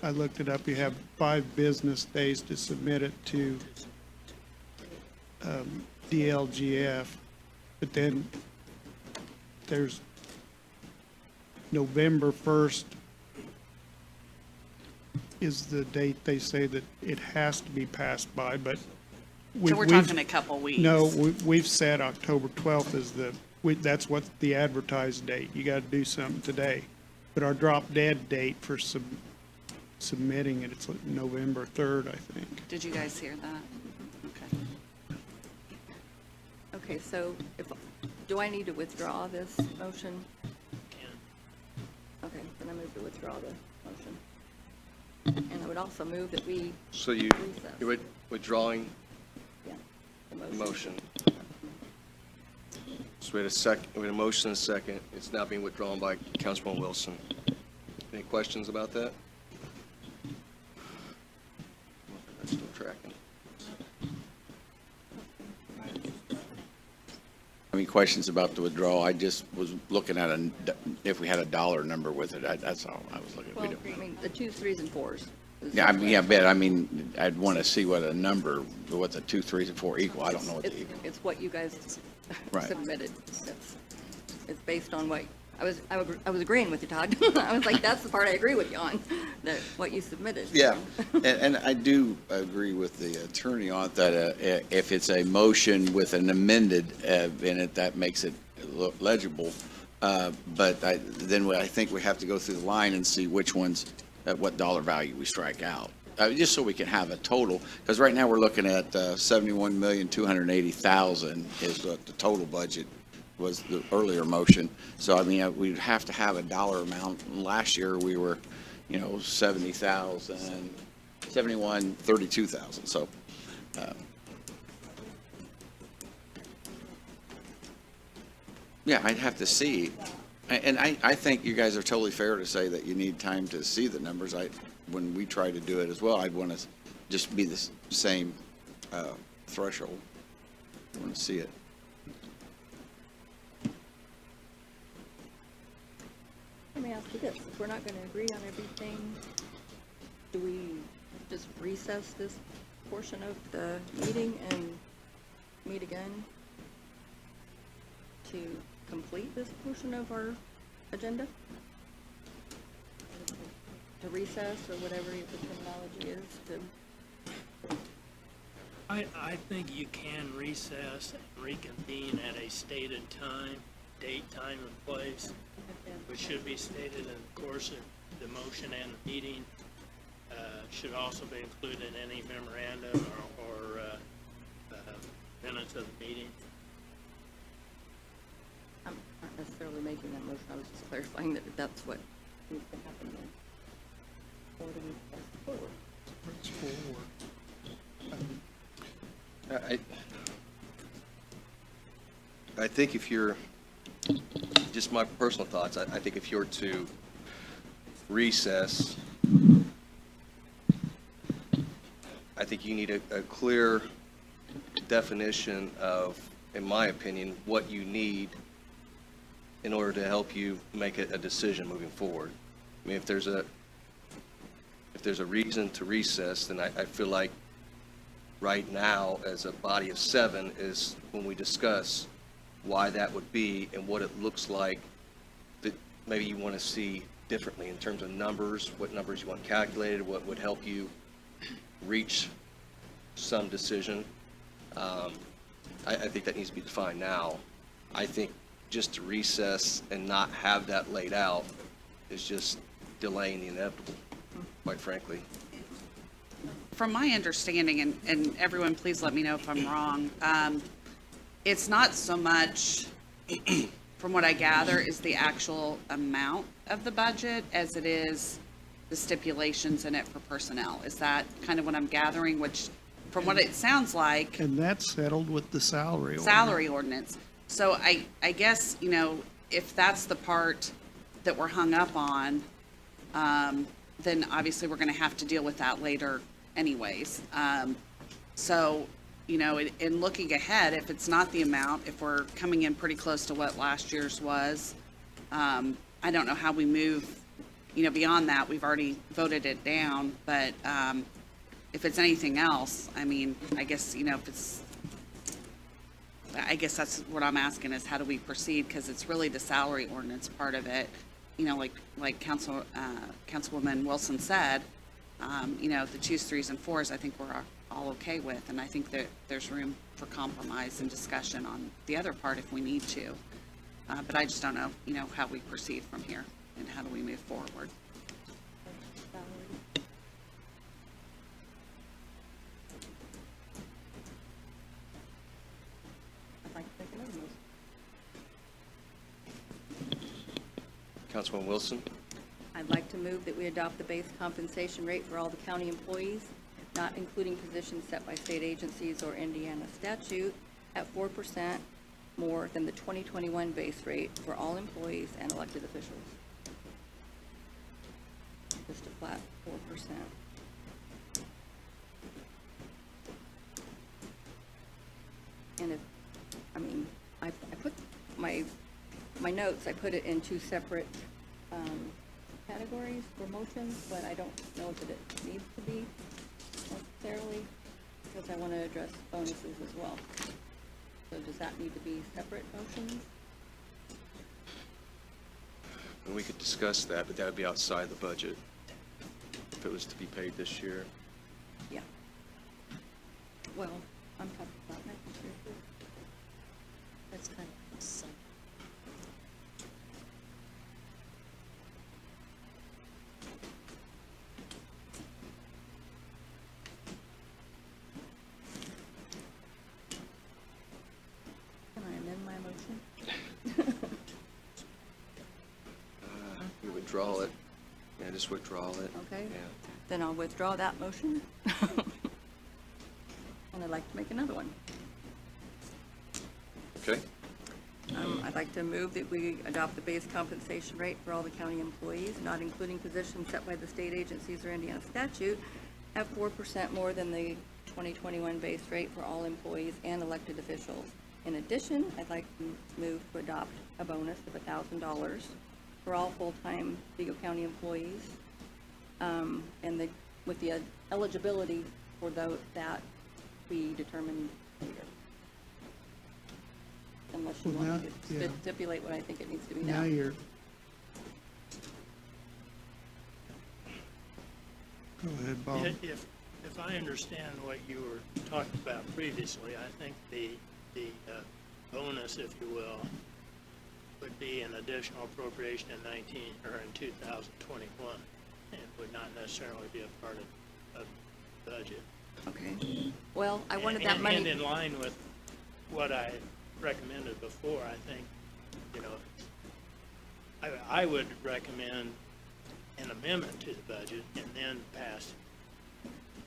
I looked it up, you have 5 business days to submit it to DLGF, but then there's November 1st is the date they say that it has to be passed by, but so we're talking a couple weeks. no, we've said October 12th is that's what the advertised date. You got to do something today. But our drop dead date for submitting it, it's like November 3rd, I think. Did you guys hear that? Okay. Okay, so do I need to withdraw this motion? Okay, then I move to withdraw the motion. And I would also move that we So you're withdrawing yeah, the motion. So we had a motion and a second. It's now being withdrawn by Councilman Wilson. Any questions about that? I'm still tracking. Any questions about the withdrawal? I just was looking at if we had a dollar number with it. That's all I was looking at. well, I mean, the 2s, 3s, and 4s. Yeah, I mean, yeah, but I mean, I'd want to see what the 2, 3, and 4 equal. I don't know what they equal. It's what you guys Right. submitted. It's based on what, I was agreeing with you, Todd. I was like, that's the part I agree with you on, that what you submitted. Yeah, and I do agree with the attorney on that, if it's a motion with an amended in it, that makes it legible. But then I think we have to go through the line and see which ones, at what dollar value we strike out. Just so we can have a total, because right now we're looking at $71,280,000 is what the total budget was, the earlier motion. So, I mean, we'd have to have a dollar amount. Last year, we were, 70,000, 32,000, so. Yeah, I'd have to see. And I think you guys are totally fair to say that you need time to see the numbers. When we try to do it as well, I'd want to just be the same threshold. I want to see it. Let me ask you this, if we're not going to agree on everything, do we just recess this portion of the meeting and meet again to complete this portion of our agenda? To recess, or whatever the terminology is, to, I think you can recess and reconvene at a stated time, date, time, and place, which should be stated in the course of the motion and the meeting. Should also be included in any memorandum or minutes of the meeting. I'm not necessarily making that motion, I was just clarifying that that's what needs to happen then. Or do we press forward? It's forward. I think if you're, just my personal thoughts, I think if you're to recess, I think you need a clear definition of, in my opinion, what you need in order to help you make a decision moving forward. I mean, if there's a reason to recess, then I feel like right now, as a body of 7, is when we discuss why that would be and what it looks like that maybe you want to see differently in terms of numbers, what numbers you want calculated, what would help you reach some decision. I think that needs to be defined now. I think just to recess and not have that laid out is just delaying the inevitable, quite frankly. From my understanding, and everyone, please let me know if I'm wrong, it's not so much from what I gather, is the actual amount of the budget as it is the stipulations in it for personnel. Is that kind of what I'm gathering, which, from what it sounds like, And that's settled with the salary ordinance. salary ordinance. So I guess, you know, if that's the part that we're hung up on, then obviously we're gonna have to deal with that later anyways. So, you know, in looking ahead, if it's not the amount, if we're coming in pretty close to what last year's was, I don't know how we move, you know, beyond that. We've already voted it down, but, if it's anything else, I mean, I guess, you know, if it's, I guess that's what I'm asking is how do we proceed? Because it's really the salary ordinance part of it. You know, like Councilwoman Wilson said, you know, the 2s, 3s, and 4s, I think we're all okay with. And I think that there's room for compromise and discussion on the other part if we need to. But I just don't know, you know, how we proceed from here and how do we move forward. I'd like to make another motion. Councilwoman Wilson? I'd like to move that we adopt the base compensation rate for all the county employees, not including positions set by state agencies or Indiana statute, at 4% more than the 2021 base rate for all employees and elected officials. Just a flat 4%. And if, I mean, I put my notes, I put it in two separate categories for motions, but I don't know that it needs to be necessarily, because I want to address bonuses as well. So does that need to be separate motions? And we could discuss that, but that would be outside the budget if it was to be paid this year. Yeah. Well, I'm talking about next year too. That's kind of some. Can I amend my motion? You withdraw it. Yeah, just withdraw it. Okay. Yeah. Then I'll withdraw that motion. And I'd like to make another one. Okay. I'd like to move that we adopt the base compensation rate for all the county employees, not including positions set by the state agencies or Indiana statute, at 4% more than the 2021 base rate for all employees and elected officials. In addition, I'd like to move to adopt a bonus of $1,000 for all full-time Vigo County employees, and with the eligibility for that we determine later. Unless you Well, want now- to yeah. stipulate what I think it needs to be now. Now you're. Go ahead, Bob. If I understand what you were talking about previously, I think the bonus, if you will, would be an additional appropriation in 2021, and would not necessarily be a part of the budget. Okay. Well, I wanted that money. And in line with what I recommended before, I think, you know, I would recommend an amendment to the budget and then pass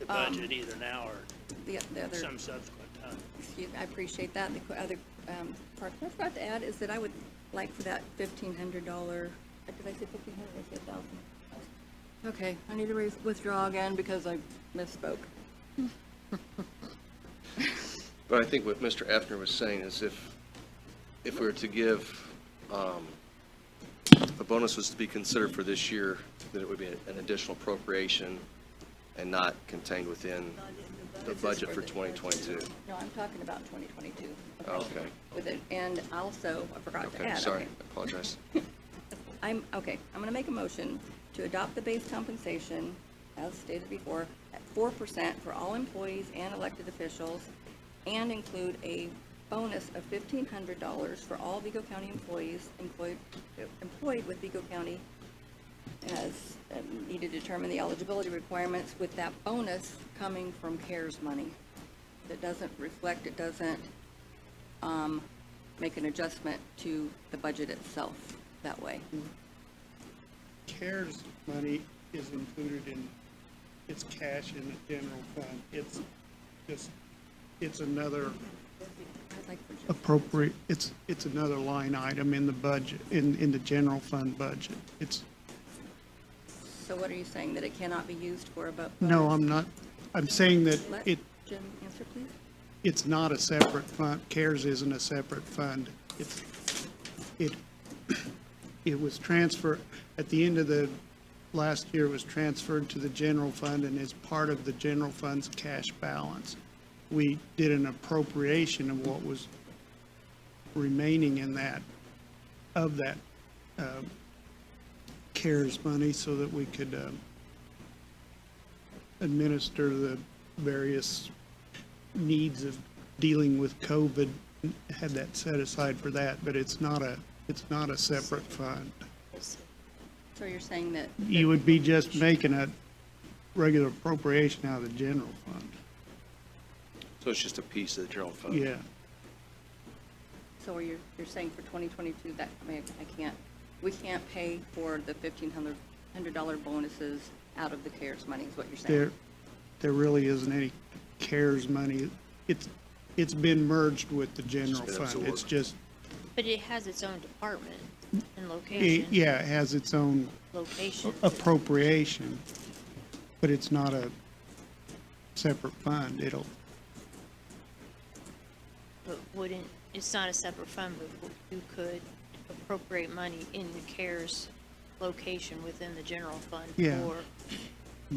the budget either now or The other, some subsequent time. excuse me, I appreciate that. The other part I forgot to add is that I would like for that $1,500, did I say 1,500 or say 1,000? Okay, I need to withdraw again because I misspoke. But I think what Mr. Effner was saying is if we were to give, a bonus was to be considered for this year, then it would be an additional appropriation and not contained within the This is budget for the- 2022. No, I'm talking about 2022. Okay. With it, and also, I forgot to Okay, add. sorry, okay. I apologize. I'm going to make a motion to adopt the base compensation, as stated before, at 4% for all employees and elected officials, and include a bonus of $1,500 for all Vigo County employees employed with Vigo County, as need to determine the eligibility requirements, with that bonus coming from CARES money. That doesn't reflect, it doesn't make an adjustment to the budget itself that way. CARES money is included in, it's cash in the general fund. It's just, it's another I'd like for Jeff. appropriate, it's another line item in the budget, in the general fund budget. So what are you saying, that it cannot be used for above? No, I'm not, I'm saying that Let Jim answer, please. it's not a separate fund. CARES isn't a separate fund. It was transferred, at the end of the last year, it was transferred to the general fund and is part of the general fund's cash balance. We did an appropriation of what was remaining in that, of that CARES money so that we could administer the various needs of dealing with COVID, had that set aside for that, but it's not a separate fund. So you're saying that, You would be just making a regular appropriation out of the general fund. So it's just a piece of the general fund? Yeah. so you're saying for 2022 that, I mean, we can't pay for the $1,500 bonuses out of the CARES money is what you're saying? There really isn't any CARES money. It's been merged with the general been fund. It's absorbed. just, But it has its own department and location. yeah, it has its own Location. appropriation, but it's not a separate fund. But wouldn't, it's not a separate fund, but you could appropriate money in the CARES location within the general fund Yeah. for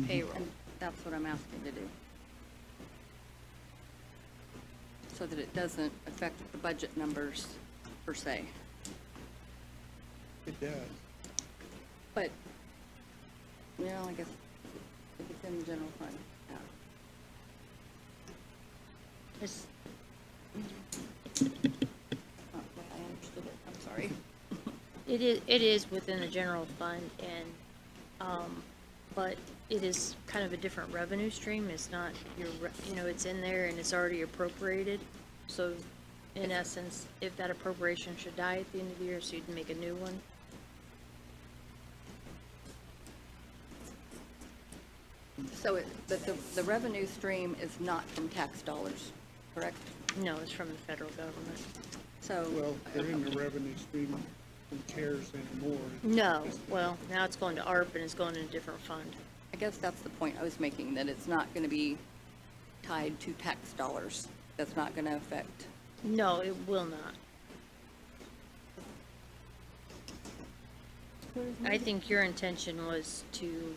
payroll. And that's what I'm asking to do. So that it doesn't affect the budget numbers per se. It does. But, I guess if it's in the general fund, yeah. It's, I understood it, I'm sorry. it is within the general fund and, but it is kind of a different revenue stream. It's not it's in there and it's already appropriated. So in essence, if that appropriation should die at the end of the year, so you'd make a new one. So the revenue stream is not from tax dollars, correct? No, it's from the federal government. So. Well, they're in the revenue stream from CARES anymore. No, well, now it's going to ARP and it's going in a different fund. I guess that's the point I was making, that it's not going to be tied to tax dollars. That's not going to affect. No, it will not. I think your intention was to,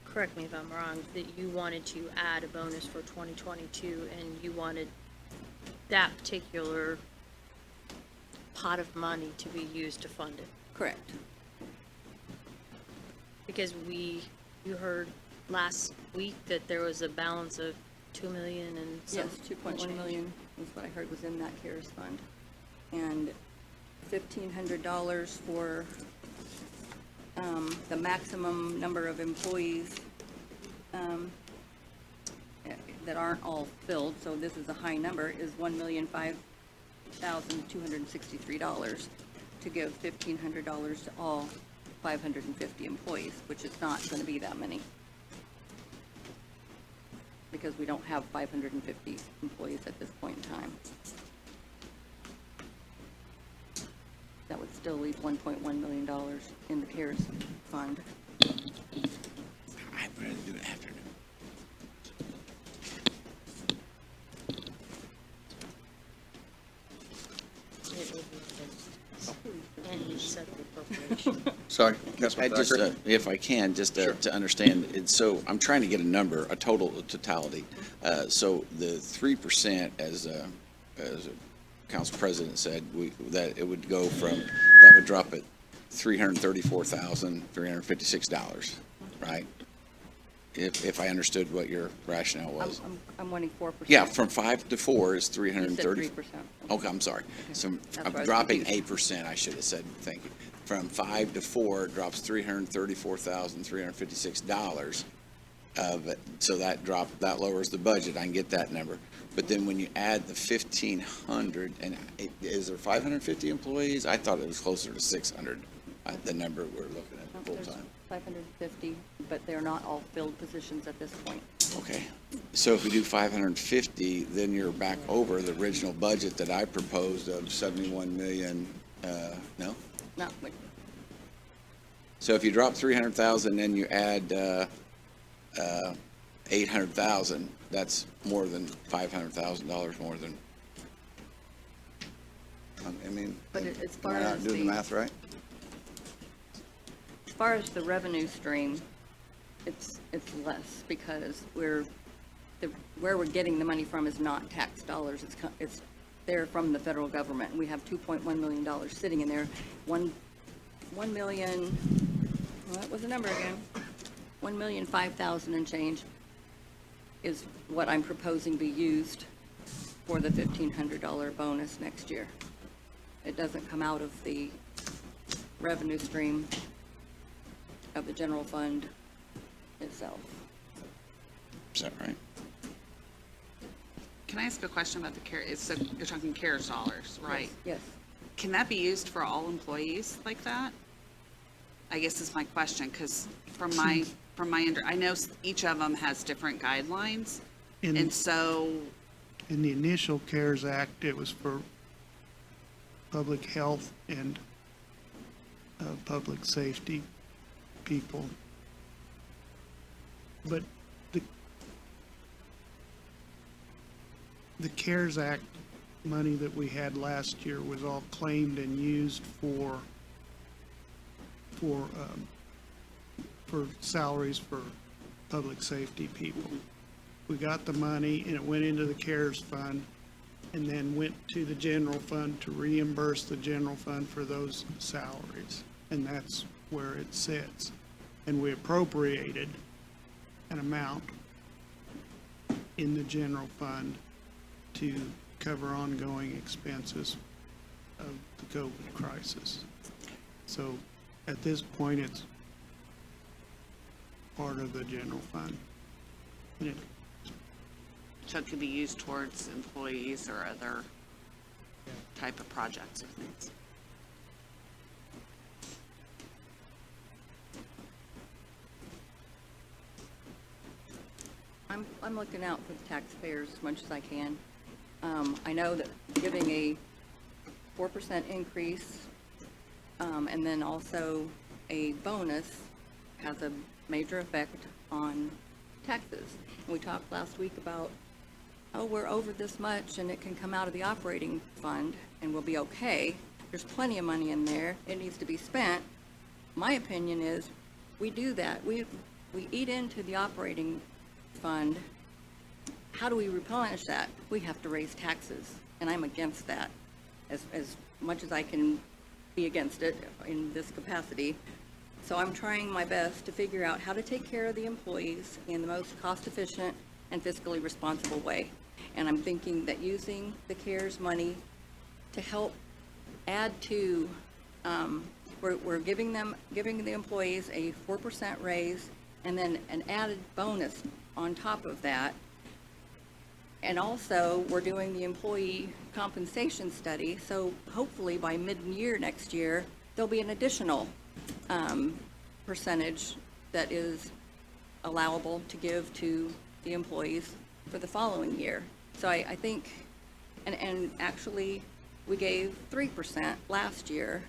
correct me if I'm wrong, that you wanted to add a bonus for 2022 and you wanted that particular pot of money to be used to fund it. Correct. Because you heard last week that there was a balance of 2 million and some. Yes, 2.1 million was what I heard was in that CARES fund. And $1,500 for the maximum number of employees that aren't all filled, so this is a high number, is $1,005,263 to give $1,500 to all 550 employees, which is not going to be that many. Because we don't have 550 employees at this point in time. That would still leave $1.1 million in the CARES fund. I'd rather do it afternoon. And you set the appropriation. Sorry, I Councilman just, Thacker. if I can, just to understand, so I'm trying to get a number, a totality. So the 3%, as Council President said, that it would go from, that would drop at $334,356, right? If I understood what your rationale was. I'm wanting 4%. Yeah, from 5 to 4 is 330. You said 3%. Okay, I'm sorry. So That's I'm why I was dropping confused. 8%, I should have said, thank you. From 5 to 4, it drops $334,356. So that lowers the budget, I can get that number. But then when you add the 1,500, and is there 550 employees? I thought it was closer to 600, the number we're looking at There's full-time. 550, but they're not all filled positions at this point. Okay, so if we do 550, then you're back over the original budget that I proposed of 71 million, no? Not, So if you drop 300,000, then you add 800,000, that's more than $500,000 more than, I mean, But as far am I not as doing the the- math right? as far as the revenue stream, it's less because where we're getting the money from is not tax dollars. It's there from the federal government. We have $2.1 million sitting in there. 1 million, what was the number again? 1,005,000 and change is what I'm proposing be used for the $1,500 bonus next year. It doesn't come out of the revenue stream of the general fund itself. Is that right? Can I ask a question about the care, so you're talking CARES dollars, right? Yes. Can that be used for all employees like that? I guess is my question, because I know each of them has different guidelines, In, and so, in the initial CARES Act, it was for public health and public safety people. But the CARES Act money that we had last year was all claimed and used for salaries for public safety people. We got the money and it went into the CARES fund and then went to the general fund to reimburse the general fund for those salaries. And that's where it sits. And we appropriated an amount in the general fund to cover ongoing expenses of the COVID crisis. So at this point, it's part of the general fund. And it, so it could be used towards employees or other type of projects or things. I'm looking out for the taxpayers as much as I can. I know that giving a 4% increase, and then also a bonus has a major effect on taxes. And we talked last week about, oh, we're over this much and it can come out of the operating fund and we'll be okay. There's plenty of money in there. It needs to be spent. My opinion is we do that. We eat into the operating fund. How do we replenish that? We have to raise taxes, and I'm against that as much as I can be against it in this capacity. So I'm trying my best to figure out how to take care of the employees in the most cost-efficient and fiscally responsible way. And I'm thinking that using the CARES money to help add to, we're giving the employees a 4% raise and then an added bonus on top of that. And also, we're doing the employee compensation study, so hopefully by mid-year next year, there'll be an additional percentage that is allowable to give to the employees for the following year. So I think, and actually, we gave 3% last year.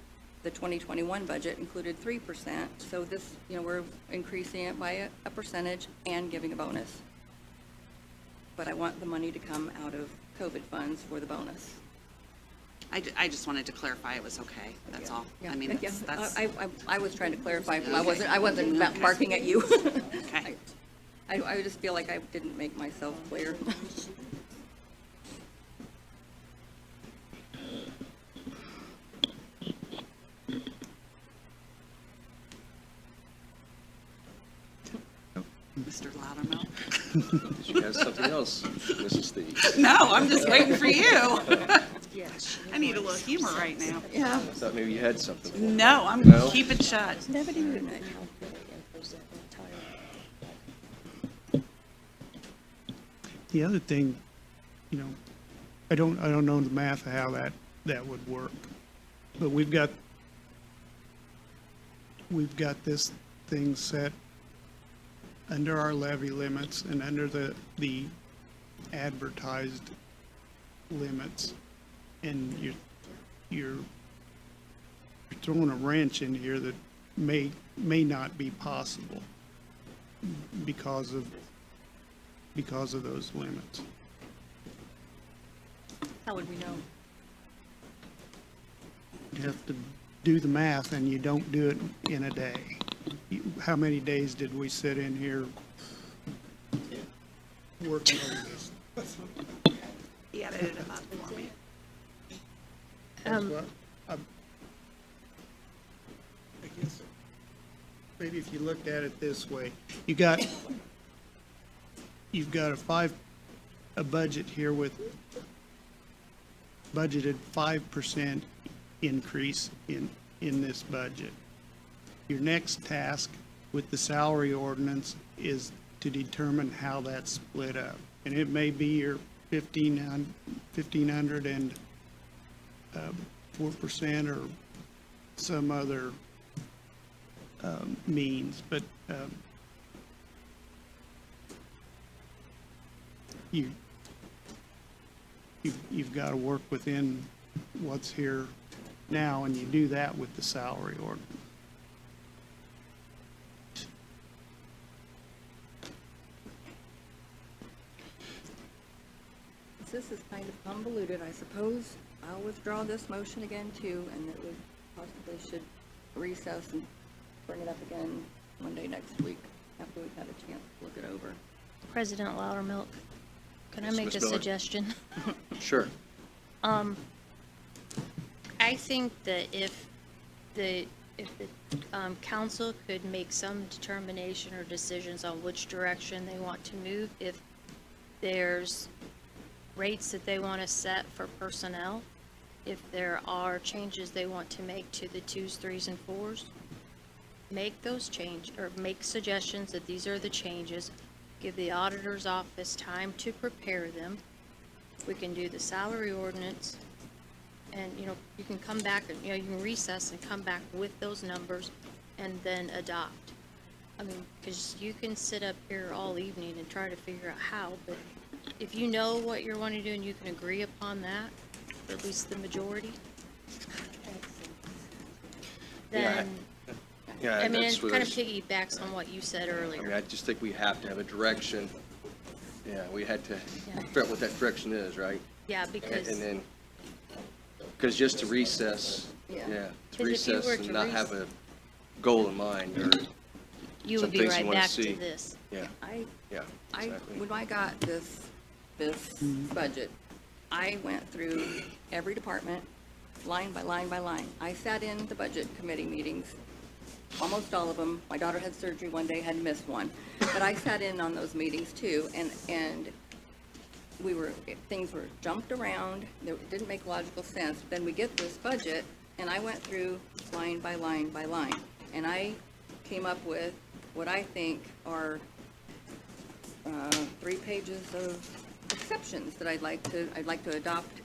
The 2021 budget included 3%, so this, we're increasing it by a percentage and giving a bonus. But I want the money to come out of COVID funds for the bonus. I just wanted to clarify it was okay, that's all. Yeah. I mean, that's, I was trying to clarify, I wasn't barking at you. okay. I just feel like I didn't make myself clear. Mr. Loudermilk? Did you have something else, Mrs. Thies? No, I'm just waiting for you. I need a little humor right now. Yeah. I thought maybe you had something. No, I'm No? keeping shut. the other thing, you know, I don't know the math of how that would work. But we've got this thing set under our levy limits and under the advertised limits. And you're throwing a wrench in here that may not be possible because of those limits. How would we know? You have to do the math, and you don't do it in a day. How many days did we sit in here working on this? He edited them up for me. What? I guess maybe if you looked at it this way, you've got a budget here with budgeted 5% increase in this budget. Your next task with the salary ordinance is to determine how that's split up. And it may be your 1,500 and 4% or some other means, but you've got to work within what's here now, and you do that with the salary ordinance. This is kind of convoluted, I suppose. I'll withdraw this motion again too, and that we possibly should recess and bring it up again Monday next week after we've had a chance to look it over. President Loudermilk, can I make Ms. a Miller. suggestion? Sure. I think that if the council could make some determination or decisions on which direction they want to move, if there's rates that they want to set for personnel, if there are changes they want to make to the 2s, 3s, and 4s, make those change, or make suggestions that these are the changes. Give the auditor's office time to prepare them. We can do the salary ordinance, and, you know, you can come back, and, you know, you can recess and come back with those numbers and then adopt. I mean, because you can sit up here all evening and try to figure out how, but if you know what you're wanting to do and you can agree upon that, or at least the majority, then, Yeah, I mean, that's it what kind of I was- piggybacks on what you said I mean, earlier. I just think we have to have a direction. Yeah, we had to Yeah. figure out what that direction is, right? Yeah, And because, then, because just to recess, Yeah. yeah, to 'Cause if you recess were and to not have a goal in mind, or, you some would be things you right wanna back see. to this. yeah, I yeah, exactly. when I got this budget, I went through every department, line by line by line. I sat in the budget committee meetings, almost all of them. My daughter had surgery one day, had missed one. But I sat in on those meetings too, and things were jumped around, it didn't make logical sense. Then we get this budget, and I went through line by line by line. And I came up with what I think are 3 pages of exceptions that I'd like to adopt,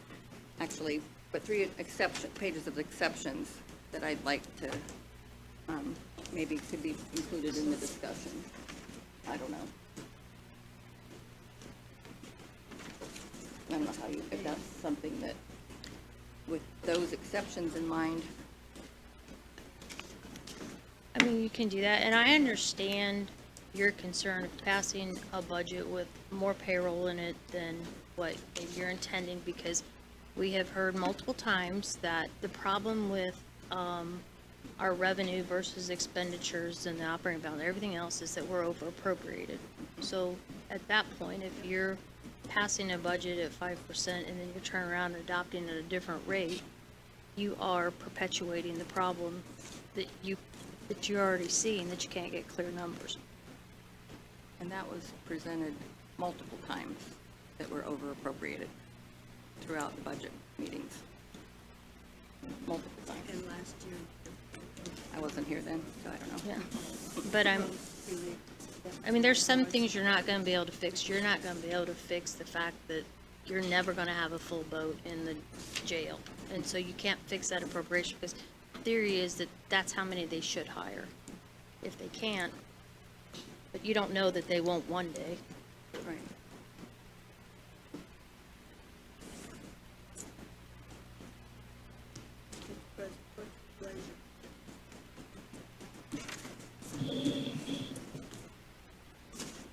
actually, but 3 pages of exceptions that I'd like to, maybe could be included in the discussion. I don't know. I don't know if that's something that, with those exceptions in mind. I mean, you can do that, and I understand your concern of passing a budget with more payroll in it than what you're intending, because we have heard multiple times that the problem with our revenue versus expenditures and the operating balance, everything else, is that we're over appropriated. So at that point, if you're passing a budget at 5% and then you turn around and adopting at a different rate, you are perpetuating the problem that you're already seeing, that you can't get clear numbers. And that was presented multiple times, that we're over appropriated throughout the budget meetings. Multiple times. And last year, I wasn't here then, so I don't know. Yeah, but I mean, there's some things you're not gonna be able to fix. You're not gonna be able to fix the fact that you're never gonna have a full boat in the jail. And so you can't fix that appropriation, because theory is that that's how many they should hire. If they can't, but you don't know that they won't one day. Right.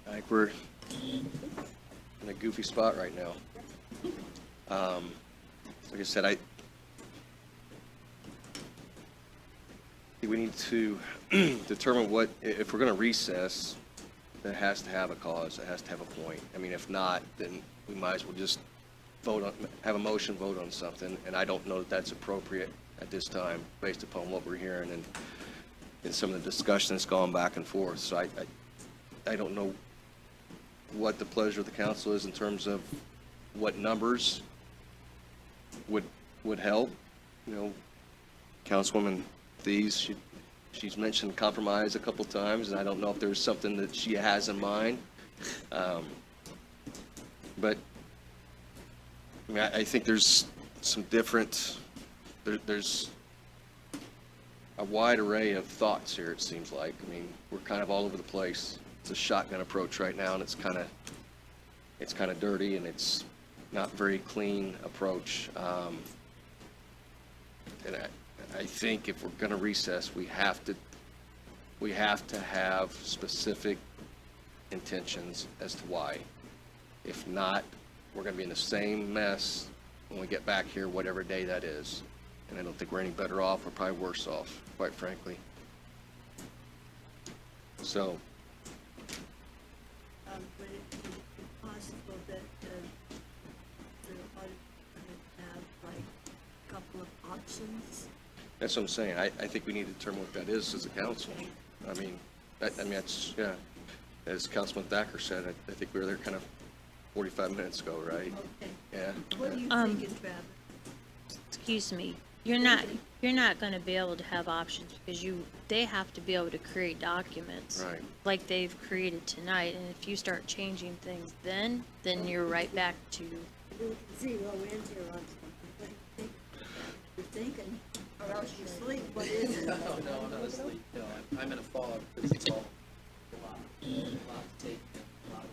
I think we're in a goofy spot right now. Like I said, I think we need to determine what, if we're gonna recess, that has to have a cause, it has to have a point. I mean, if not, then we might as well just vote on, have a motion, vote on something, and I don't know that that's appropriate at this time, based upon what we're hearing and some of the discussion that's gone back and forth. So I don't know what the pleasure of the council is in terms of what numbers would help. You know, Councilwoman Thies, she's mentioned compromise a couple times, and I don't know if there's something that she has in mind. But, I mean, I think there's some different, there's a wide array of thoughts here, it seems like. I mean, we're kind of all over the place. It's a shotgun approach right now, and it's kind of dirty, and it's not very clean approach. And I think if we're going to recess, we have to have specific intentions as to why. If not, we're going to be in the same mess when we get back here, whatever day that is. And I don't think we're any better off. We're probably worse off, quite frankly. So, Would it be possible that the audit would have like a couple of options? that's what I'm saying. I think we need to determine what that is as a council. I mean, that's, yeah, as Councilman Thacker said, I think we were there kind of 45 minutes ago, right? Okay. Yeah. What do you Um, think, Travis? Excuse me, you're not gonna be able to have options, because they have to be able to create documents. Right. Like they've created tonight, and if you start changing things then you're right back to, We can zero in here on something. What do you think? You're thinking, or else you sleep. What is it? No, I'm not asleep. No, I'm in a fog because it's all a lot to take. A lot of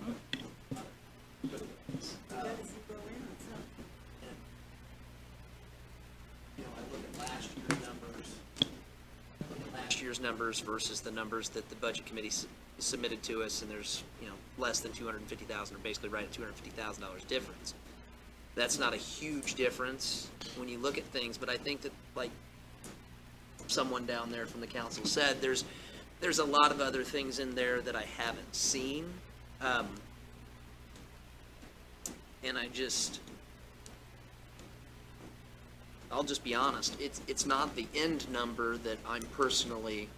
good things. You gotta zero in on something. You know, I look at last year's numbers versus the numbers that the budget committee submitted to us, and there's, you know, less than 250,000, or basically right at $250,000 difference. That's not a huge difference when you look at things, but I think that, like someone down there from the council said, there's a lot of other things in there that I haven't seen. And I'll just be honest, it's not the end number that I'm personally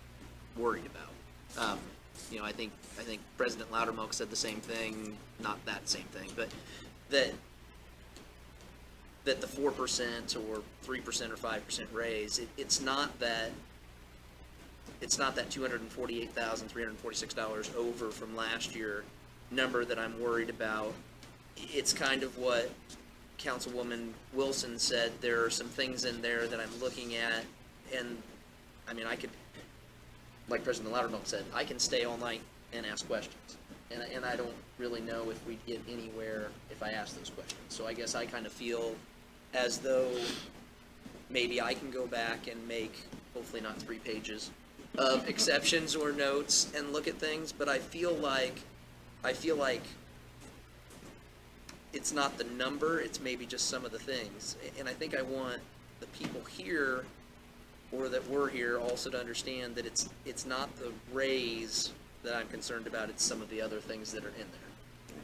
worried about. You know, I think President Loudermilk said the same thing, not that same thing, but that the 4% or 3% or 5% raise, it's not that $248,346 over from last year number that I'm worried about. It's kind of what Councilwoman Wilson said. There are some things in there that I'm looking at, and I mean, I could, like President Loudermilk said, I can stay all night and ask questions. And I don't really know if we'd get anywhere if I ask those questions. So I guess I kind of feel as though maybe I can go back and make, hopefully not 3 pages, of exceptions or notes and look at things, but I feel like it's not the number, it's maybe just some of the things. And I think I want the people here, or that were here, also to understand that it's not the raise that I'm concerned about, it's some of the other things that are in there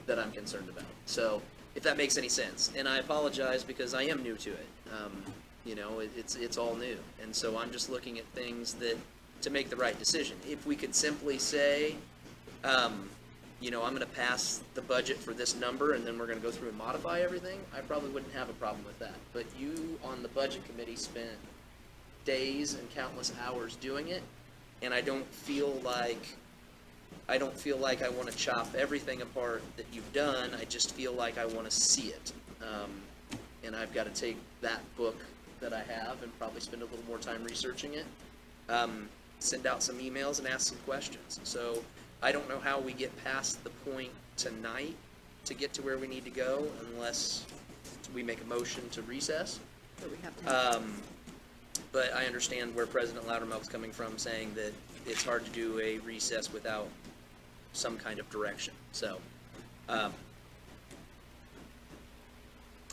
that I'm concerned about. So, if that makes any sense. And I apologize because I am new to it. You know, it's all new. And so I'm just looking at things that, to make the right decision. If we could simply say, you know, I'm gonna pass the budget for this number and then we're gonna go through and modify everything, I probably wouldn't have a problem with that. But you on the budget committee spent days and countless hours doing it, and I don't feel like I don't feel like I want to chop everything apart that you've done. I just feel like I want to see it. And I've got to take that book that I have and probably spend a little more time researching it. Send out some emails and ask some questions. So I don't know how we get past the point tonight to get to where we need to go unless we make a motion to recess. But we have to. But I understand where President Loudermilk's coming from, saying that it's hard to do a recess without some kind of direction. So, I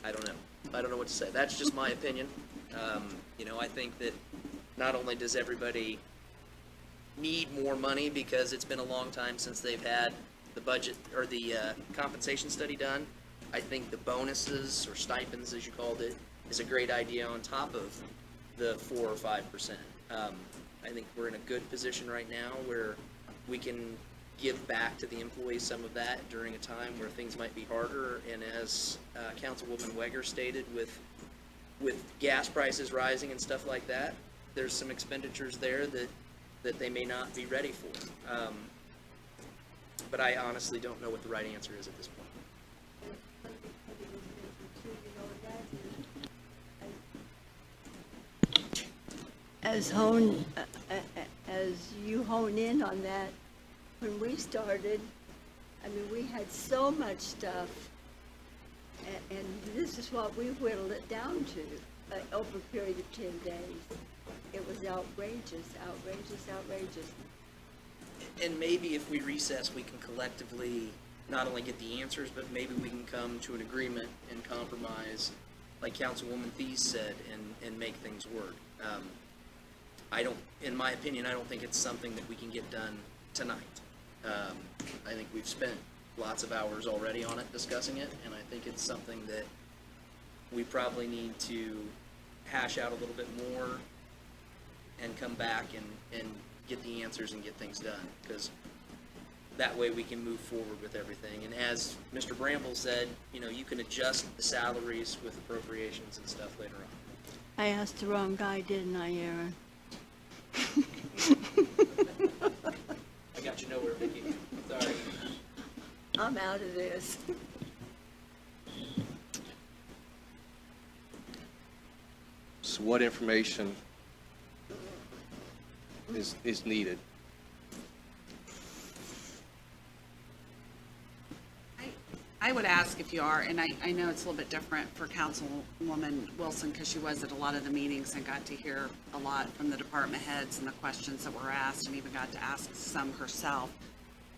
don't know. I don't know what to say. That's just my opinion. I think that not only does everybody need more money because it's been a long time since they've had the budget or the compensation study done, I think the bonuses or stipends, as you called it, is a great idea on top of the 4 or 5%. I think we're in a good position right now where we can give back to the employees some of that during a time where things might be harder. And as Councilwoman Weger stated, with gas prices rising and stuff like that, there's some expenditures there that they may not be ready for. But I honestly don't know what the right answer is at this point. As you hone in on that, when we started, I mean, we had so much stuff, and this is what we whittled it down to over a period of 10 days. It was outrageous, outrageous, outrageous. And maybe if we recess, we can collectively not only get the answers, but maybe we can come to an agreement and compromise, like Councilwoman Thies said, and make things work. In my opinion, I don't think it's something that we can get done tonight. I think we've spent lots of hours already on it, discussing it, and I think it's something that we probably need to hash out a little bit more and come back and get the answers and get things done, because that way we can move forward with everything. And as Mr. Bramble said, you can adjust the salaries with appropriations and stuff later on. I asked the wrong guy, didn't I, Aaron? I got you nowhere, Vicki. Sorry. I'm out of this. So what information is needed? I would ask if you are, and I know it's a little bit different for Councilwoman Wilson because she was at a lot of the meetings and got to hear a lot from the department heads and the questions that were asked, and even got to ask some herself.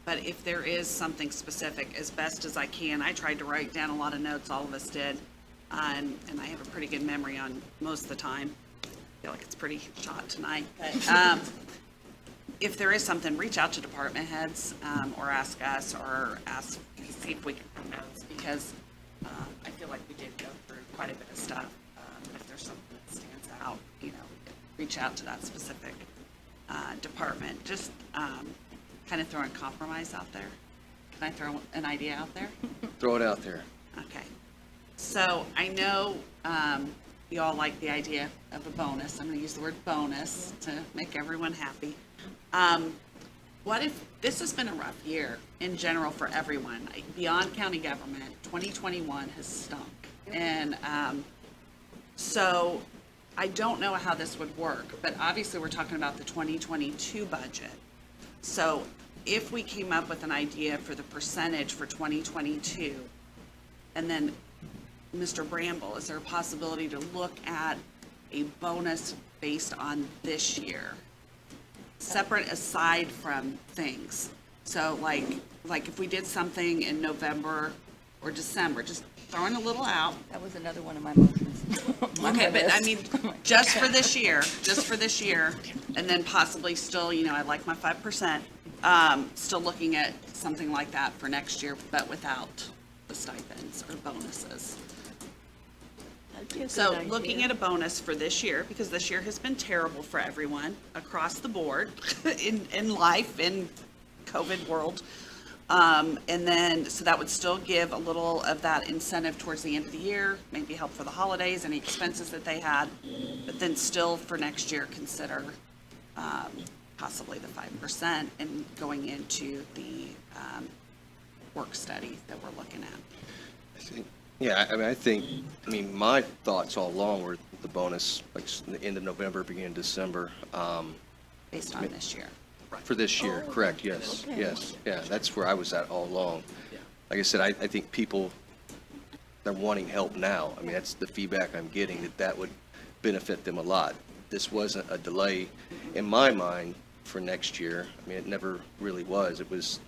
But if there is something specific, as best as I can, I tried to write down a lot of notes, all of us did, and I have a pretty good memory on most of the time. I feel like it's pretty shot tonight. But if there is something, reach out to department heads, or ask us, or see if we can put notes, because I feel like we did go through quite a bit of stuff. If there's something that stands out, reach out to that specific department. Just kind of throwing compromise out there. Can I throw an idea out there? Throw it out there. Okay. So I know you all like the idea of a bonus. I'm going to use the word bonus to make everyone happy. What if, this has been a rough year in general for everyone. Beyond county government, 2021 has stunk. And so I don't know how this would work, but obviously we're talking about the 2022 budget. So if we came up with an idea for the percentage for 2022, and then Mr. Bramble, is there a possibility to look at a bonus based on this year? Separate aside from things. So like if we did something in November or December, just throwing a little out. That was another one of my motions. Okay, but I mean, just for this year, and then possibly still, I like my 5%, still looking at something like that for next year, but without the stipends or bonuses. So looking at a bonus for this year, because this year has been terrible for everyone across the board in life, in COVID world. And then, so that would still give a little of that incentive towards the end of the year, maybe help for the holidays, any expenses that they had, but then still for next year, consider how possibly the 5% and going into the work study that we're looking at. I think, yeah, I mean, my thoughts all along were the bonus, like the end of November, beginning of December, Based on this year. for this year, correct, yes, Okay. yes. Yeah, that's where I was at all along. Like I said, I think people, they're wanting help now. I mean, that's the feedback I'm getting, that would benefit them a lot. This wasn't a delay in my mind for next year. I mean, it never really was. It was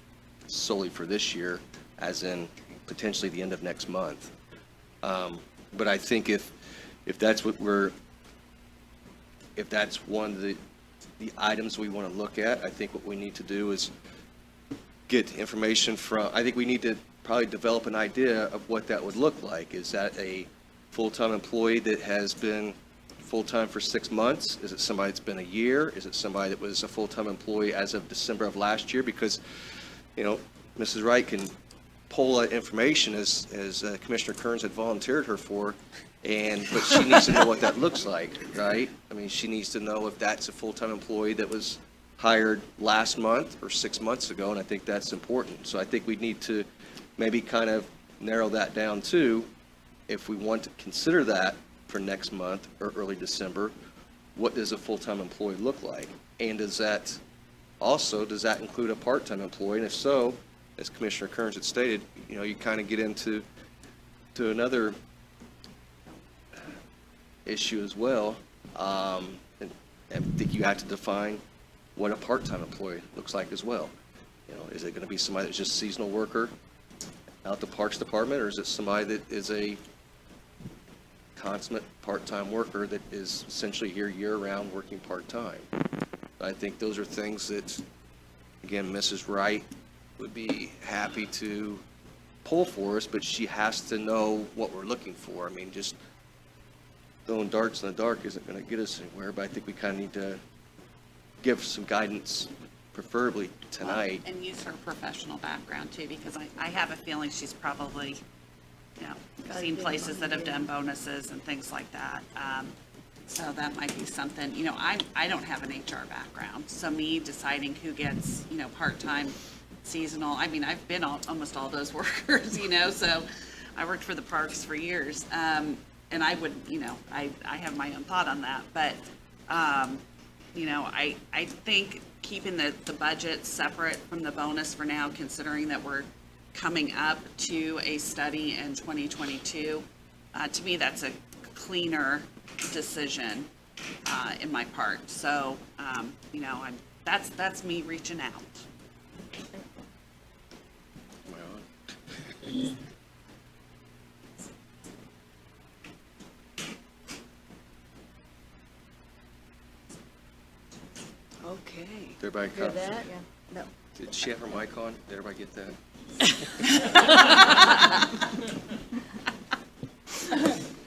solely for this year, as in potentially the end of next month. But I think if that's what if that's one of the items we want to look at, I think what we need to do is get information I think we need to probably develop an idea of what that would look like. Is that a full-time employee that has been full-time for 6 months? Is it somebody that's been a year? Is it somebody that was a full-time employee as of December of last year? Because, Mrs. Wright can pull that information as Commissioner Kearns had volunteered her for, but she needs to know what that looks like, right? I mean, she needs to know if that's a full-time employee that was hired last month or 6 months ago, and I think that's important. So I think we need to maybe kind of narrow that down too. If we want to consider that for next month or early December, what does a full-time employee look like? And does that include a part-time employee? And if so, as Commissioner Kearns had stated, you kind of get into another issue as well. And I think you have to define what a part-time employee looks like as well. Is it going to be somebody that's just seasonal worker out the Parks Department, or is it somebody that is a consummate part-time worker that is essentially here year-round working part-time? I think those are things that, again, Mrs. Wright would be happy to pull for us, but she has to know what we're looking for. I mean, just throwing darts in the dark isn't going to get us anywhere, but I think we kind of need to give some guidance, preferably tonight. And use her professional background too, because I have a feeling she's probably, seen places that have done bonuses and things like that. So that might be something, I don't have an HR background, so me deciding who gets, part-time, seasonal, I mean, I've been almost all those workers, so I worked for the parks for years. And I would, I have my own thought on that, but, I think keeping the budget separate from the bonus for now, considering that we're coming up to a study in 2022, to me, that's a cleaner decision in my part. So, that's me reaching out. Okay. Did everybody Hear copy? that? No. Did she have her mic on? Did everybody get that?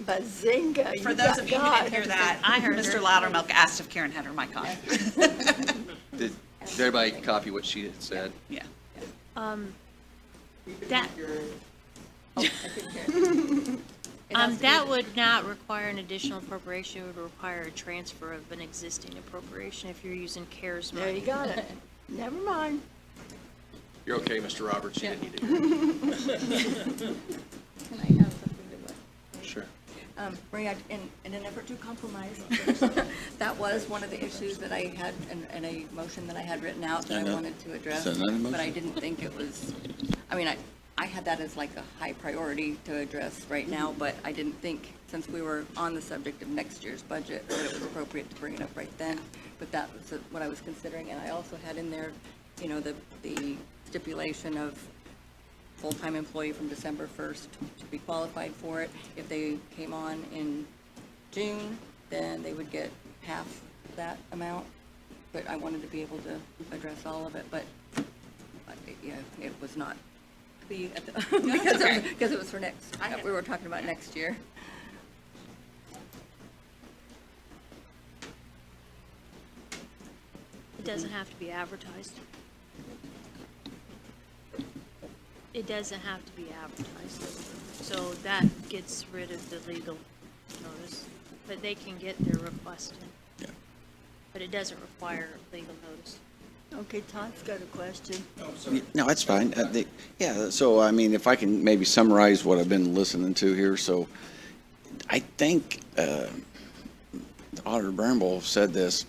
Bazinga. For you those got of you who God. didn't hear that, I heard Mr. her. Loudermilk asked if Karen had her mic on. Did everybody copy what she had said? Yeah. That, that would not require an additional appropriation, it would require a transfer of an existing appropriation if you're using CARES money. There you got it. Never mind. You're okay, Mr. Roberts? You didn't need to. Can I have something to say? Sure. Maria, in an effort to compromise, that was one of the issues that I had in a motion that I had written out that I wanted to address. Is that another motion? But I didn't think it was, I had that as like a high priority to address right now, but I didn't think, since we were on the subject of next year's budget, that it was appropriate to bring it up right then. But that was what I was considering, and I also had in there, the stipulation of full-time employee from December 1st to be qualified for it. If they came on in June, then they would get half that amount. But I wanted to be able to address all of it, but it was not to be at the, because it was for next, we were talking about next year. It doesn't have to be advertised. It doesn't have to be advertised, so that gets rid of the legal notice, but they can get their request in. but it doesn't require legal notice. Okay, Todd's got a question. No, that's fine. Yeah, so I mean, if I can maybe summarize what I've been listening to here, so I think Auditor Burnbull said this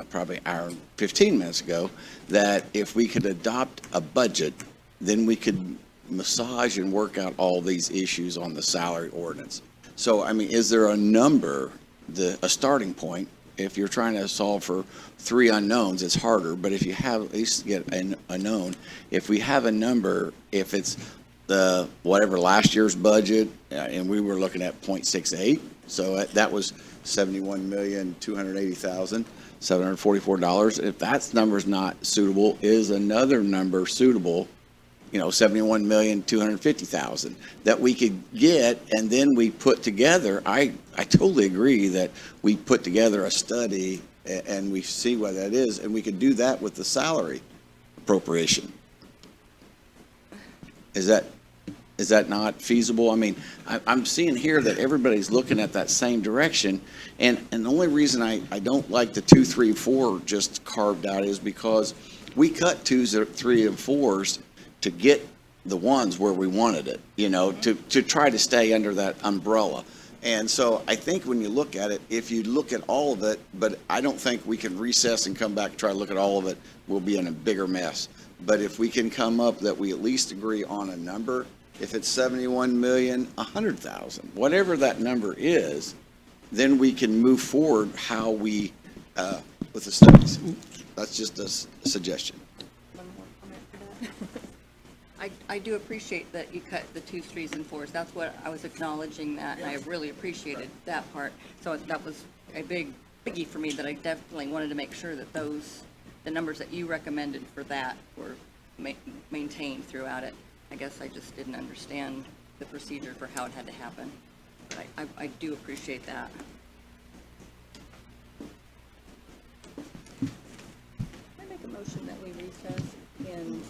probably an hour and 15 minutes ago, that if we could adopt a budget, then we could massage and work out all these issues on the salary ordinance. So, I mean, is there a number, a starting point? If you're trying to solve for three unknowns, it's harder, but if you have, at least get a known, if we have a number, if it's the, whatever last year's budget, and we were looking at 0.68, so that was $71,280,744. If that number's not suitable, is another number suitable, $71,250,000 that we could get, and then we put together, I totally agree that we put together a study and we see what that is, and we could do that with the salary appropriation. Is that not feasible? I mean, I'm seeing here that everybody's looking at that same direction, and the only reason I don't like the 2, 3, 4 just carved out is because we cut 2s, 3, and 4s to get the ones where we wanted it, to try to stay under that umbrella. And so I think when you look at it, if you look at all of it, but I don't think we can recess and come back and try to look at all of it, we'll be in a bigger mess. But if we can come up that we at least agree on a number, if it's 71,100,000, whatever that number is, then we can move forward how we, with the studies. That's just a suggestion. One more comment for that. I do appreciate that you cut the 2s, 3s, and 4s. That's what I was acknowledging that, and I really appreciated that part. So that was a biggie for me, that I definitely wanted to make sure that the numbers that you recommended for that were maintained throughout it. I guess I just didn't understand the procedure for how it had to happen. But I do appreciate that. Can I make a motion that we recess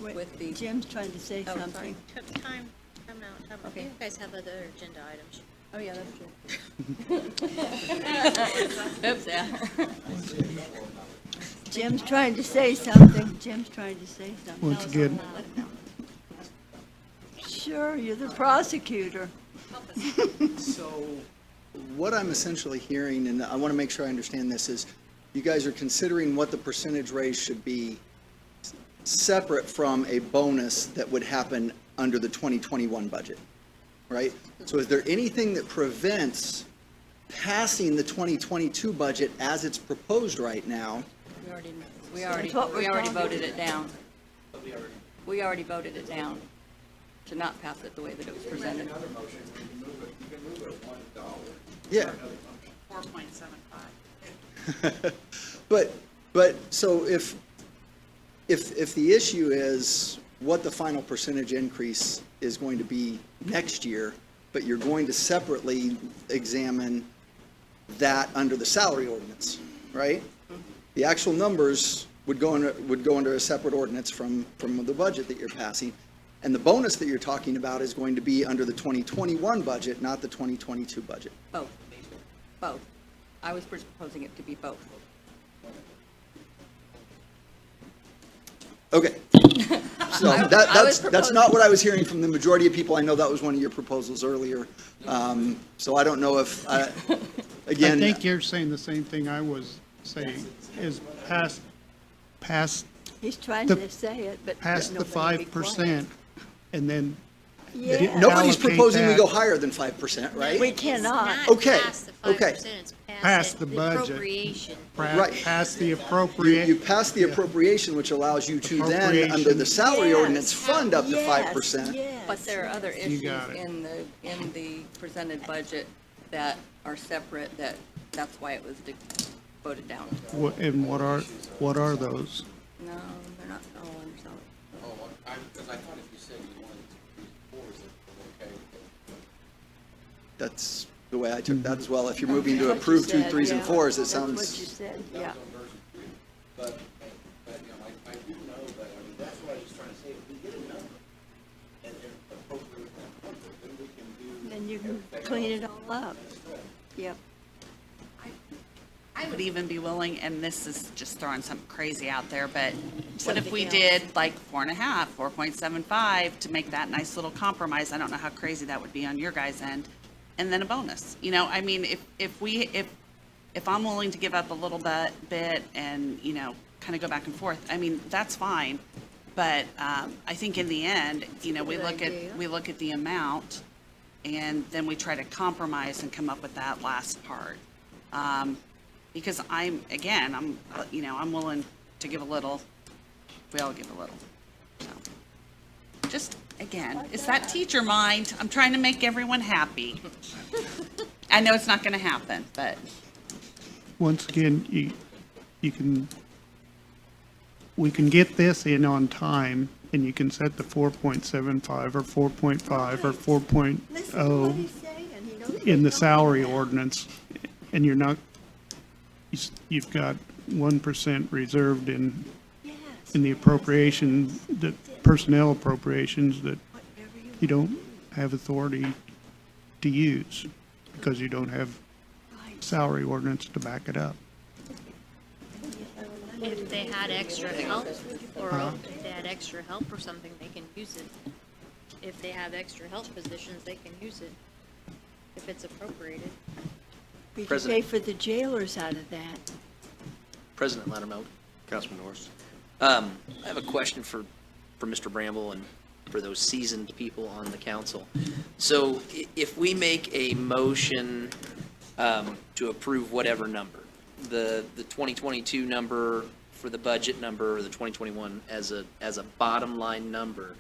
Wait, with the... Jim's trying to say Oh, something. sorry. Time out. Okay. You guys have other agenda items. Oh, yeah, that's true. Oops, yeah. Jim's trying to say something. Once again, Sure, you're the prosecutor. So what I'm essentially hearing, and I want to make sure I understand this, is you guys are considering what the percentage raise should be separate from a bonus that would happen under the 2021 budget, right? So is there anything that prevents passing the 2022 budget as it's proposed right now? We already voted it down. We already voted it down to not pass it the way that it was presented. Yeah. 4.75. But, so if the issue is what the final percentage increase is going to be next year, but you're going to separately examine that under the salary ordinance, right? The actual numbers would go under a separate ordinance from the budget that you're passing. And the bonus that you're talking about is going to be under the 2021 budget, not the 2022 budget. Both. I was proposing it to be both. Okay. So that's not what I was hearing from the majority of people. I know that was one of your proposals earlier. So I don't know if, again. I think you're saying the same thing I was saying, is pass He's trying The- to say it, but the nobody be quiet. 5%, and then Yeah. Nobody's allocate proposing we that. go higher than 5%, right? We cannot. It's not Okay, past the okay. 5%, it's Pass past the the budget. appropriation. Right. pass the You appropriate. pass the appropriation, which allows you to then, under Appropriation. the salary Yes. ordinance, fund up to Yes, 5%. yes. But there are other issues got it. in the presented budget that are separate, that's why it was voted down. And what are those? No, they're not all under salary. Because I thought if you said you wanted to increase 4s, it was okay. That's the way I took that as well. If you're moving to approve 2, 3s, and 4s, it That's what you sounds, said, yeah. But I do know that, that's what I was trying to say, if we get a number and appropriate that number, then we can do. Then you can clean it all up. Yep. I I would even be willing, and this is just throwing something crazy out there, but what if we Something else. did like 4.5, 4.75 to make that nice little compromise? I don't know how crazy that would be on your guys' end, and then a bonus. You know, I mean, if I'm willing to give up a little bit and, you know, kind of go back and forth, I mean, that's fine. But I think in the end, you know, we Good look idea. at the amount, and then we try to compromise and come up with that last part. Because you know, I'm willing to give a little. We all give a little. So, just, again, it's that teacher mind. I'm trying to make everyone happy. I know it's not going to happen, but Once again, we can get this in on time, and you can set the 4.75 or 4.5 or 4.0 Listen to what he's saying. He knows in the what he's salary talking about. ordinance, and you're not, you've got 1% reserved in Yes. the appropriation, the personnel appropriations that Whatever you you don't have authority to use because you don't have Right. salary ordinance to back it up. If they had extra help, or if they had extra help or something, they can use it. If they have extra help positions, they can use it, if it's appropriated. We could President. pay for the jailers out of that. President Loudermilk. Councilman Norris. I have a question for Mr. Bramble and for those seasoned people on the council. So if we make a motion to approve whatever number, the 2022 number for the budget number, or the 2021 as a bottom line number,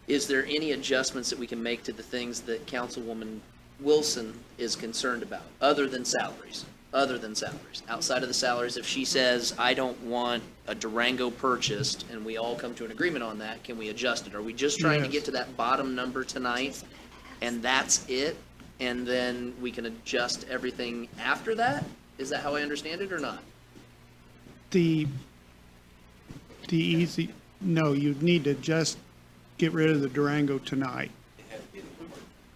is there any adjustments that we can make to the things that Councilwoman Wilson is concerned about, other than salaries? Outside of the salaries, if she says, I don't want a Durango purchased, and we all come to an agreement on that, can we adjust it? Are we just trying to Yes. get to that bottom number tonight, and that's it? And then we can adjust everything after that? Is that how I understand it, or not? No, you'd need to just get rid of the Durango tonight.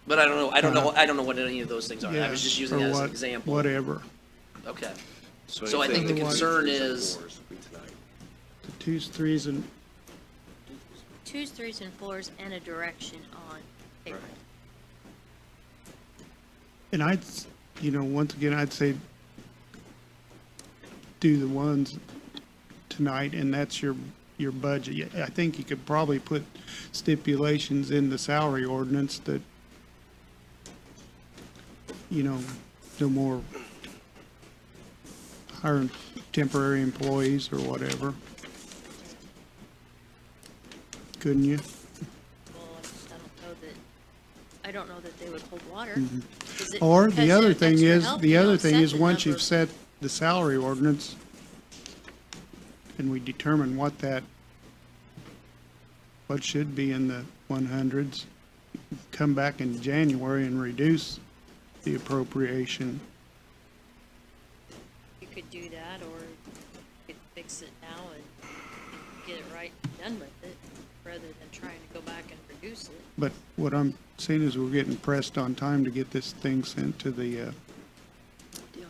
But I don't know what any of those things are. I was just Yes, using or that as an what- example. Whatever. Okay. So I think the anything- concern is, The twos, threes, and, Twos, threes, and fours, and a direction on payroll. and once again, I'd say do the ones tonight, and that's your budget. I think you could probably put stipulations in the salary ordinance that, no more hiring temporary employees or whatever. Couldn't you? Well, I don't know that they would hold water. Is it Or because the other of thing extra is, help? the You other don't thing set is, the once you've number. set the salary ordinance, and we determine what should be in the 100s, come back in January and reduce the appropriation. You could do that, or you could fix it now and get it right and done with it, rather than trying to go back and reduce it. But what I'm saying is we're getting pressed on time to get this thing sent to the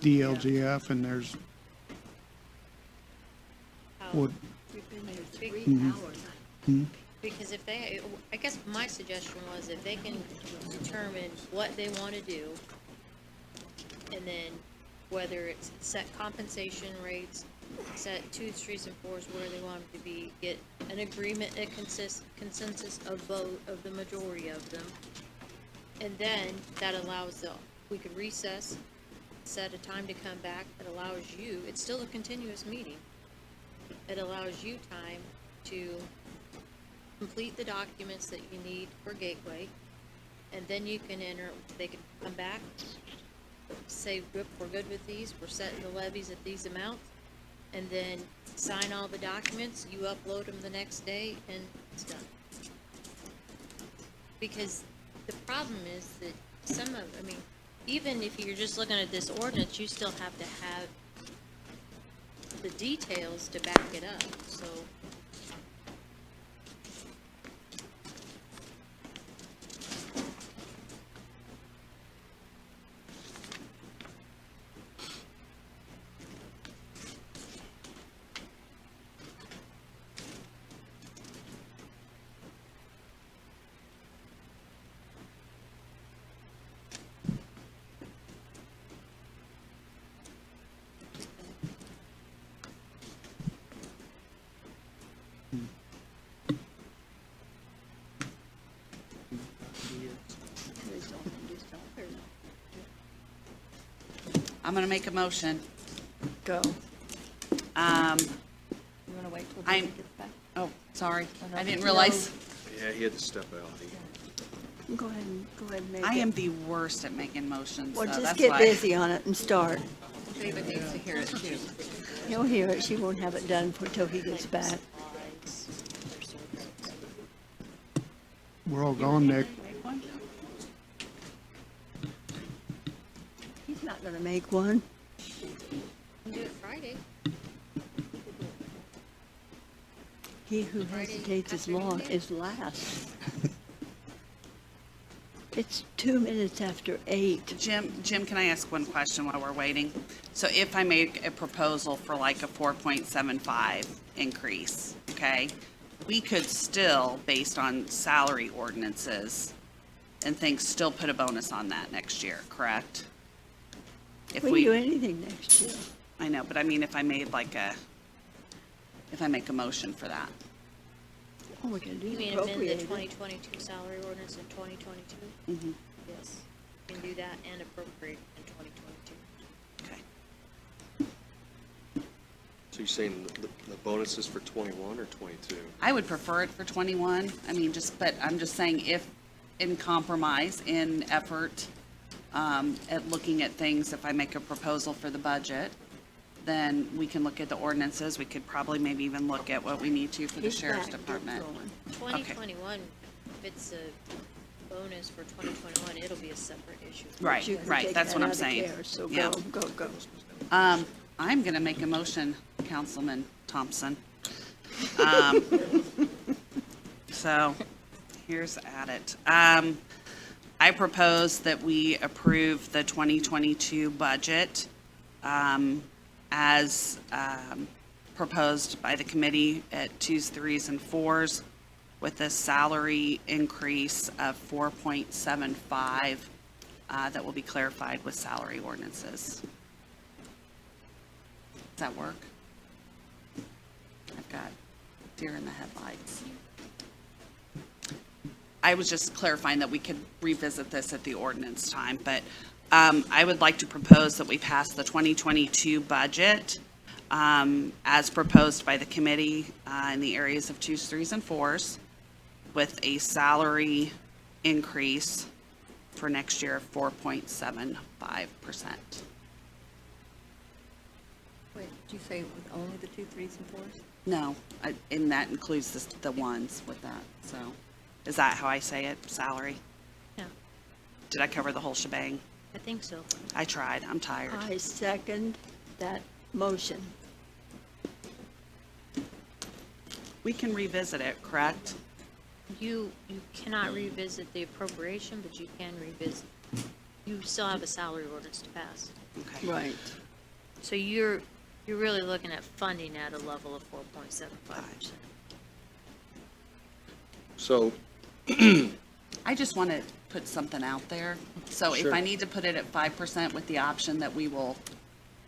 DLGF, and there's, How- what, We've been there 3 Mhm. hours. Because I guess my suggestion was if they can determine what they want to do, and then whether it's set compensation rates, set twos, threes, and fours where they want them to be, get an agreement, a consensus of vote of the majority of them. And then that allows we could recess, set a time to come back, it allows you, it's still a continuous meeting. It allows you time to complete the documents that you need for Gateway, and then you can they can come back, say, "Yep, we're good with these, we're setting the levies at these amounts," and then sign all the documents, you upload them the next day, and it's done. Because the problem is that even if you're just looking at this ordinance, you still have to have the details to back it up, so. I'm gonna make a motion. Go. You want to wait till I'm- David gets back? Oh, sorry, I didn't realize. Yeah, he had to step out. Go ahead and make it. I am the worst at making motions, so Well, just that's get why. busy on it and start. David needs to hear it too. He'll hear it. She won't have it done until he gets back. Supplies, their services. We're all gone, Nick. He's not gonna make one. Do it Friday. He who Friday hesitates is after you long, do. is last. It's 2 minutes after 8. Jim, can I ask one question while we're waiting? So if I make a proposal for like a 4.75 increase, okay? We could still, based on salary ordinances and things, still put a bonus on that next year, correct? If We can do anything next year. I know, but I mean, if I made like if I make a motion for that. All we can do You is mean amend appropriate the it. 2022 salary ordinance in 2022? Mhm. Yes, you can do that and appropriate in 2022. Okay. So you're saying the bonus is for 21 or 22? I would prefer it for 21. I mean, but I'm just saying if in compromise, in effort, at looking at things, if I make a proposal for the budget, then we can look at the ordinances. We could probably maybe even look at what we need to for the He's sheriff's back. Get department. going. 2021, if it's a bonus for 2021, it'll be a separate issue. Right, You can right, take that's that what I'm out of saying. care, So Yeah. go. I'm gonna make a motion, Councilman Thompson. So, here's at it. I propose that we approve the 2022 budget as proposed by the committee at 2s, 3s, and 4s with a salary increase of 4.75 that will be clarified with salary ordinances. Does that work? I've got deer in the headlights. I was just clarifying that we could revisit this at the ordinance time, but I would like to propose that we pass the 2022 budget as proposed by the committee in the areas of 2s, 3s, and 4s with a salary increase for next year of 4.75%. Wait, did you say with only the 2, 3s, and 4s? No, and that includes the ones with that, so. Is that how I say it, salary? Yeah, Did I cover the whole shebang? I think so. I tried, I'm tired. I second that motion. We can revisit it, correct? You cannot revisit the appropriation, but you can revisit, you still have a salary ordinance to pass. Okay. Right. So you're really looking at funding at a level of 4.75%. So, I just want to put something out there. So if Sure. I need to put it at 5% with the option that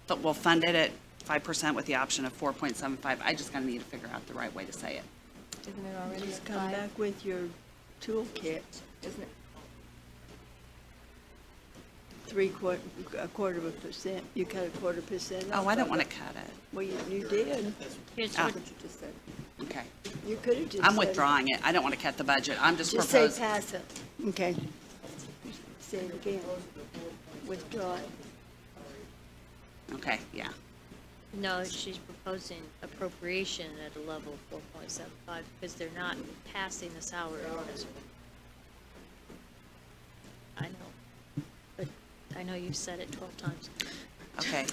but we'll fund it at 5% with the option of 4.75, I just gotta need to figure out the right way to say it. Isn't it already Just at come 5? back with your toolkit. Isn't it? A quarter of a percent. You cut a 1/4%. Oh, off I don't of want to it. cut it. Well, you did. Here's Ah. what, What you just said. Okay. You could have just I'm said- withdrawing it. I don't want to cut the budget. I'm just Just say proposing. pass it. Okay. Say it again. Withdraw it. Okay, yeah. no, she's proposing appropriation at a level of 4.75 because they're not passing the salary ordinance. I know, but I know you've said it 12 times. Okay.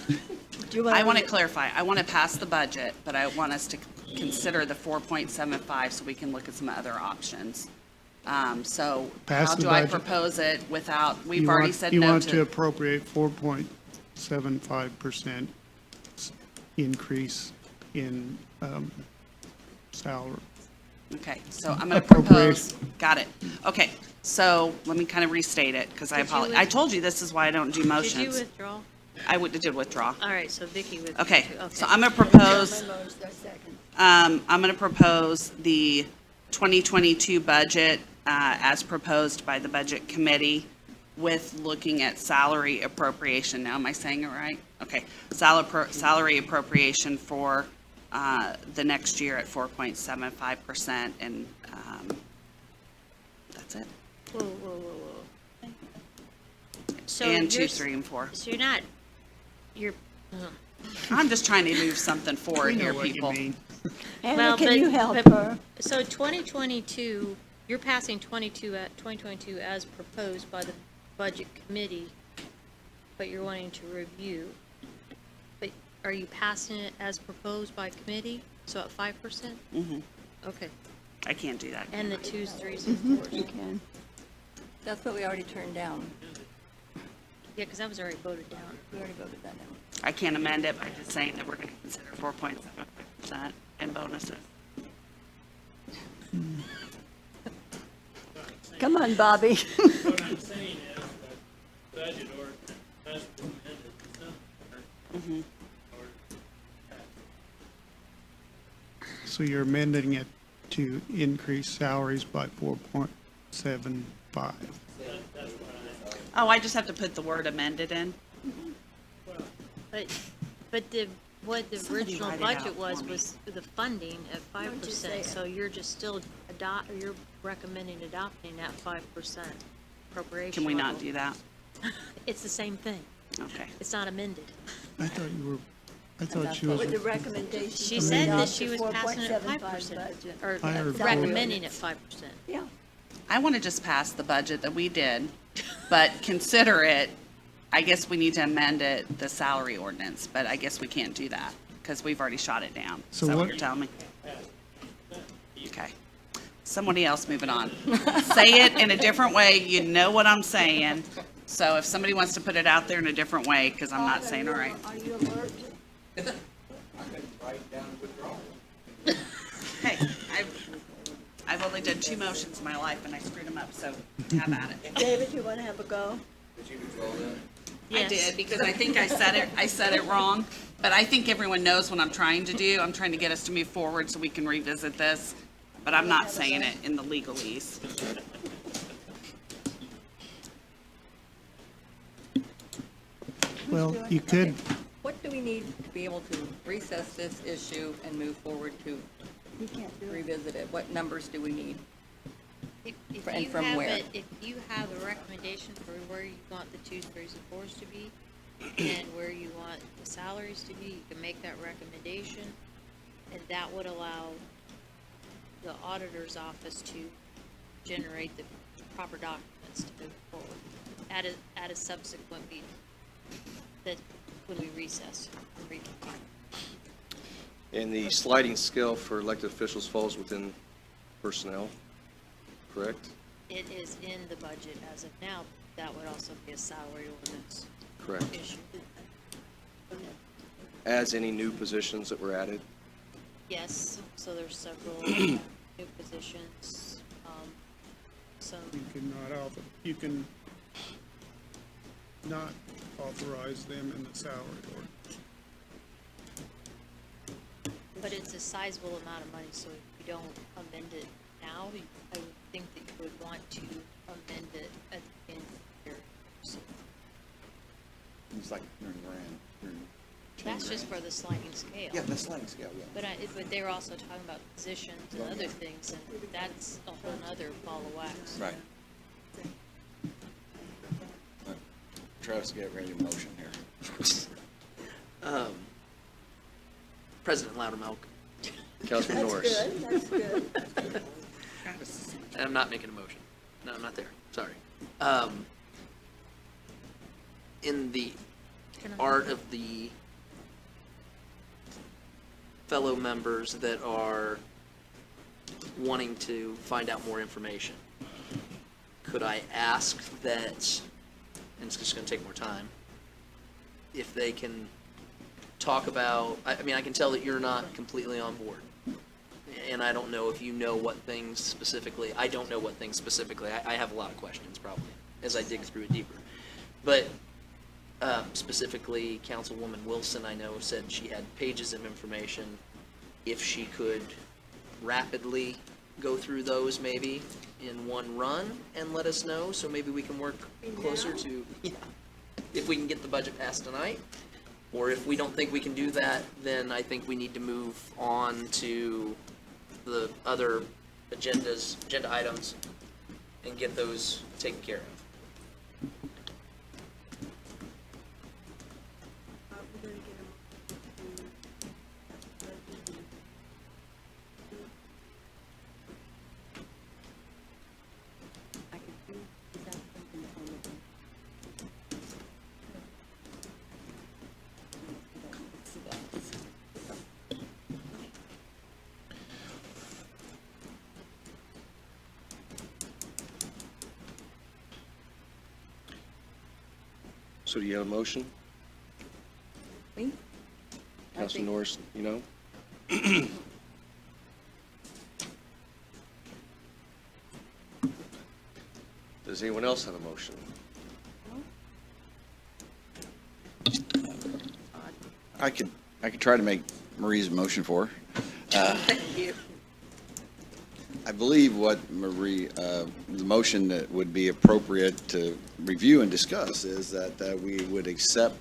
Do you I want to read it? clarify. I want to pass the budget, but I want us to consider the 4.75 so we can look at some other options. So Pass how the do I budget. propose it without, we've You already want- said You no want to to. appropriate 4.75% increase in salary. Okay, so I'm going to Appropriation. propose, got it. Okay, so let me kind of restate it because I Did you apologize. I told you this is why I don't do Did you motions. withdraw? I did withdraw. All right, so Vicky withdrew. Okay, too. so I'm going to propose. My motion, I second. I'm going to propose the 2022 budget as proposed by the Budget Committee with looking at salary appropriation. Now, am I saying it right? Okay, salary appropriation for the next year at 4.75%, and that's it. Whoa, whoa, whoa, whoa. So And 2, you're 3, and 4. So you're, I'm just trying to move something forward We know here, what you people. mean. Anna, well, can but- you help but- her? So 2022, you're passing 2022 as proposed by the budget committee, but you're wanting to review. But are you passing it as proposed by committee, so at 5%? Mhm. Okay, I can't do that. and the 2s, 3s, and 4s? You can. That's what we already turned down. Yeah, because that was already voted down. We already voted that down. I can't amend it by just saying that we're going to consider 4.75% in bonuses. Come on, Bobby. What I'm saying is that budget ordinance has been amended to some part. So you're amending it to increase salaries by 4.75. Oh, I just have to put the word amended in? But what the Somebody original write it budget out was, for me. was the funding at Don't you say 5%, it. so you're just still you're recommending adopting that 5% appropriation Can we not level. do that? It's the same thing. Okay. It's not amended. I thought she With was, the recommendation. She from said the that she was Dr. passing it at 4.75 5%, budget. or I heard recommending at 5%. Yeah. I want to just pass the budget that we did, but consider it, I guess we need to amend it, the salary ordinance, but I guess we can't do that because we've already shot it down. So Is that what what- you're telling me? Okay. Somebody else moving on. Say it in a different way. You know what I'm saying. So if somebody wants to put it out there in a different way, because I'm not saying it right. Are you alert? Hey, I've only done 2 motions in my life and I screwed them up, so have at it. David, you want to have a go? I Yes. did, because I think I said it wrong, but I think everyone knows what I'm trying to do. I'm trying to get us to move forward so we can revisit this, but I'm not saying it in the legalese. well, you could, What do we need to be able to recess this issue and move forward to You can't do it. revisit it? What numbers do we need? If And you from have where? if you have a recommendation for where you want the 2s, 3s, and 4s to be, and where you want the salaries to be, you can make that recommendation, and that would allow the auditor's office to generate the proper documents to move forward at a subsequent meeting, that, when we recess and reconvene. And the sliding scale for elected officials falls within personnel, correct? It is in the budget as of now. That would also be a salary ordinance Correct. issue. As any new positions that were added? Yes, so there's several new positions, some, you can not authorize them in the salary ordinance. but it's a sizable amount of money, so if you don't amend it now, I would think that you would want to amend it at the end of the year. So It's like 3 grand. that's just for the sliding scale. Yeah, the sliding scale, yeah. But they were also talking about positions and other things, and that's a whole nother ball of wax. Right. Travis, get ready to motion here. President Loudermilk, Councilman Norris? That's good. and I'm not making a motion. No, I'm not there, sorry. In the art of the fellow members that are wanting to find out more information, could I ask that, and it's just gonna take more time, if they can talk about, I mean, I can tell that you're not completely on board. And I don't know if you know what things specifically, I don't know what things specifically, I have a lot of questions probably, as I dig through it deeper. But specifically, Councilwoman Wilson, I know, said she had pages of information. If she could rapidly go through those maybe in one run and let us know, so maybe we can work closer to, yeah, if we can get the budget passed tonight. Or if we don't think we can do that, then I think we need to move on to the other agenda items and get those taken care of. So do you have a motion? Me? Councilman Norris, you know? Does anyone else have a motion? I could try to make Marie's motion for her. Thank you. I believe what Marie, the motion that would be appropriate to review and discuss is that we would accept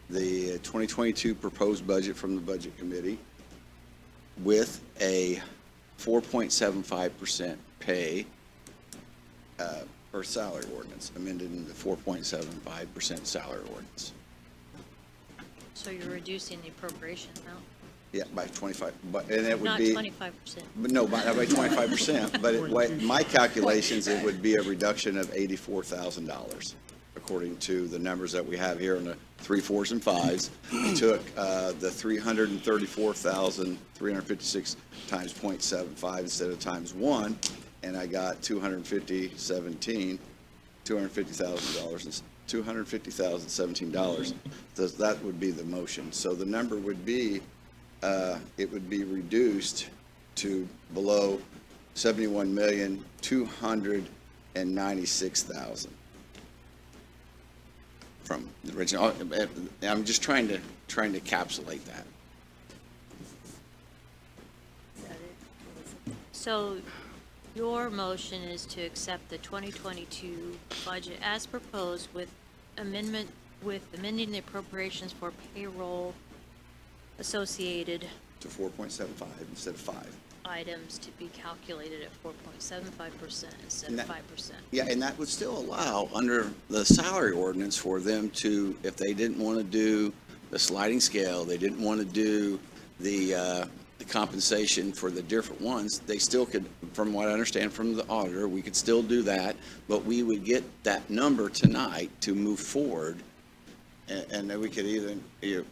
the 2022 proposed budget from the Budget Committee with a 4.75% pay per salary ordinance, amended in the 4.75% salary ordinance. So you're reducing the appropriation amount? Yeah, by 25, but, and it would Not be. 25%. But no, by 25%, but my calculations, it would be a reduction of $84,000, according to the numbers that we have here on the 3, 4s, and 5s. I took the 334,356 times 0.75 instead of times 1, and I got $250,017. So that would be the motion. So the number would be, it would be reduced to below 71,296,000 from the original. I'm just trying to encapsulate that. So your motion is to accept the 2022 budget as proposed with amending the appropriations for payroll associated To 4.75 instead of 5. items to be calculated at 4.75% instead And of that- 5%. Yeah, and that would still allow, under the salary ordinance, for them to, if they didn't want to do the sliding scale, they didn't want to do the compensation for the different ones, they still could, from what I understand from the auditor, we could still do that, but we would get that number tonight to move forward. And then we could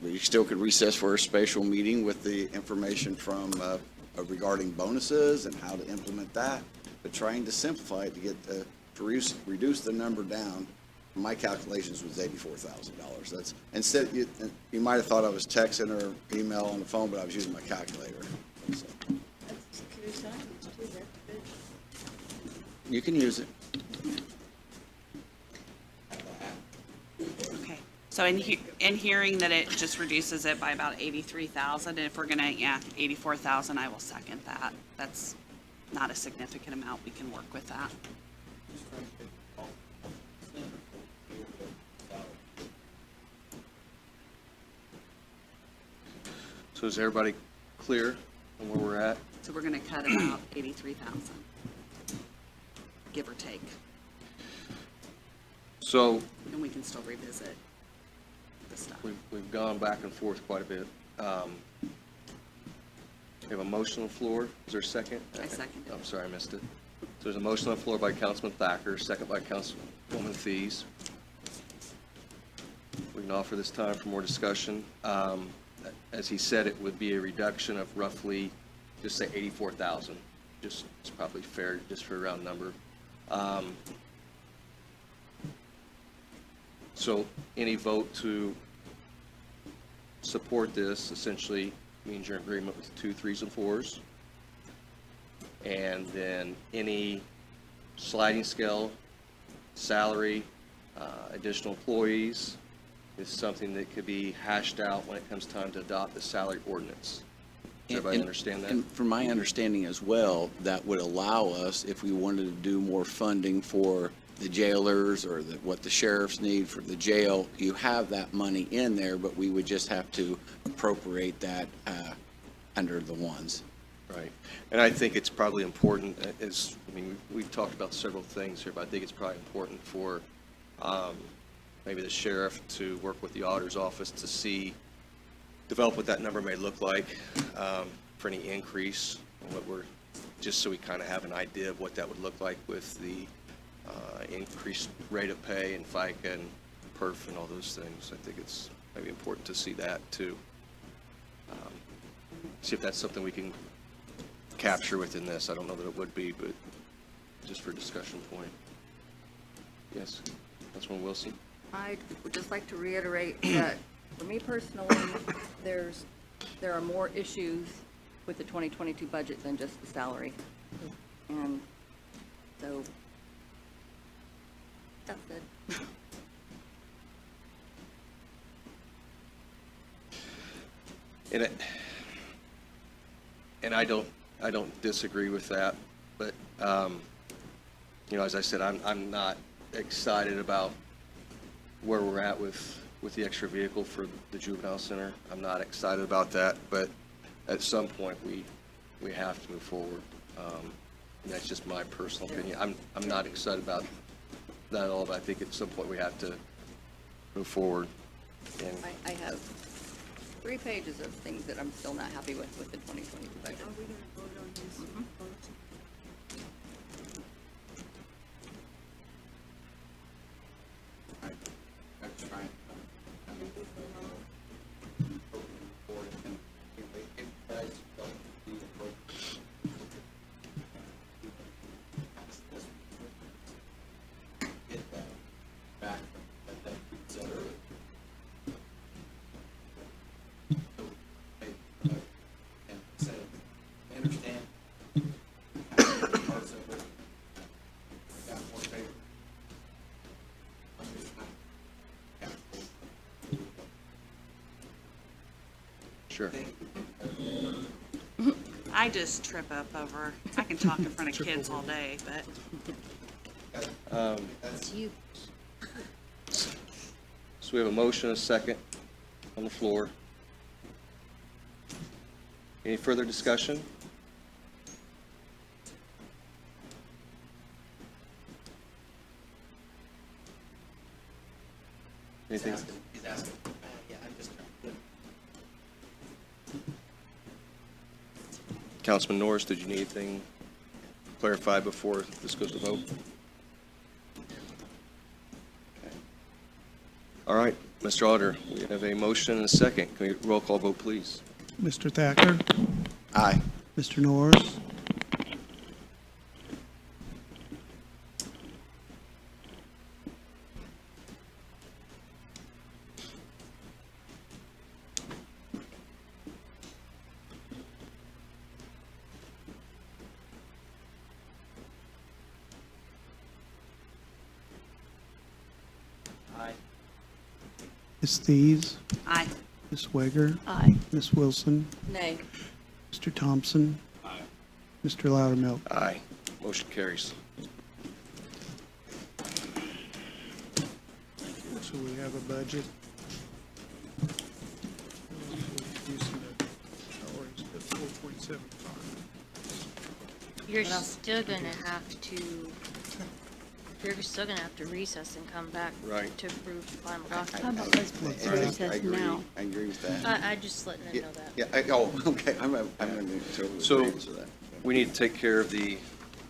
we still could recess for a special meeting with the information from, regarding bonuses and how to implement that, but trying to simplify it to get, to reduce the number down. My calculations was $84,000. That's, instead, you might have thought I was texting or email on the phone, but I was using my calculator. So, you can use it. Okay, so in hearing that it just reduces it by about 83,000, and if we're gonna, 84,000, I will second that. That's not a significant amount, we can work with that. So is everybody clear on where we're at? So we're gonna cut about 83,000, give or take, So and we can still revisit the stuff. we've gone back and forth quite a bit. We have a motion on the floor. Is there a second? I second it. I'm sorry, I missed it. So there's a motion on the floor by Councilman Thacker, second by Councilwoman Thies. We can offer this time for more discussion. As he said, it would be a reduction of roughly, just say 84,000. Just, it's probably fair, just for a round number. So any vote to support this essentially means you're in agreement with 2, 3s, and 4s. And then any sliding scale, salary, additional employees is something that could be hashed out when it comes time to adopt the salary ordinance. Does everybody understand that? And from my understanding as well, that would allow us, if we wanted to do more funding for the jailers or what the sheriffs need for the jail, you have that money in there, but we would just have to appropriate that under the ones. Right. And I think it's probably important, we've talked about several things here, but I think it's probably important for maybe the sheriff to work with the auditor's office to develop what that number may look like for any increase, and just so we kind of have an idea of what that would look like with the increased rate of pay and FICA and PERF and all those things. I think it's maybe important to see that too. See if that's something we can capture within this. I don't know that it would be, but just for discussion point. Yes, Councilman Wilson? I would just like to reiterate that, for me personally, there are more issues with the 2022 budget than just the salary. And so, that's it. And I don't disagree with that, but, as I said, I'm not excited about where we're at with the extra vehicle for the juvenile center. I'm not excited about that, but at some point, we have to move forward. And that's just my personal opinion. I'm not excited about that at all, but I think at some point we have to move forward. And I have 3 pages of things that I'm still not happy with the 2022 budget. Are we gonna vote on this? Sure. I just trip up over, I can talk in front of kids all day, but It's you. So we have a motion, and a second on the floor. Any further discussion? Anything? He's asking. Yeah, I'm just. Councilman Norris, did you need anything clarified before this goes to vote? Okay. All right, Mr. Auditor, we have a motion and a second. Can we roll call vote, please? Mr. Thacker, Aye. Mr. Norris, Aye. Ms. Thies, I, Ms. Weger, Aye. Ms. Wilson, Nay. Mr. Thompson, Mr. Loudermilk. Aye. Motion carries. So we have a budget. Reducing the salaries to 4.75. You're still gonna have to recess and come back Right. to approve the final How document. about let's put I recess agree. now? I agree with that. I just letting them know that. Yeah, okay, I'm in total So- agreement with that. We need to take care of the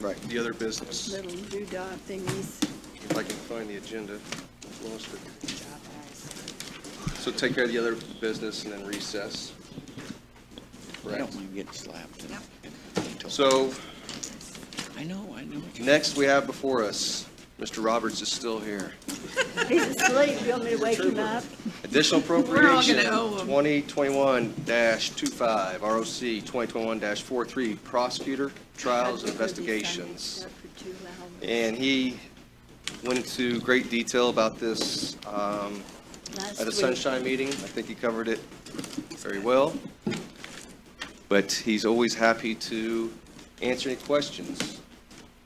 Right. other business. Little doodah thingies. If I can find the agenda, lost it. So take care of the other business and then recess. I Correct. don't mind getting slapped. So I know. next we have before us, Mr. Roberts is still here. He's asleep. You want me to wake him up? Additional appropriation, We're all gonna owe him. 2021-25, ROC 2021-43, prosecutor trials and investigations. And he went into great detail about this at a Sunshine meeting. I think he covered it very well. but he's always happy to answer any questions.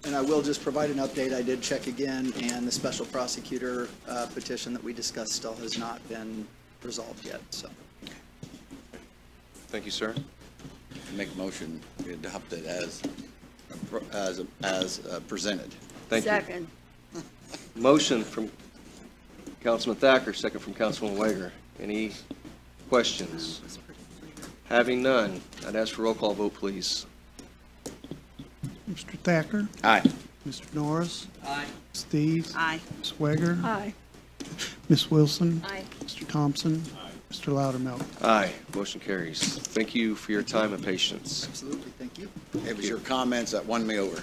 And I will just provide an update. I did check again, and the special prosecutor petition that we discussed still has not been resolved yet, so. Thank you, sir. Make a motion, we adopt it as presented. Thank you. Second. Motion from Councilman Thacker, second from Councilman Wager. Any questions? Having none, I'd ask for roll call vote, please. Mr. Thacker, Aye. Mr. Norris, Aye. Steves, Aye. Ms. Weger, Aye. Ms. Wilson, Aye. Mr. Thompson, Mr. Loudermilk. Aye, motion carries. Thank you for your time and patience. Absolutely, thank you. It was your comments that won me over.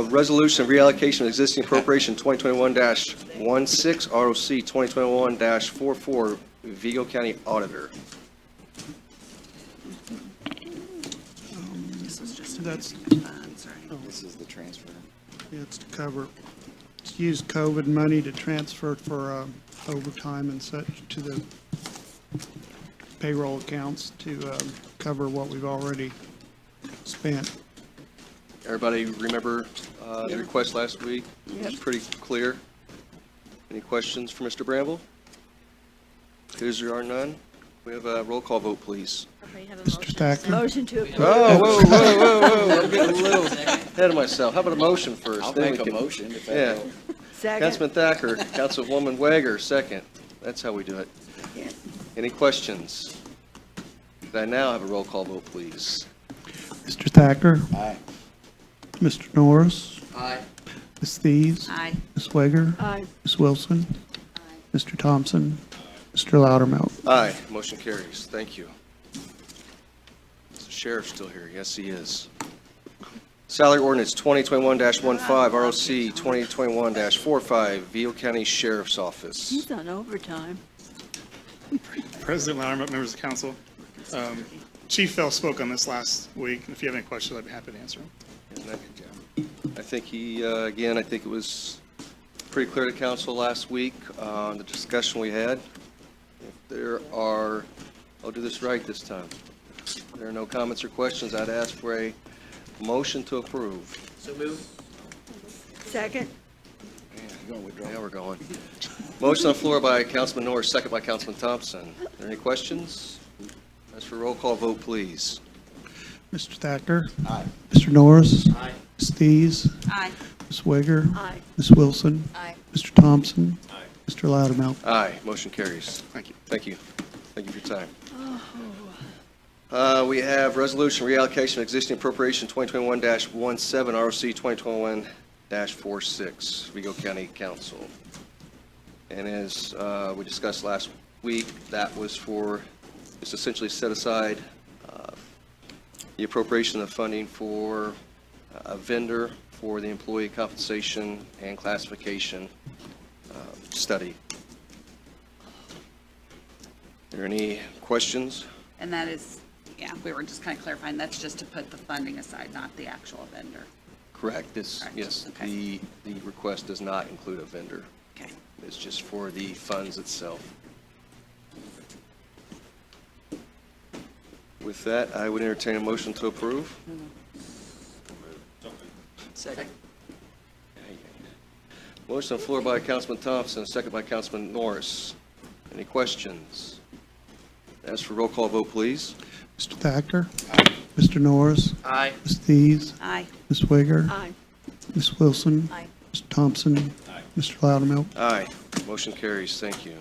Resolution of reallocation of existing appropriation 2021-16, ROC 2021-44, Vigo County Auditor. This was just That's- funds, right? This is the transfer. It's to cover, to use COVID money to transfer for overtime and such to the payroll accounts to cover what we've already spent. Everybody remember the request last week? It was pretty clear. Any questions for Mr. Bramble? Because there are none, we have a roll call vote, please. Okay, have a Mr. motion. Thacker? Motion to approve. Oh, whoa, I'm getting a little ahead of myself. How about a motion first? I'll Then we make a can- motion if Yeah. that. Second. Councilman Thacker, Councilwoman Wager, second. That's how we do it. Yeah. Any questions? Could I now have a roll call vote, please? Mr. Thacker, Aye. Mr. Norris, Aye. Ms. Thies, Aye. Ms. Weger, Aye. Ms. Wilson, Mr. Thompson, Mr. Loudermilk. Aye, motion carries. Thank you. Is the sheriff still here? Yes, he is. Salary Ordinance 2021-15, ROC 2021-45, Vigo County Sheriff's Office. He's on overtime. President Loudermilk, members of council, Chief Fell spoke on this last week. If you have any questions, I'd be happy to answer them. I think he, again, I think it was pretty clear to council last week, the discussion we had. If there are, I'll do this right this time. If there are no comments or questions, I'd ask for a motion to approve. So move. Second. Yeah, we're going. Motion on the floor by Councilman Norris, second by Councilman Thompson. Are there any questions? As for roll call vote, please. Mr. Thacker, Aye. Mr. Norris, Aye. Ms. Thies, Aye. Ms. Weger, Aye. Ms. Wilson, Aye. Mr. Thompson, Mr. Loudermilk. Aye, motion carries. Thank you. Thank you. Thank you for your time. We have resolution reallocation of existing appropriation 2021-17, ROC 2021-46, Vigo County Council. And as we discussed last week, that was for, it's essentially set aside the appropriation of funding for a vendor for the employee compensation and classification study. Are there any questions? And that is, yeah, we were just kind of clarifying, that's just to put the funding aside, not the actual vendor. Correct. This, Correct. yes, Okay. the request does not include a vendor. Okay. It's just for the funds itself. With that, I would entertain a motion to approve. Second. Motion on the floor by Councilman Thompson, second by Councilman Norris. Any questions? As for roll call vote, please. Mr. Thacker, Mr. Norris, Aye. Ms. Thies, Aye. Ms. Weger, Aye. Ms. Wilson, Aye. Mr. Thompson, Mr. Loudermilk. Aye. Motion carries. Thank you.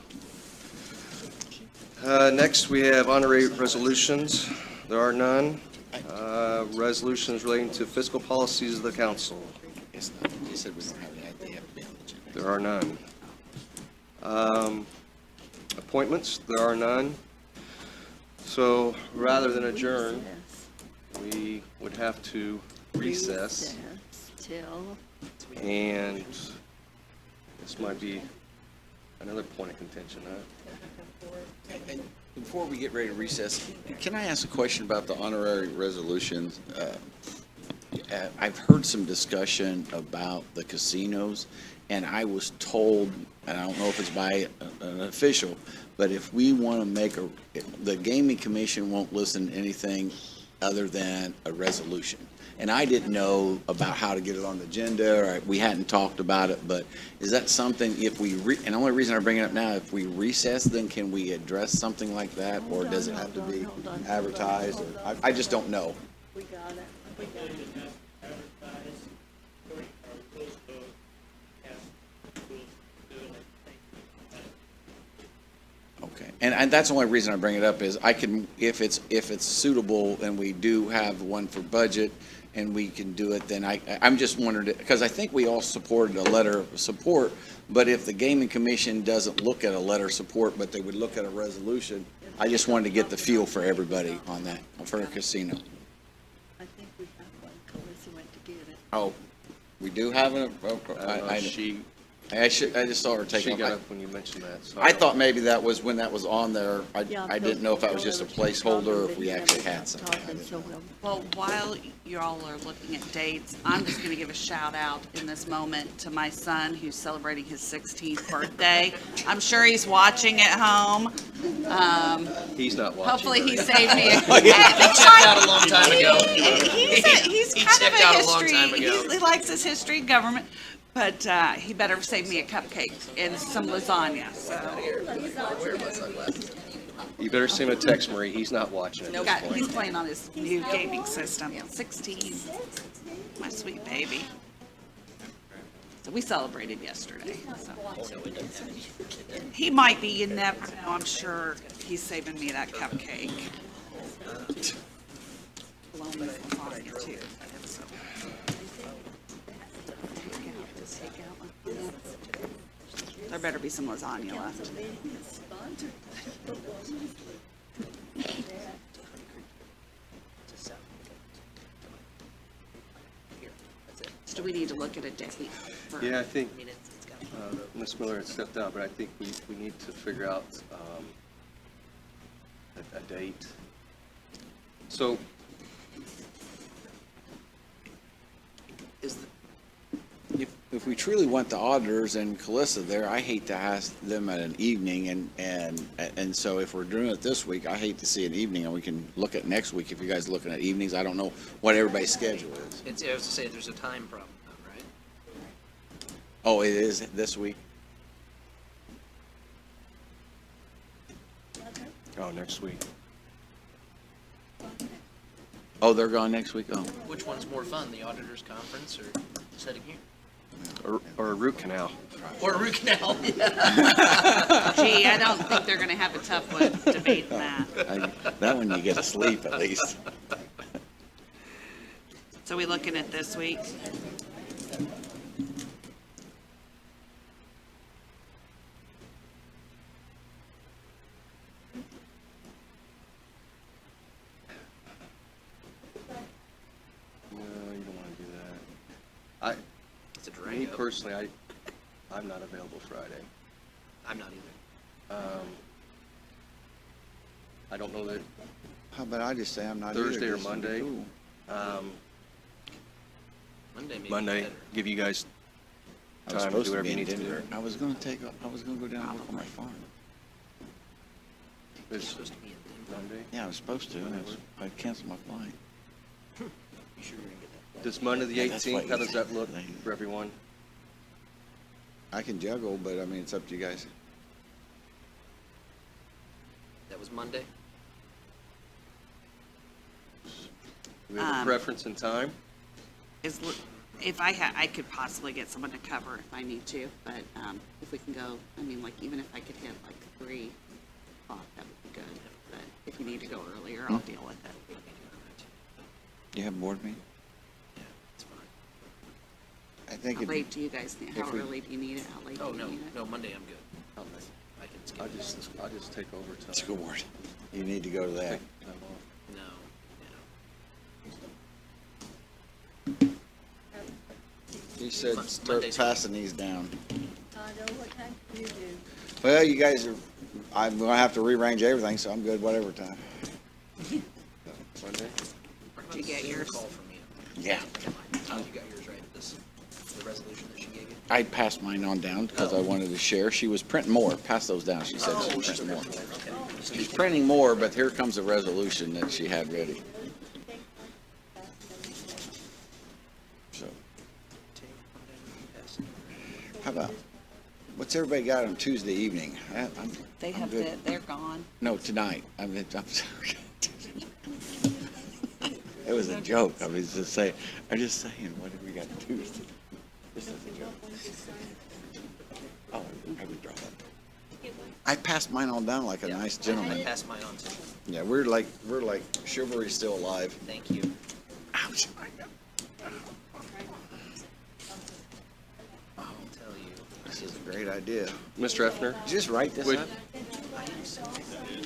Next, we have honorary resolutions. There are none. Resolutions relating to fiscal policies of the council. It's not, you said we don't have that, they have to be on the agenda. There are none. Appointments, there are none. So rather than adjourn, we would have to recess. Till. And this might be another point of contention, huh? And before we get ready to recess, can I ask a question about the honorary resolutions? I've heard some discussion about the casinos, and I was told and I don't know if it's by an official, but if we want to make the gaming commission won't listen to anything other than a resolution. And I didn't know about how to get it on the agenda, or we hadn't talked about it, but is that something, if we, and the only reason I bring it up now, if we recess, then can we address something like that, or does it have to be advertised, or, I just don't know. We got it. We got it. Advertise during our rules vote, pass rules to do it, I think. Okay, and that's the only reason I bring it up is I can, if it's suitable and we do have one for budget and we can do it, then I'm just wondering, because I think we all supported a letter of support, but if the gaming commission doesn't look at a letter of support, but they would look at a resolution, I just wanted to get the feel for everybody on that, for a casino. I think we have one. Calissa went to get it. Oh, we do have it? I just saw her take She off. got up when you mentioned that. So I thought maybe that was when that was on there. Yeah, I didn't know if that was just a placeholder or if we actually had something. Talking, so we'll- Well, while you all are looking at dates, I'm just going to give a shout out in this moment to my son who's celebrating his 16th birthday. I'm sure he's watching at home. he's not watching. Hopefully he right? saved me a. He checked out a long time ago. He's He kind of checked a out a long history, time ago. he likes his history government, but he better save me a cupcake and some lasagna, so. You better send him a text, Marie. He's not watching at this point. He's playing on his new gaming system, 16, my sweet baby. So we celebrated yesterday, so. He might be, you never know, I'm sure he's saving me that cupcake. Bologna lasagna too. So. There better be some lasagna left. So do we need to look at a date? for- Yeah, I think Ms. Miller had stepped out, but I think we need to figure out a date. So Is the, If we truly want the auditors and Calissa there, I hate to ask them at an evening, and so if we're doing it this week, I hate to see an evening, and we can look at next week if you guys are looking at evenings. I don't know what everybody's schedule is. I was to say, there's a time problem, though, right? Oh, it is this week? Oh, next week. Oh, they're gone next week? Oh. Which one's more fun, the auditors conference or setting here? Or a root canal. Or root canal? Gee, I don't think they're gonna have a tough one debating that. That one you get to sleep at least. So we looking at this week? No, you don't want to do that. It's a drag. Me personally, I'm not available Friday. I'm not either. I don't know that How about I just say I'm not either? Thursday or This would be Monday. cool. Monday maybe Monday, better. give you guys I was time to supposed do to whatever be you in need to do. Denver. I was gonna go down and work on my farm. This Supposed to be in Denver. Monday. Yeah, I was supposed to, and I canceled my flight. You sure you're gonna get that? Does Monday the Yeah, that's 18th, what how you does that said. look for everyone? I can juggle, but I mean, it's up to you guys. That was Monday? Do we have a preference in time? If I could possibly get someone to cover if I need to, but, if we can go, I mean, like, even if I could hit like 3 o'clock, that would be good. But if you need to go earlier, I'll deal with it. You have a board meeting? Yeah, it's fine. I think How it, late do you guys need, how if we- early do you need it? How late do Oh, you no, need it? no, Monday I'm good. I can skip this. I'll just take over time. school board. You need to go to that. Take time off. No, He said Monday's start fine. passing these down. What time do you do? Well, you guys are, I'm gonna have to rearrange everything, so I'm good whatever time. Monday? Did you get yours? Call from you. Yeah. Oh, you got yours right. This. the resolution that she gave you? I passed mine on down because I wanted to share. She was printing more. Pass those down. She said she was printing more. She's printing more, but here comes a resolution that she had ready. So, how about, what's everybody got on Tuesday evening? They I'm have good. they're gone. No, tonight. I'm sorry. It was a joke. I was just saying, what have we got Tuesday? This is a joke. Oh, I withdraw that. I passed mine on down like a nice I gentleman. passed mine on too. Yeah, we're like chivalry's still alive. Thank you. Ouch. I'll tell you. This is a great idea. Mr. Effner, Did you just write this Would- up?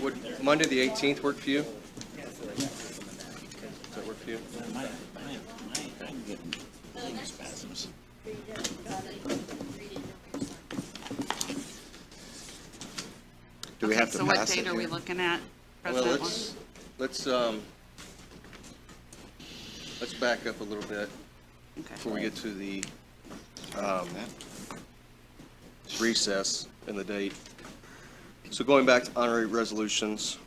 would Monday, the 18th work for you? Does that work for you? I'm getting leg spasms. Do we have to So what pass it date are we here? looking at, Well, President? let's back up a little bit Okay. before we get to the recess and the date. So going back to honorary resolutions,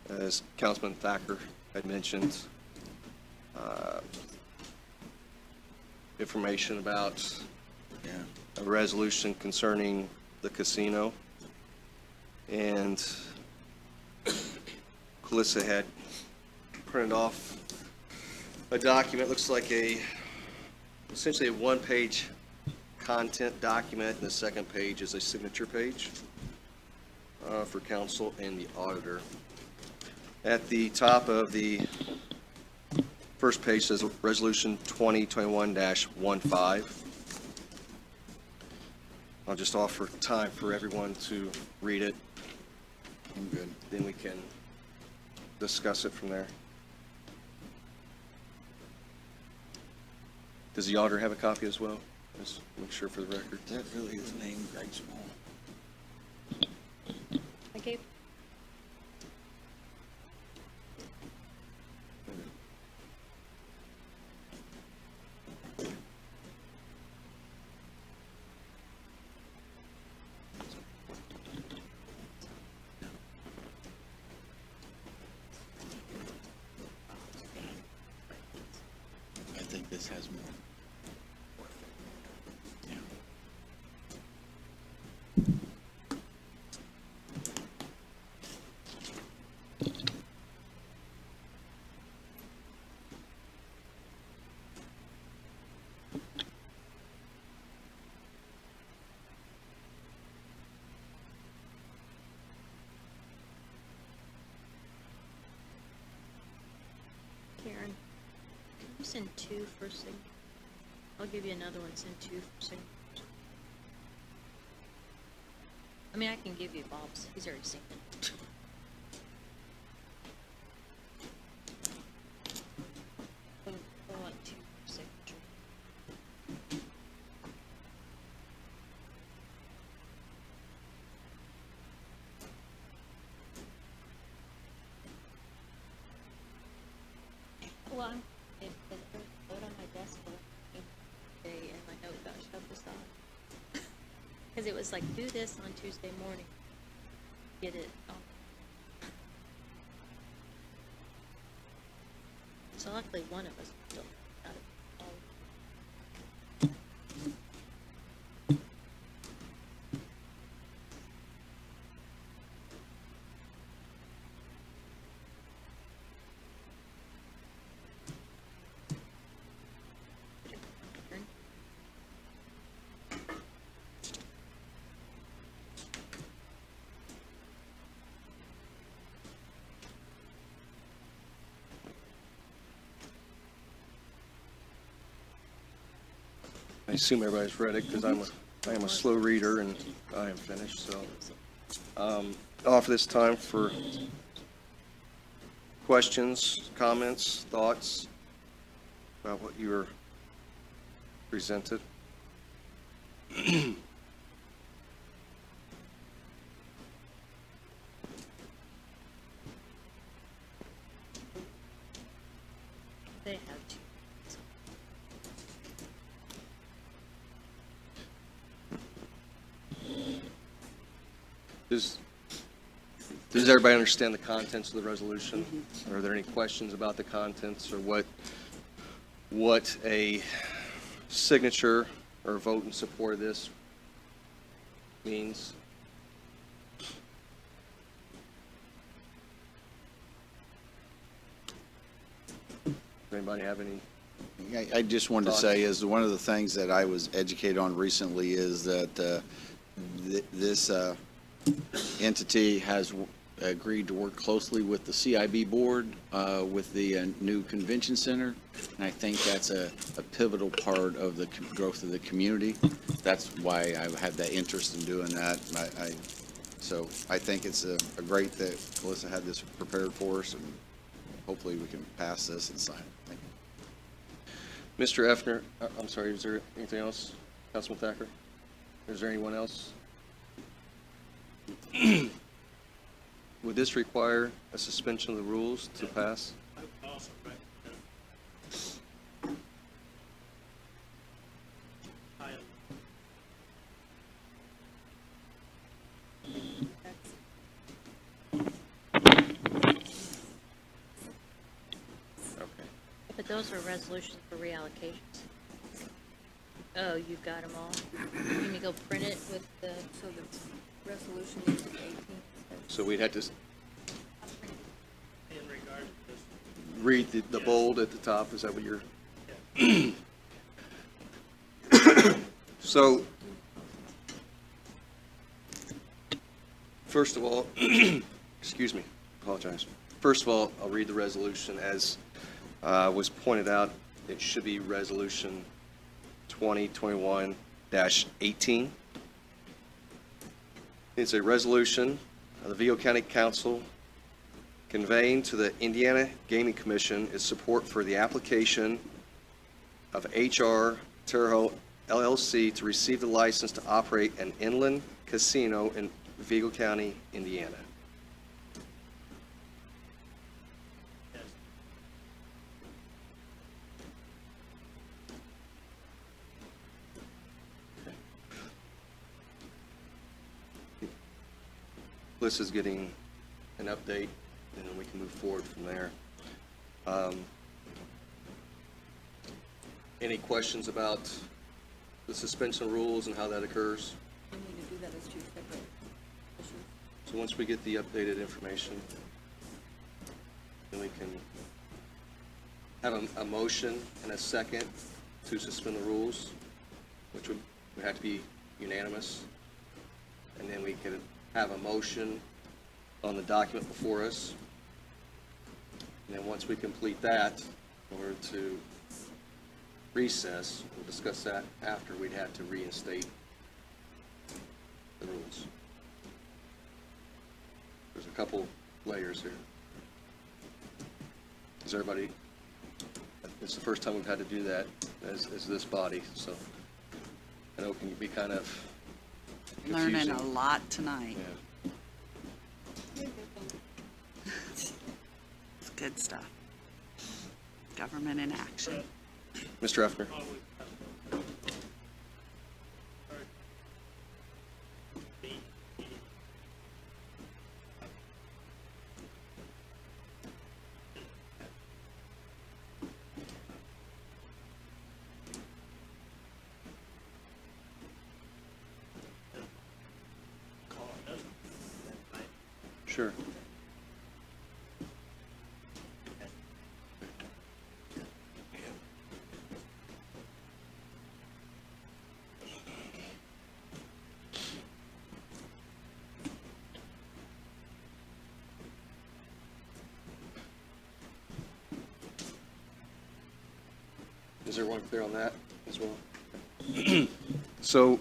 as Councilman Thacker had mentioned, information about a resolution concerning the casino. And Calissa had printed off a document, looks like essentially a one-page content document, and the second page is a signature page for council and the auditor. At the top of the first page says Resolution 2021-15. I'll just offer time for everyone to read it. I'm good. Then we can discuss it from there. Does the auditor have a copy as well? Just make sure for the record. Is that really his name, Greg Small? I gave, I think this has more. Yeah. Karen, can you send two for signature? I'll give you another one, send two for signatures. I mean, I can give you Bob's, he's already seen it. I want two for signature. Well, it wrote on my desk today, and my note got shoved aside. Because it was like, do this on Tuesday morning. Get it. So luckily, one of us still got it all. I assume everybody's read it because I am a slow reader and I am finished, so. I'll offer this time for questions, comments, thoughts about what you were presented. They have two. Does everybody understand the contents of the resolution? Are there any questions about the contents or what a signature or vote in support of this means? Does anybody have any? I just wanted to Thoughts? say is one of the things that I was educated on recently is that this entity has agreed to work closely with the CIB board, with the new convention center. And I think that's a pivotal part of the growth of the community. That's why I had that interest in doing that. So I think it's a great that Melissa had this prepared for us, and hopefully we can pass this and sign it. Thank you. Mr. Effner, I'm sorry, is there anything else? Councilman Thacker? Is there anyone else? Would this require a suspension of the rules to pass? But those are resolutions for reallocations. Oh, you've got them all? You need me to go print it with the, So the resolution is 18. So we'd have to In regard to this, read the bold at the top, is that what you're? So, first of all, excuse me, apologize. First of all, I'll read the resolution as was pointed out. It should be Resolution 2021-18. It's a resolution of the Vigo County Council conveying to the Indiana Gaming Commission its support for the application of HR Terre LLC to receive the license to operate an inland casino in Vigo County, Indiana. Liz is getting an update, and then we can move forward from there. Any questions about the suspension rules and how that occurs? We need to do that as two separate issues. So once we get the updated information, then we can have a motion and a second to suspend the rules, which would have to be unanimous. And then we could have a motion on the document before us. And then once we complete that, in order to recess, we'll discuss that after, we'd have to reinstate the rules. There's a couple layers here. Is everybody, it's the first time we've had to do that as this body, so I know it can be kind of confusing. Learning a lot tonight. Yeah. It's good stuff. Government in action. Mr. Effner? Sure. Is everyone clear on that as well? So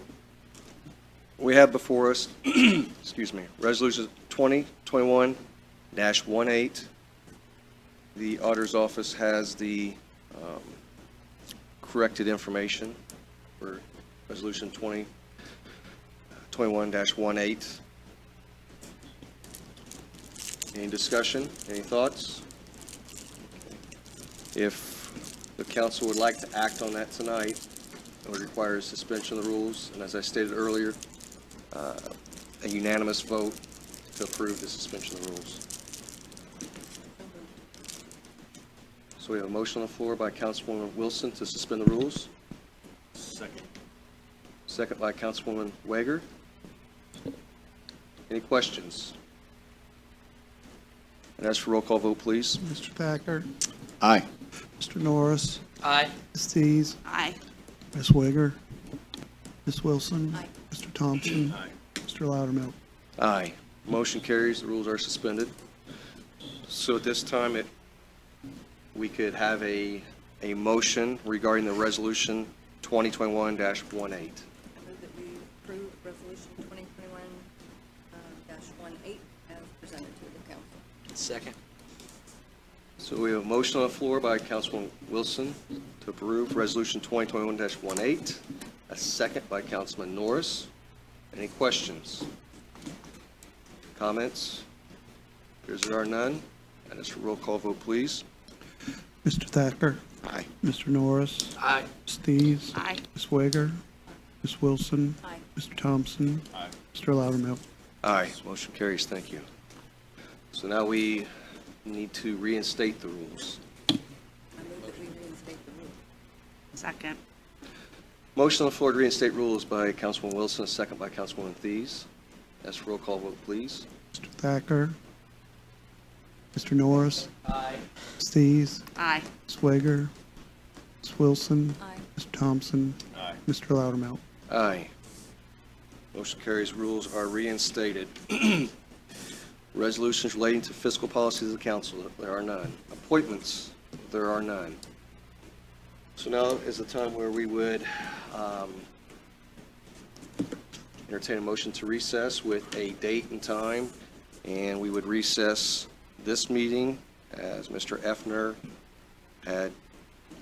we have before us, excuse me, Resolution 2021-18. The auditor's office has the corrected information for Resolution 2021-18. Any discussion? Any thoughts? If the council would like to act on that tonight, it would require a suspension of the rules, and as I stated earlier, a unanimous vote to approve the suspension of the rules? So we have a motion on the floor by Councilwoman Wilson to suspend the rules, Second. second by Councilwoman Wager. Any questions? And as for roll call vote, please. Mr. Thacker, Aye. Mr. Norris, Aye. Ms. Thies, Aye. Ms. Wigger, Ms. Wilson. Aye. Mr. Thompson. Aye. Mr. Loudermilk. Aye. Motion carries, the rules are suspended. So at this time, we could have a motion regarding the resolution 2021-18. I move that we approve resolution 2021-18 as presented to the council. Second. So we have a motion on the floor by Councilwoman Wilson to approve resolution 2021-18, a second by Councilman Norris. Any questions? Comments? Appears there are none. And as for roll call vote, please. Mr. Thacker, Aye. Mr. Norris, Aye. Ms. Thies, Aye. Ms. Wigger, Ms. Wilson. Aye. Mr. Thompson. Aye. Mr. Loudermilk. Aye. Motion carries. Thank you. So now we need to reinstate the rules. I move that we reinstate the rule. Second. Motion on the floor to reinstate rules by Councilwoman Wilson, a second by Councilwoman Thies. As for roll call vote, please. Mr. Thacker, Mr. Norris, Aye. Ms. Thies, Aye. Ms. Wigger, Ms. Wilson. Aye. Mr. Thompson. Aye. Mr. Loudermilk. Aye. Motion carries. Rules are reinstated. Resolutions relating to fiscal policies of the council, there are none. Appointments, there are none. So now is the time where we would entertain a motion to recess with a date and time, and we would recess this meeting, as Mr. Effner had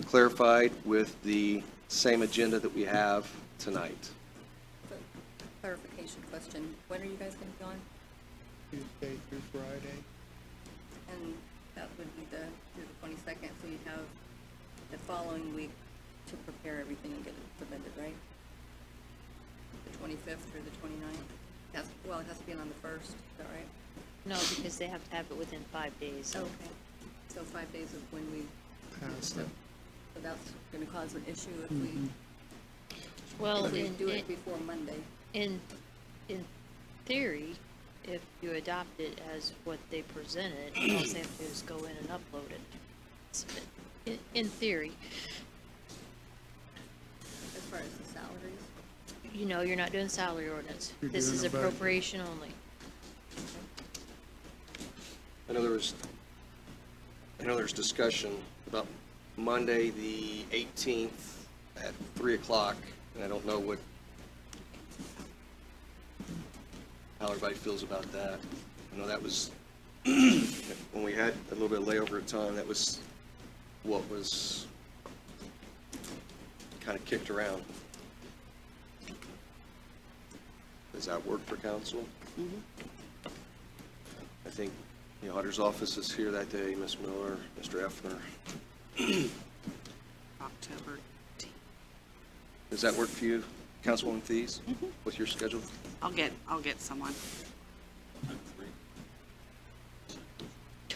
clarified, with the same agenda that we have tonight. So, clarification question, when are you guys going to be on? Tuesday through Friday. And that would be through the 22nd, so you'd have the following week to prepare everything and get it submitted, right? The 25th through the 29th? Well, it has to be in on the 1st, is that right? No, because they have to have it within 5 days. Okay. So 5 days is when we, Pass so it. that's going to cause an issue if we, Well, if we in, do it before Monday. in theory, if you adopt it as what they presented, all they have to do is go in and upload it. In theory, As far as the salaries? you know, you're not doing salary ordinance. You're This doing is a budget. appropriation only. I know there's discussion about Monday, the 18th at 3 o'clock, and I don't know how everybody feels about that. I know that was, when we had a little bit of layover of time, that was what was kind of kicked around. Does that work for council? I think the auditor's office is here that day, Ms. Miller, Mr. Effner. October. Does that work for you, Councilwoman Thies, with your schedule? I'll get someone.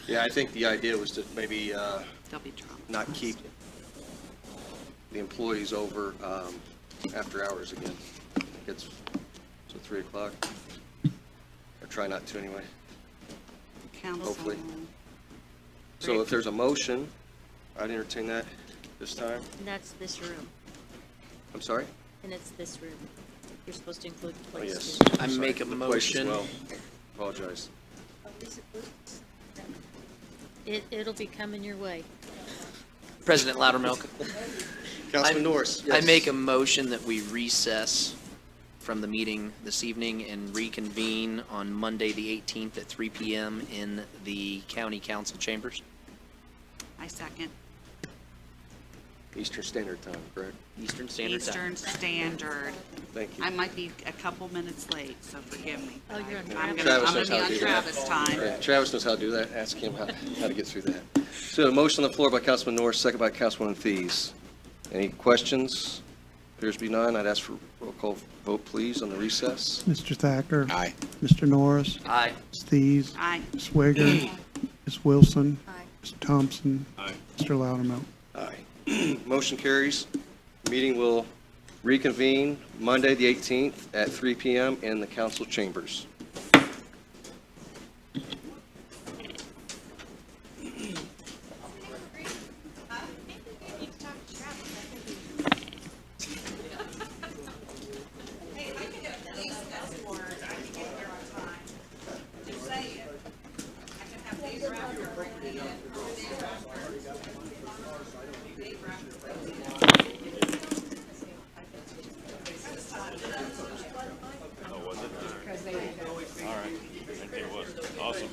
Yeah, I think the idea was to maybe They'll be drunk. not keep the employees over after hours again. It's so 3 o'clock. Or try not to anyway. Council. Hopefully. So if there's a motion, I'd entertain that this time. And that's this room, I'm sorry? and it's this room. You're supposed to include the Oh, place yes. too. I I'm sorry. make a The place as motion. well. Apologize. It'll be coming your way. President Loudermilk. Councilman Norris. I yes. make a motion that we recess from the meeting this evening and reconvene on Monday, the 18th at 3 p.m. in the county council chambers. I second. Eastern Standard Time, correct? Eastern Standard Time. Eastern Standard. Thank you. I might be a couple minutes late, so forgive me. Oh, you're on I'm Travis. gonna, I'm Travis gonna knows be how to on do that. Travis time. Yeah, Travis knows how to do that. Ask him how to get through that. So a motion on the floor by Councilman Norris, second by Councilwoman Thies. Any questions? Appears to be none. I'd ask for roll call vote, please, on the recess. Mr. Thacker. Aye. Mr. Norris. Aye. Ms. Thies. Aye. Ms. Swigger. Ms. Wilson. Aye. Mr. Thompson. Aye. Mr. Loudermilk. Aye. Motion carries. Meeting will reconvene Monday, the 18th at 3 PM in the council chambers. Oh, was it? All right. I think it was. Awesome.